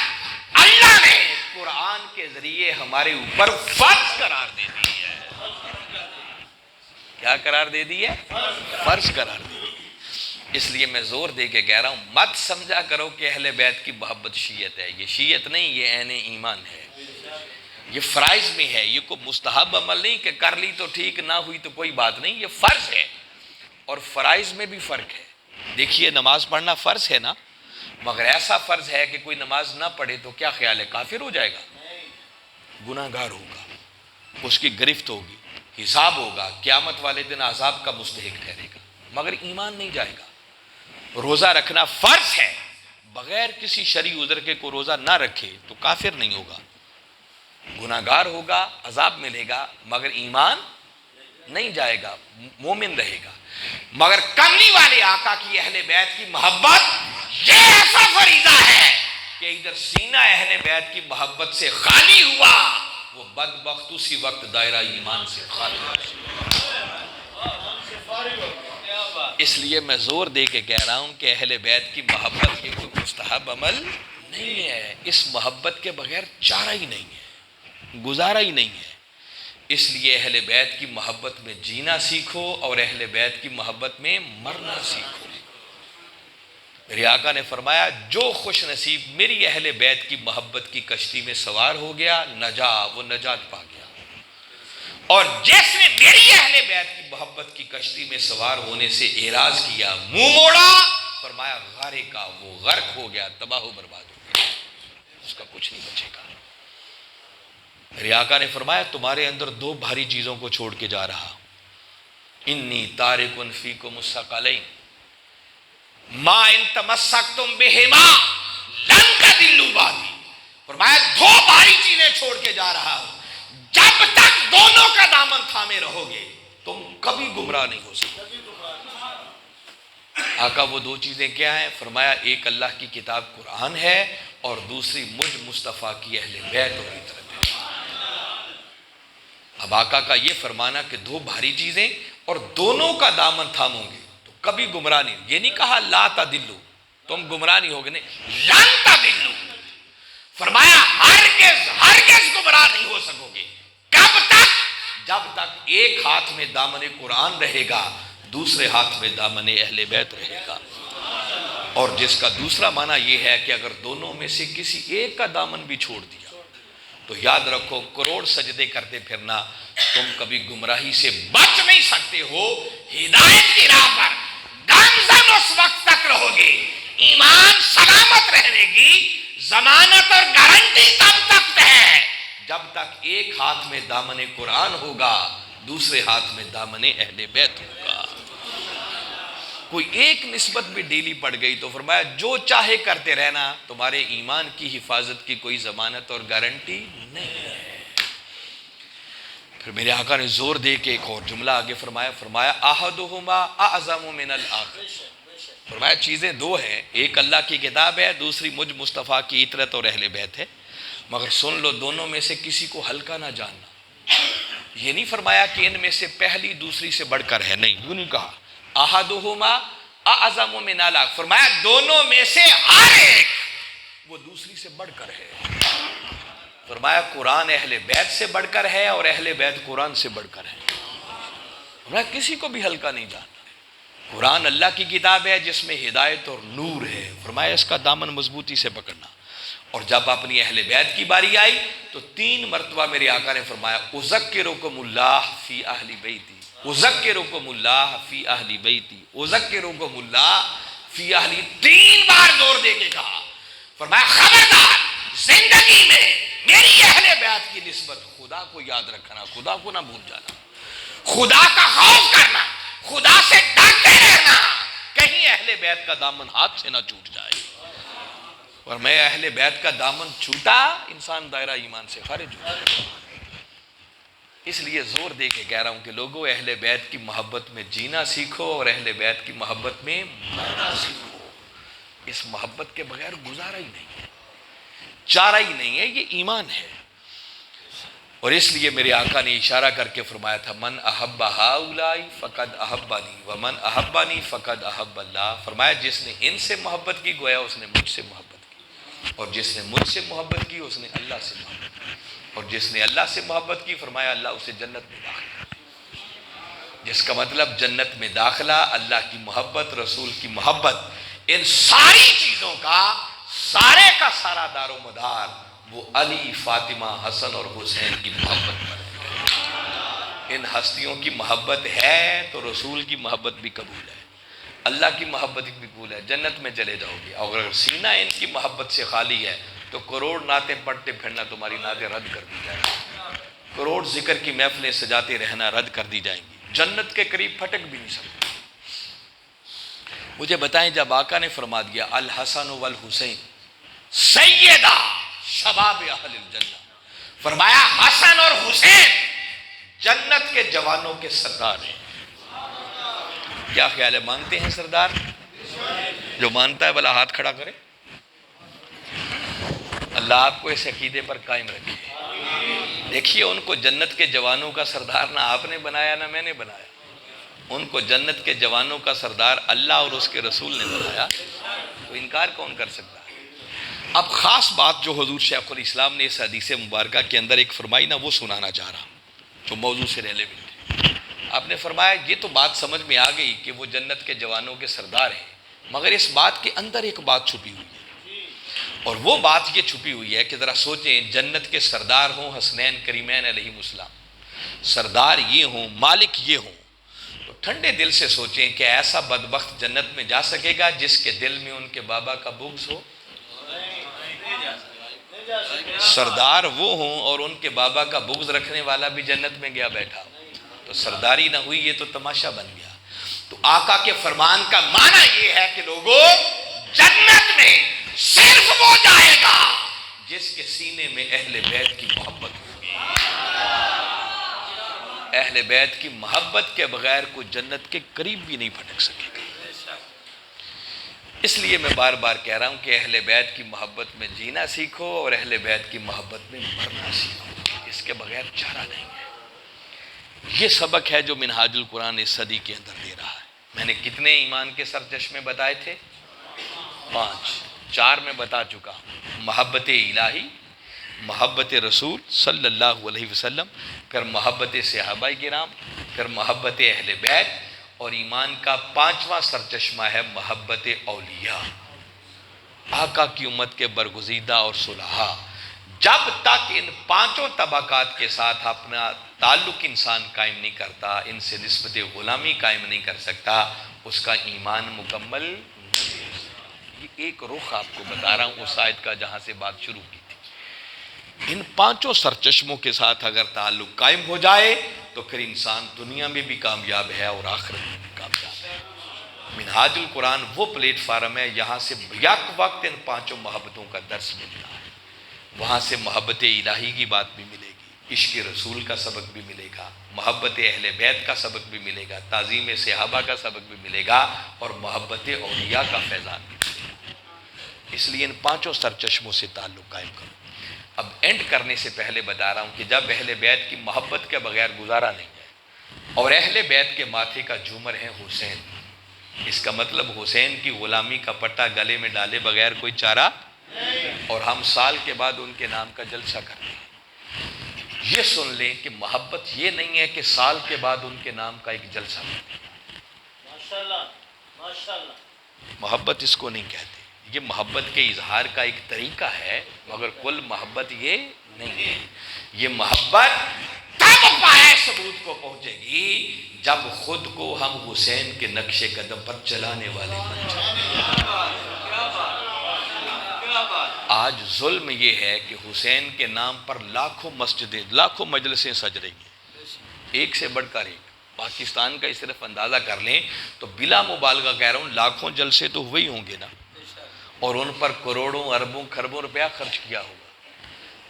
اللہ نے قرآن کے ذریعے ہمارے اوپر فرض قرار دے دی ہے۔ کیا قرار دے دی ہے؟ فرض قرار دے دی۔ اس لیے میں زور دے کے کہہ رہا ہوں، مت سمجھا کرو کہ اہل بیت کی محبت شیعت ہے، یہ شیعت نہیں، یہ عین ایمان ہے، یہ فرائض میں ہے، یہ کوئی مستحب عمل نہیں کہ کر لی تو ٹھیک، نہ ہوئی تو کوئی بات نہیں، یہ فرض ہے۔ اور فرائض میں بھی فرق ہے۔ دیکھیے نماز پڑھنا فرض ہے نا، مگر ایسا فرض ہے کہ کوئی نماز نہ پڑھے تو کیا خیال ہے، کافر ہو جائے گا؟ گناہ گار ہوگا، اس کی گرفت ہوگی، حساب ہوگا، قیامت والے دن عذاب کا مستحق ٹھہرے گا، مگر ایمان نہیں جائے گا۔ روزہ رکھنا فرض ہے، بغیر کسی شرعی عذر کے کوئی روزہ نہ رکھے تو کافر نہیں ہوگا، گناہ گار ہوگا، عذاب ملے گا، مگر ایمان نہیں جائے گا، مومن رہے گا۔ مگر کملی والے آقا کی اہل بیت کی محبت یہ ایسا فریضہ ہے کہ ادھر سینہ اہل بیت کی محبت سے خالی ہوا، وہ بدبخت اسی وقت دائرہ ایمان سے خالی ہوا۔ اس لیے میں زور دے کے کہہ رہا ہوں کہ اہل بیت کی محبت یہ کوئی مستحب عمل نہیں ہے، اس محبت کے بغیر چارہ ہی نہیں ہے، گزارا ہی نہیں ہے۔ اس لیے اہل بیت کی محبت میں جینا سیکھو اور اہل بیت کی محبت میں مرنا سیکھو۔ میرے آقا نے فرمایا جو خوش نصیب میری اہل بیت کی محبت کی کشتی میں سوار ہو گیا نجا، وہ نجات پا گیا، اور جس نے میری اہل بیت کی محبت کی کشتی میں سوار ہونے سے اعراض کیا، منہ موڑا، فرمایا غارے کا، وہ غرق ہو گیا، تباہ و برباد ہو گیا، اس کا کچھ نہیں بچے گا۔ میرے آقا نے فرمایا تمہارے اندر 2 بھاری چیزوں کو چھوڑ کے جا رہا، انی تارک فیکم الثقلین ما ان تمسکتم بہما لن تضلوا بعدی، فرمایا 2 بھاری چیزیں چھوڑ کے جا رہا ہوں، جب تک دونوں کا دامن تھامے رہو گے تم کبھی گمراہ نہیں ہو سکتے۔ آقا وہ 2 چیزیں کیا ہیں؟ فرمایا ایک اللہ کی کتاب قرآن ہے، اور دوسری مجھ مصطفیٰ کی اہل بیت اور طرف ہے۔ اب آقا کا یہ فرمانا کہ 2 بھاری چیزیں اور دونوں کا دامن تھامو گے تو کبھی گمراہ نہیں، یہ نہیں کہا لا تضلوا، تم گمراہ نہیں ہوگے، نہیں، لن تضلوا، فرمایا ہرگز گمراہ نہیں ہو سکو گے۔ کب تک؟ جب تک ایک ہاتھ میں دامن قرآن رہے گا، دوسرے ہاتھ میں دامن اہل بیت رہے گا۔ اور جس کا دوسرا معنی یہ ہے کہ اگر دونوں میں سے کسی ایک کا دامن بھی چھوڑ دیا تو یاد رکھو کروڑ سجدے کرتے پھرنا، تم کبھی گمراہی سے بچ نہیں سکتے ہو۔ ہدایت کی راہ پر گامزن اس وقت تک رہو گے، ایمان سلامت رہے گی، ضمانت اور گارنٹی تب تک ہے جب تک ایک ہاتھ میں دامن قرآن ہوگا، دوسرے ہاتھ میں دامن اہل بیت ہوگا۔ کوئی ایک نسبت بھی ڈھیلی پڑ گئی تو فرمایا جو چاہے کرتے رہنا، تمہارے ایمان کی حفاظت کی کوئی ضمانت اور گارنٹی نہیں ہے۔ پھر میرے آقا نے زور دے کے ایک اور جملہ آگے فرمایا احدہما اعظم من الآخر، فرمایا چیزیں 2 ہیں، ایک اللہ کی کتاب ہے، دوسری مجھ مصطفیٰ کی اطرت اور اہل بیت ہے، مگر سن لو دونوں میں سے کسی کو ہلکا نہ جاننا۔ یہ نہیں فرمایا کہ ان میں سے پہلی دوسری سے بڑھ کر ہے، نہیں، یوں نہیں کہا، احدہما اعظم من الآخر، فرمایا دونوں میں سے ہر ایک وہ دوسری سے بڑھ کر ہے۔ فرمایا قرآن اہل بیت سے بڑھ کر ہے اور اہل بیت قرآن سے بڑھ کر ہے۔ فرمایا کسی کو بھی ہلکا نہیں جاننا۔ قرآن اللہ کی کتاب ہے جس میں ہدایت اور نور ہے، فرمایا اس کا دامن مضبوطی سے پکڑنا۔ اور جب اپنی اہل بیت کی باری آئی تو 3 مرتبہ میرے آقا نے فرمایا اذکرکم اللہ فی اہل بیتی، اذکرکم اللہ فی اہل بیتی، اذکرکم اللہ فی اہل، 3 بار زور دے کے کہا۔ فرمایا خبردار زندگی میں میری اہل بیت کی نسبت خدا کو یاد رکھنا، خدا کو نہ بھول جانا، خدا کا خوف کرنا، خدا سے ڈرتے رہنا، کہیں اہل بیت کا دامن ہاتھ سے نہ چھوٹ جائے۔ اور میں اہل بیت کا دامن چھوٹا انسان دائرہ ایمان سے خارج ہو. اس لیے زور دے کے کہہ رہا ہوں کہ لوگوں اہل بیت کی محبت میں جینا سیکھو اور اہل بیت کی محبت میں مرنا سیکھو. اس محبت کے بغیر گزارا ہی نہیں ہے, چارہ ہی نہیں ہے, یہ ایمان ہے. اور اس لیے میرے آقا نے اشارہ کر کے فرمایا تھا من احب ہؤلاء فقد احبنی ومن احبنی فقد احب اللہ. فرمایا جس نے ان سے محبت کی گویا اس نے مجھ سے محبت کی, اور جس نے مجھ سے محبت کی اس نے اللہ سے محبت کی, اور جس نے اللہ سے محبت کی فرمایا اللہ اسے جنت میں داخل کر. جس کا مطلب جنت میں داخلہ, اللہ کی محبت, رسول کی محبت, ان ساری چیزوں کا سارے کا سارا دار و مدار وہ علی, فاطمہ, حسن اور حسین کی محبت پر ہے. ان ہستیوں کی محبت ہے تو رسول کی محبت بھی قبول ہے, اللہ کی محبت بھی قبول ہے, جنت میں چلے جاؤ گے. اور اگر سینہ ان کی محبت سے خالی ہے تو کروڑ نعتیں پڑھتے پھرنا تمہاری نعتیں رد کر دی جائیں گی, کروڑ ذکر کی محفلیں سجاتے رہنا رد کر دی جائیں گی, جنت کے قریب پھٹک بھی نہیں سکتے. مجھے بتائیں جب آقا نے فرما دیا الحسن والحسین سیدہ شباب اہل الجنہ, فرمایا حسن اور حسین جنت کے جوانوں کے سردار ہیں. کیا خیال ہے, مانتے ہیں سردار؟ جو مانتا ہے بھلا ہاتھ کھڑا کرے. اللہ آپ کو اس عقیدے پر قائم رکھے. دیکھیے ان کو جنت کے جوانوں کا سردار نہ آپ نے بنایا نہ میں نے بنایا, ان کو جنت کے جوانوں کا سردار اللہ اور اس کے رسول نے بنایا, تو انکار کون کر سکتا ہے. اب خاص بات جو حضور شیخ الاسلام نے اس حدیث مبارکہ کے اندر ایک فرمائی نا, وہ سنانا چاہ رہا ہوں جو موضوع سے ریلیونٹ ہے. آپ نے فرمایا یہ تو بات سمجھ میں آ گئی کہ وہ جنت کے جوانوں کے سردار ہیں, مگر اس بات کے اندر ایک بات چھپی ہوئی ہے, اور وہ بات یہ چھپی ہوئی ہے کہ ذرا سوچیں جنت کے سردار ہوں حسنین کریمین علیہم السلام, سردار یہ ہوں, مالک یہ ہوں, تو ٹھنڈے دل سے سوچیں کہ ایسا بدبخت جنت میں جا سکے گا جس کے دل میں ان کے بابا کا بغض ہو؟ سردار وہ ہوں اور ان کے بابا کا بغض رکھنے والا بھی جنت میں گیا بیٹھا ہو, تو سرداری نہ ہوئی, یہ تو تماشا بن گیا. تو آقا کے فرمان کا معنی یہ ہے کہ لوگوں جنت میں صرف وہ جائے گا جس کے سینے میں اہل بیت کی محبت ہوگی. اہل بیت کی محبت کے بغیر کوئی جنت کے قریب بھی نہیں پھٹک سکے گا. اس لیے میں بار بار کہہ رہا ہوں کہ اہل بیت کی محبت میں جینا سیکھو اور اہل بیت کی محبت میں مرنا سیکھو, اس کے بغیر چارہ نہیں ہے. یہ سبق ہے جو منہاج القرآن اس صدی کے اندر دے رہا ہے. میں نے کتنے ایمان کے سرچشمے بتائے تھے؟ 5. 4 میں بتا چکا ہوں. محبت الہی, محبت رسول صلی اللہ علیہ وسلم, پھر محبت صحابہ کرام, پھر محبت اہل بیت, اور ایمان کا 5واں سرچشمہ ہے محبت اولیاء, آقا کی امت کے برگزیدہ اور صلحاء. جب تک ان 5 طبقات کے ساتھ اپنا تعلق انسان قائم نہیں کرتا, ان سے نسبت غلامی قائم نہیں کر سکتا, اس کا ایمان مکمل نہیں. یہ ایک رخ آپ کو بتا رہا ہوں اس آیت کا جہاں سے بات شروع کی تھی. ان 5 سرچشموں کے ساتھ اگر تعلق قائم ہو جائے تو پھر انسان دنیا میں بھی کامیاب ہے اور آخرت میں بھی کامیاب ہے. منہاج القرآن وہ پلیٹ فارم ہے, یہاں سے یک وقت ان 5 محبتوں کا درس ملتا ہے. وہاں سے محبت الہی کی بات بھی ملے گی, عشق رسول کا سبق بھی ملے گا, محبت اہل بیت کا سبق بھی ملے گا, تعظیم صحابہ کا سبق بھی ملے گا, اور محبت اولیاء کا فیضان بھی ملے گا. اس لیے ان 5 سرچشموں سے تعلق قائم کرو. اب اینڈ کرنے سے پہلے بتا رہا ہوں کہ جب اہل بیت کی محبت کے بغیر گزارا نہیں ہے, اور اہل بیت کے ماتھے کا جھومر ہے حسین, اس کا مطلب حسین کی غلامی کا پٹا گلے میں ڈالے بغیر کوئی چارہ, اور ہم سال کے بعد ان کے نام کا جلسہ کرتے ہیں. یہ سن لیں کہ محبت یہ نہیں ہے کہ سال کے بعد ان کے نام کا ایک جلسہ کرتے ہیں. محبت اس کو نہیں کہتے. یہ محبت کے اظہار کا ایک طریقہ ہے, مگر کل محبت یہ نہیں ہے. یہ محبت تب پائے ثبوت کو پہنچے گی جب خود کو ہم حسین کے نقش قدم پر چلانے والے بن جائیں. آج ظلم یہ ہے کہ حسین کے نام پر لاکھوں مسجدیں, لاکھوں مجلسیں سج رہی ہیں, ایک سے بڑھ کر ایک. پاکستان کا اس طرف اندازہ کر لیں تو بلا مبالغہ کہہ رہا ہوں لاکھوں جلسے تو ہوئے ہی ہوں گے نا, اور ان پر کروڑوں اربوں خربوں روپیہ خرچ کیا ہوگا،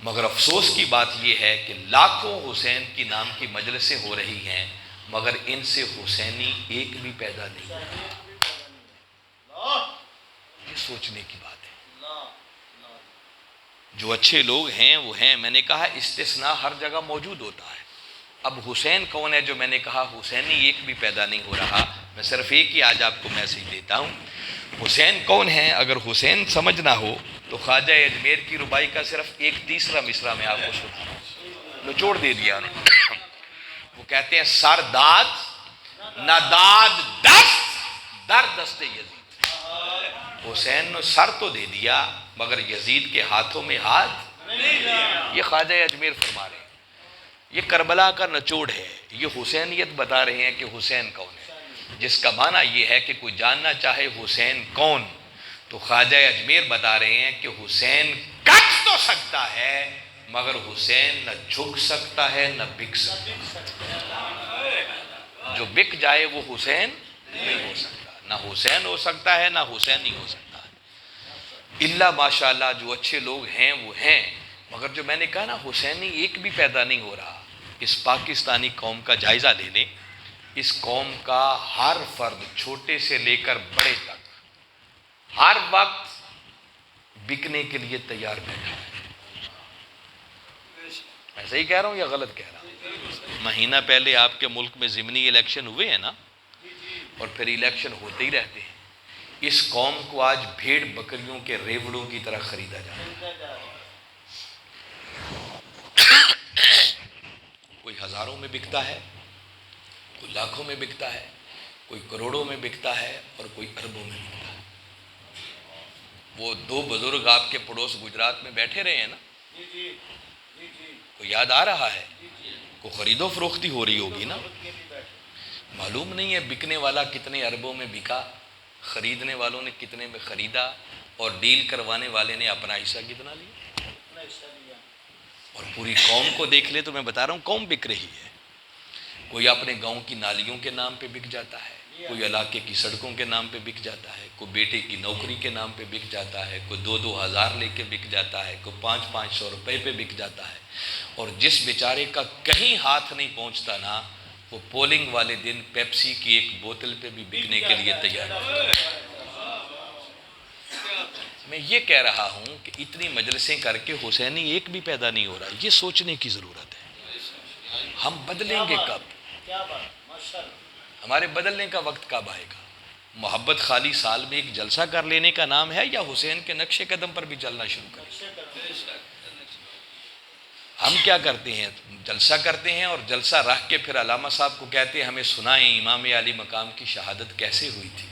مگر افسوس کی بات یہ ہے کہ لاکھوں حسین کی نام کی مجلسیں ہو رہی ہیں مگر ان سے حسینی ایک بھی پیدا نہیں ہوا۔ یہ سوچنے کی بات ہے۔ جو اچھے لوگ ہیں وہ ہیں، میں نے کہا استثناء ہر جگہ موجود ہوتا ہے۔ اب حسین کون ہے؟ جو میں نے کہا حسینی ایک بھی پیدا نہیں ہو رہا، میں صرف ایک ہی آج آپ کو میسج دیتا ہوں۔ حسین کون ہے؟ اگر حسین سمجھنا ہو تو خواجہ اجمیر کی ربائی کا صرف ایک تیسرا مصرع میں آپ کو سنا رہا ہوں، نچوڑ دے دیا انہوں نے۔ وہ کہتے ہیں سر داد نہ داد دست در دست یزید۔ حسین نے سر تو دے دیا مگر یزید کے ہاتھوں میں ہاتھ، یہ خواجہ اجمیر فرما رہے ہیں۔ یہ کربلا کا نچوڑ ہے، یہ حسینیت بتا رہے ہیں کہ حسین کون ہے، جس کا معنی یہ ہے کہ کوئی جاننا چاہے حسین کون تو خواجہ اجمیر بتا رہے ہیں کہ حسین کٹ تو سکتا ہے مگر حسین نہ جھک سکتا ہے نہ بک سکتا ہے۔ جو بک جائے وہ حسین نہیں ہو سکتا، نہ حسین ہو سکتا ہے نہ حسین نہیں ہو سکتا ہے۔ اللہ ماشاءاللہ جو اچھے لوگ ہیں وہ ہیں، مگر جو میں نے کہا نا حسینی ایک بھی پیدا نہیں ہو رہا۔ اس پاکستانی قوم کا جائزہ لے لیں، اس قوم کا ہر فرد چھوٹے سے لے کر بڑے تک ہر وقت بکنے کے لیے تیار بیٹھا ہے۔ میں صحیح کہہ رہا ہوں یا غلط کہہ رہا ہوں؟ مہینہ پہلے آپ کے ملک میں ضمنی الیکشن ہوئے ہیں نا، اور پھر الیکشن ہوتے ہی رہتے ہیں۔ اس قوم کو آج بھیڑ بکریوں کے ریوڑوں کی طرح خریدا جاتا ہے۔ کوئی ہزاروں میں بکتا ہے، کوئی لاکھوں میں بکتا ہے، کوئی کروڑوں میں بکتا ہے اور کوئی اربوں میں بکتا ہے۔ وہ دو بزرگ آپ کے پڑوس گجرات میں بیٹھے رہے ہیں نا، کوئی یاد آ رہا ہے؟ کوئی خرید و فروختی ہو رہی ہوگی نا، معلوم نہیں ہے بکنے والا کتنے اربوں میں بکا، خریدنے والوں نے کتنے میں خریدا، اور ڈیل کروانے والے نے اپنا حصہ کتنا لیا۔ اور پوری قوم کو دیکھ لے تو میں بتا رہا ہوں قوم بک رہی ہے۔ کوئی اپنے گاؤں کی نالیوں کے نام پہ بک جاتا ہے، کوئی علاقے کی سڑکوں کے نام پہ بک جاتا ہے، کوئی بیٹے کی نوکری کے نام پہ بک جاتا ہے، کوئی 2,000 لے کے بک جاتا ہے، کوئی 500 روپے پہ بک جاتا ہے۔ اور جس بیچارے کا کہیں ہاتھ نہیں پہنچتا نا، وہ پولنگ والے دن پیپسی کی ایک بوتل پہ بھی بکنے کے لیے تیار ہے۔ میں یہ کہہ رہا ہوں کہ اتنی مجلسیں کر کے حسینی ایک بھی پیدا نہیں ہو رہا، یہ سوچنے کی ضرورت ہے۔ ہم بدلیں گے کب؟ ہمارے بدلنے کا وقت کب آئے گا؟ محبت خالی سال میں ایک جلسہ کر لینے کا نام ہے یا حسین کے نقش قدم پر بھی چلنا شروع کریں؟ ہم کیا کرتے ہیں؟ جلسہ کرتے ہیں اور جلسہ رکھ کے پھر علامہ صاحب کو کہتے ہیں ہمیں سنائیں امام علی مقام کی شہادت کیسے ہوئی تھی،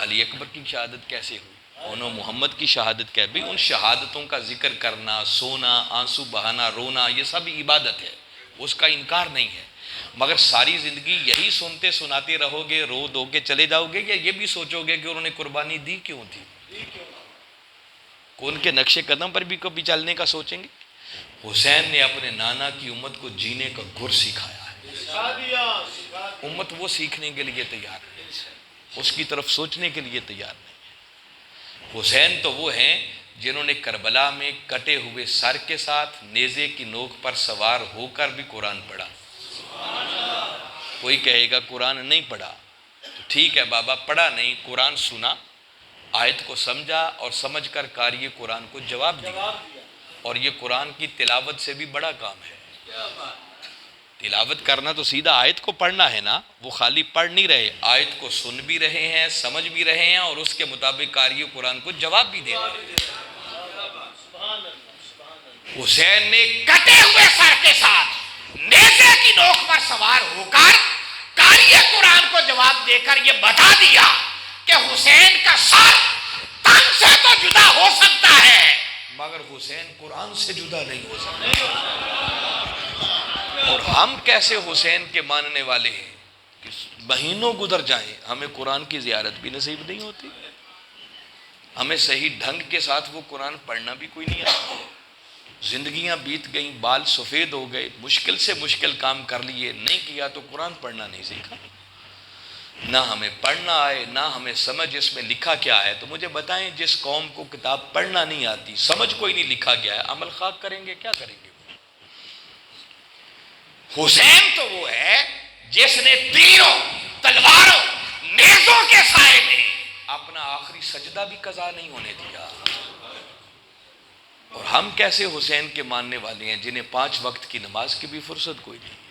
علی اکبر کی شہادت کیسے ہوئی، اونو محمد کی شہادت کیا بھی۔ ان شہادتوں کا ذکر کرنا، سونا، آنسو بہانا، رونا، یہ سب عبادت ہے، اس کا انکار نہیں ہے، مگر ساری زندگی یہی سنتے سناتے رہو گے، رو دو کے چلے جاؤ گے، یا یہ بھی سوچو گے کہ انہوں نے قربانی دی کیوں تھی؟ کون کے نقش قدم پر بھی کبھی چلنے کا سوچیں گے؟ حسین نے اپنے نانا کی امت کو جینے کا گر سکھایا ہے، امت وہ سیکھنے کے لیے تیار ہے، اس کی طرف سوچنے کے لیے تیار نہیں۔ حسین تو وہ ہیں جنہوں نے کربلا میں کٹے ہوئے سر کے ساتھ نیزے کی نوک پر سوار ہو کر بھی قرآن پڑھا۔ کوئی کہے گا قرآن نہیں پڑھا، تو ٹھیک ہے بابا، پڑھا نہیں، قرآن سنا، آیت کو سمجھا اور سمجھ کر قاری قرآن کو جواب دیا۔ اور یہ قرآن کی تلاوت سے بھی بڑا کام ہے۔ تلاوت کرنا تو سیدھا آیت کو پڑھنا ہے نا، وہ خالی پڑھ نہیں رہے، آیت کو سن بھی رہے ہیں، سمجھ بھی رہے ہیں، اور اس کے مطابق قاری قرآن کو جواب بھی دے رہے ہیں۔ حسین نے کٹے ہوئے سر کے ساتھ نیزے کی نوک پر سوار ہو کر قاری قرآن کو جواب دے کر یہ بتا دیا کہ حسین کا سر تن سے تو جدا ہو سکتا ہے مگر حسین قرآن سے جدا نہیں ہو سکتا۔ اور ہم کیسے حسین کے ماننے والے ہیں کہ مہینوں گزر جائیں ہمیں قرآن کی زیارت بھی نصیب نہیں ہوتی، ہمیں صحیح ڈھنگ کے ساتھ وہ قرآن پڑھنا بھی کوئی نہیں آتا، زندگیاں بیت گئیں، بال سفید ہو گئے، مشکل سے مشکل کام کر لیے، نہیں کیا تو قرآن پڑھنا نہیں سیکھا۔ نہ ہمیں پڑھنا آئے، نہ ہمیں سمجھ اس میں لکھا کیا ہے، تو مجھے بتائیں جس قوم کو کتاب پڑھنا نہیں آتی، سمجھ کوئی نہیں لکھا گیا ہے، عمل خاک کریں گے، کیا کریں گے؟ حسین تو وہ ہے جس نے تیروں، تلواروں، نیزوں کے سائے میں اپنا آخری سجدہ بھی قضا نہیں ہونے دیا۔ اور ہم کیسے حسین کے ماننے والے ہیں جنہیں 5 وقت کی نماز کی بھی فرصت کوئی نہیں ہے۔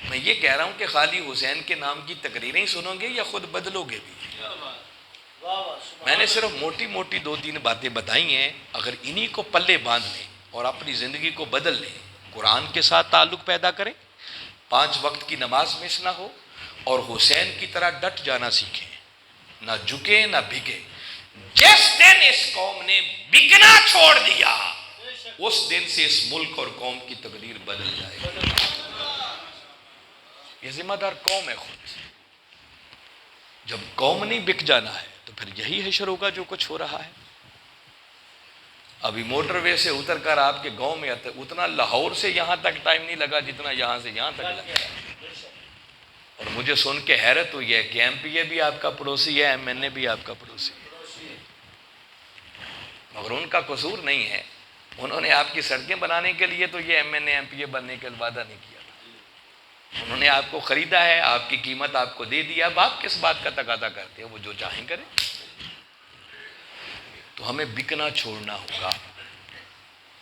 میں یہ کہہ رہا ہوں کہ خالی حسین کے نام کی تقریریں سنو گے یا خود بدلو گے بھی؟ میں نے صرف موٹی موٹی 2-3 باتیں بتائی ہیں، اگر انہی کو پلے باندھ لیں اور اپنی زندگی کو بدل لیں، قرآن کے ساتھ تعلق پیدا کریں، 5 وقت کی نماز مس نہ ہو، اور حسین کی طرح ڈٹ جانا سیکھیں، نہ جھکے نہ بھگے۔ جس دن اس قوم نے بکنا چھوڑ دیا، اس دن سے اس ملک اور قوم کی تقدیر بدل جائے گی۔ یہ ذمہ دار قوم ہے خود۔ جب قوم نہیں بک جانا ہے تو پھر یہی حشر ہوگا جو کچھ ہو رہا ہے۔ ابھی موٹر وے سے اتر کر آپ کے گاؤں میں آتے، اتنا لاہور سے یہاں تک ٹائم نہیں لگا جتنا یہاں سے یہاں تک لگا۔ اور مجھے سن کے حیرت ہوئی ہے کہ ایم پی اے بھی آپ کا پڑوسی ہے، ایم این اے بھی آپ کا پڑوسی ہے، مگر ان کا قصور نہیں ہے، انہوں نے آپ کی سڑکیں بنانے کے لیے تو یہ M N A M P A بننے کا وعدہ نہیں کیا تھا، انہوں نے آپ کو خریدا ہے، آپ کی قیمت آپ کو دے دیا، اب آپ کس بات کا تقاضا کرتے ہیں؟ وہ جو چاہیں کریں۔ تو ہمیں بکنا چھوڑنا ہوگا۔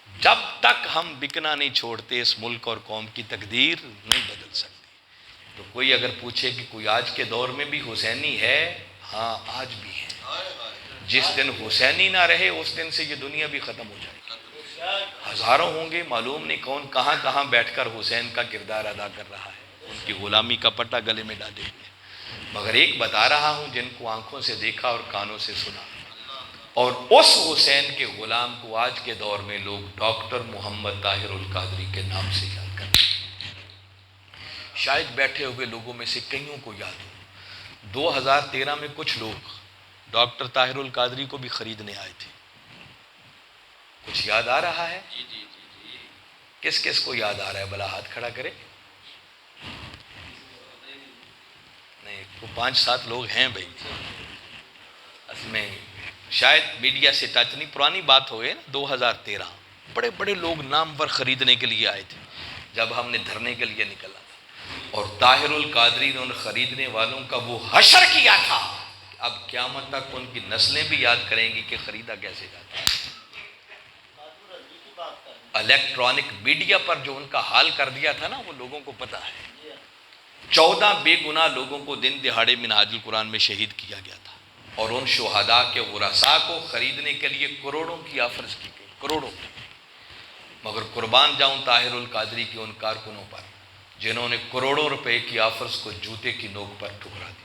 جب تک ہم بکنا نہیں چھوڑتے اس ملک اور قوم کی تقدیر نہیں بدل سکتی۔ تو کوئی اگر پوچھے کہ کوئی آج کے دور میں بھی حسینی ہے، ہاں آج بھی ہے۔ جس دن حسینی نہ رہے اس دن سے یہ دنیا بھی ختم ہو جائے گی۔ ہزاروں ہوں گے، معلوم نہیں کون کہاں کہاں بیٹھ کر حسین کا کردار ادا کر رہا ہے، ان کی غلامی کا پٹا گلے میں ڈالے ہوئے، مگر ایک بتا رہا ہوں جن کو آنکھوں سے دیکھا اور کانوں سے سنا، اور اس حسین کے غلام کو آج کے دور میں لوگ ڈاکٹر محمد طاہر القادری کے نام سے یاد کرتے ہیں۔ شاید بیٹھے ہوئے لوگوں میں سے کئیوں کو یاد ہو، 2013 میں کچھ لوگ ڈاکٹر طاہر القادری کو بھی خریدنے آئے تھے۔ کچھ یاد آ رہا ہے؟ کس کس کو یاد آ رہا ہے؟ بلا ہاتھ کھڑا کرے۔ نہیں، وہ 5-7 لوگ ہیں بھائی، اصل میں شاید میڈیا سے ٹچ نہیں، پرانی بات ہوئے نا، 2013 بڑے بڑے لوگ نامور خریدنے کے لیے آئے تھے جب ہم نے دھرنے کے لیے نکلا تھا، اور طاہر القادری نے ان خریدنے والوں کا وہ حشر کیا تھا کہ اب قیامت تک ان کی نسلیں بھی یاد کریں گی کہ خریدا کیسے جاتا ہے۔ الیکٹرانک میڈیا پر جو ان کا حال کر دیا تھا نا، وہ لوگوں کو پتا ہے۔ 14 بے گناہ لوگوں کو دن دہاڑے منہاج القرآن میں شہید کیا گیا تھا، اور ان شہداء کے ورثاء کو خریدنے کے لیے کروڑوں کی آفرز کی گئی، کروڑوں کی۔ مگر قربان جاؤں طاہر القادری کے ان کارکنوں پر جنہوں نے کروڑوں روپے کی آفرز کو جوتے کی نوک پر ٹھکرا دیا۔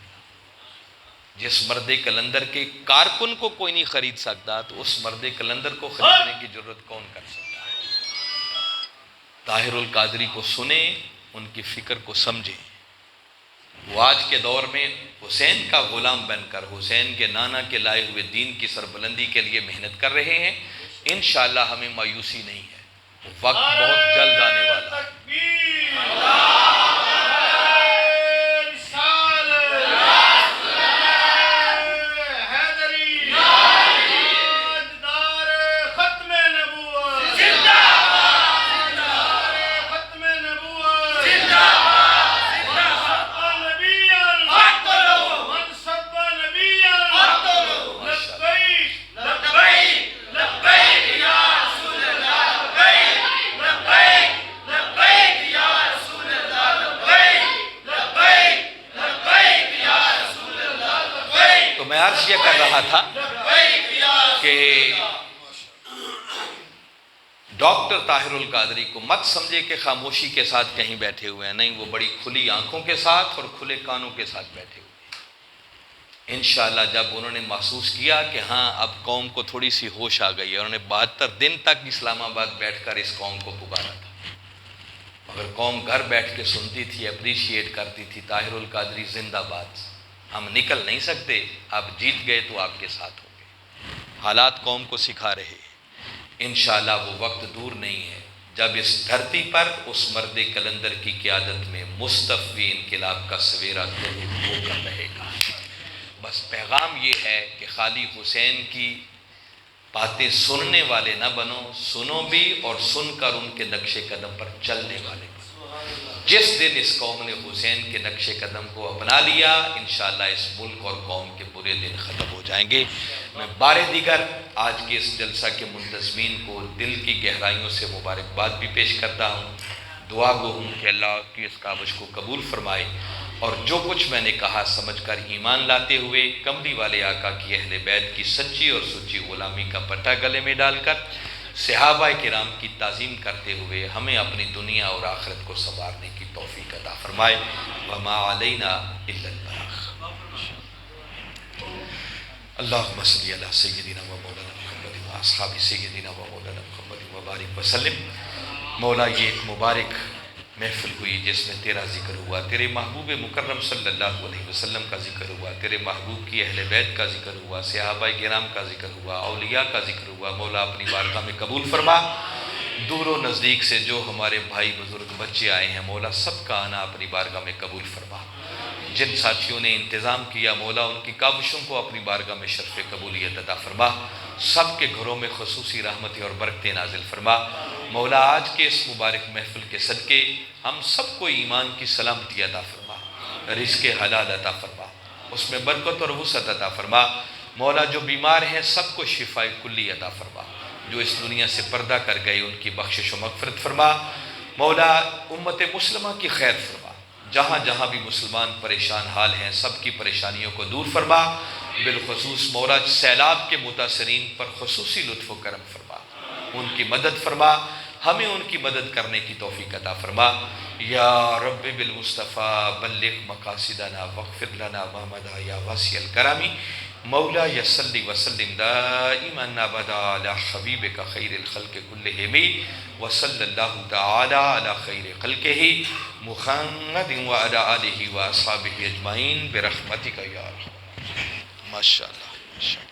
جس مرد کلندر کے کارکن کو کوئی نہیں خرید سکتا، تو اس مرد کلندر کو خریدنے کی جرت کون کر سکتا ہے؟ طاہر القادری کو سنیں، ان کی فکر کو سمجھیں۔ وہ آج کے دور میں حسین کا غلام بن کر حسین کے نانا کے لائے ہوئے دین کی سربلندی کے لیے محنت کر رہے ہیں۔ انشاءاللہ ہمیں مایوسی نہیں ہے، وقت بہت جلد آنے والا ہے۔ میں عرض یہ کر رہا تھا کہ ڈاکٹر طاہر القادری کو مت سمجھے کہ خاموشی کے ساتھ کہیں بیٹھے ہوئے ہیں، نہیں، وہ بڑی کھلی آنکھوں کے ساتھ اور کھلے کانوں کے ساتھ بیٹھے ہوئے ہیں۔ انشاءاللہ جب انہوں نے محسوس کیا کہ ہاں اب قوم کو تھوڑی سی ہوش آ گئی ہے، انہوں نے 72 دن تک اسلام آباد بیٹھ کر اس قوم کو پکارا تھا، مگر قوم گھر بیٹھ کے سنتی تھی، اپریشیٹ کرتی تھی، طاہر القادری زندہ باد، ہم نکل نہیں سکتے، آپ جیت گئے تو آپ کے ساتھ ہوں گے۔ حالات قوم کو سکھا رہے ہیں، انشاءاللہ وہ وقت دور نہیں ہے جب اس دھرتی پر اس مرد کلندر کی قیادت میں مصطفی انقلاب کا سویرا غروب ہو کر رہے گا۔ بس پیغام یہ ہے کہ خالی حسین کی باتیں سننے والے نہ بنو، سنو بھی اور سن کر ان کے نقش قدم پر چلنے والے بنو۔ جس دن اس قوم نے حسین کے نقش قدم کو اپنا لیا، انشاءاللہ اس ملک اور قوم کے برے دن ختم ہو جائیں گے۔ میں بار دیگر آج کے اس جلسہ کے منتظمین کو دل کی گہرائیوں سے مبارکباد بھی پیش کرتا ہوں۔ دعا گو ہوں کہ اللہ کی اس کاوش کو قبول فرمائے، اور جو کچھ میں نے کہا سمجھ کر ایمان لاتے ہوئے کملی والے آقا کی اہل بیت کی سچی اور سچی غلامی کا پٹا گلے میں ڈال کر صحابہ کرام کی تعظیم کرتے ہوئے ہمیں اپنی دنیا اور آخرت کو سنوارنے کی توفیق عطا فرمائے۔ وما علینا الا البلاغ۔ اللہم صلی علی سیدنا و مولانا محمد و اصحاب سیدنا و مولانا محمد وبارک وسلم۔ مولا یہ ایک مبارک محفل ہوئی جس میں تیرا ذکر ہوا، تیرے محبوب مکرم صلی اللہ علیہ وسلم کا ذکر ہوا، تیرے محبوب کی اہل بیت کا ذکر ہوا، صحابہ کرام کا ذکر ہوا، اولیاء کا ذکر ہوا۔ مولا اپنی بارگاہ میں قبول فرما۔ دور و نزدیک سے جو ہمارے بھائی بزرگ بچے آئے ہیں مولا سب کا آنا اپنی بارگاہ میں قبول فرما۔ جن ساتھیوں نے انتظام کیا مولا ان کی کاوشوں کو اپنی بارگاہ میں شرف قبولیت عطا فرما۔ سب کے گھروں میں خصوصی رحمتیں اور برکتیں نازل فرما۔ مولا آج کے اس مبارک محفل کے صدقے ہم سب کو ایمان کی سلامتی عطا فرما، رزق حلال عطا فرما، اس میں برکت اور وسعت عطا فرما۔ مولا جو بیمار ہیں سب کو شفاء کلی عطا فرما، جو اس دنیا سے پردہ کر گئے ان کی بخشش و مغفرت فرما۔ مولا امت مسلمہ کی خیر فرما، جہاں جہاں بھی مسلمان پریشان حال ہیں سب کی پریشانیوں کو دور فرما۔ بالخصوص مولا سیلاب کے متاثرین پر خصوصی لطف و کرم فرما، ان کی مدد فرما، ہمیں ان کی مدد کرنے کی توفیق عطا فرما۔ یا رب بالمصطفیٰ بلغ مقاصدنا واغفر لنا ما مضى یا واسع الکرم۔ مولا یصلی وسلم دائما ابدا علی حبیبک خیر الخلق کلہم وصلی اللہ تعالی علی خیر خلقہ محمد وعلی آلہ واصحابہ اجمعین برحمتک یا ارحم۔ ماشاءاللہ۔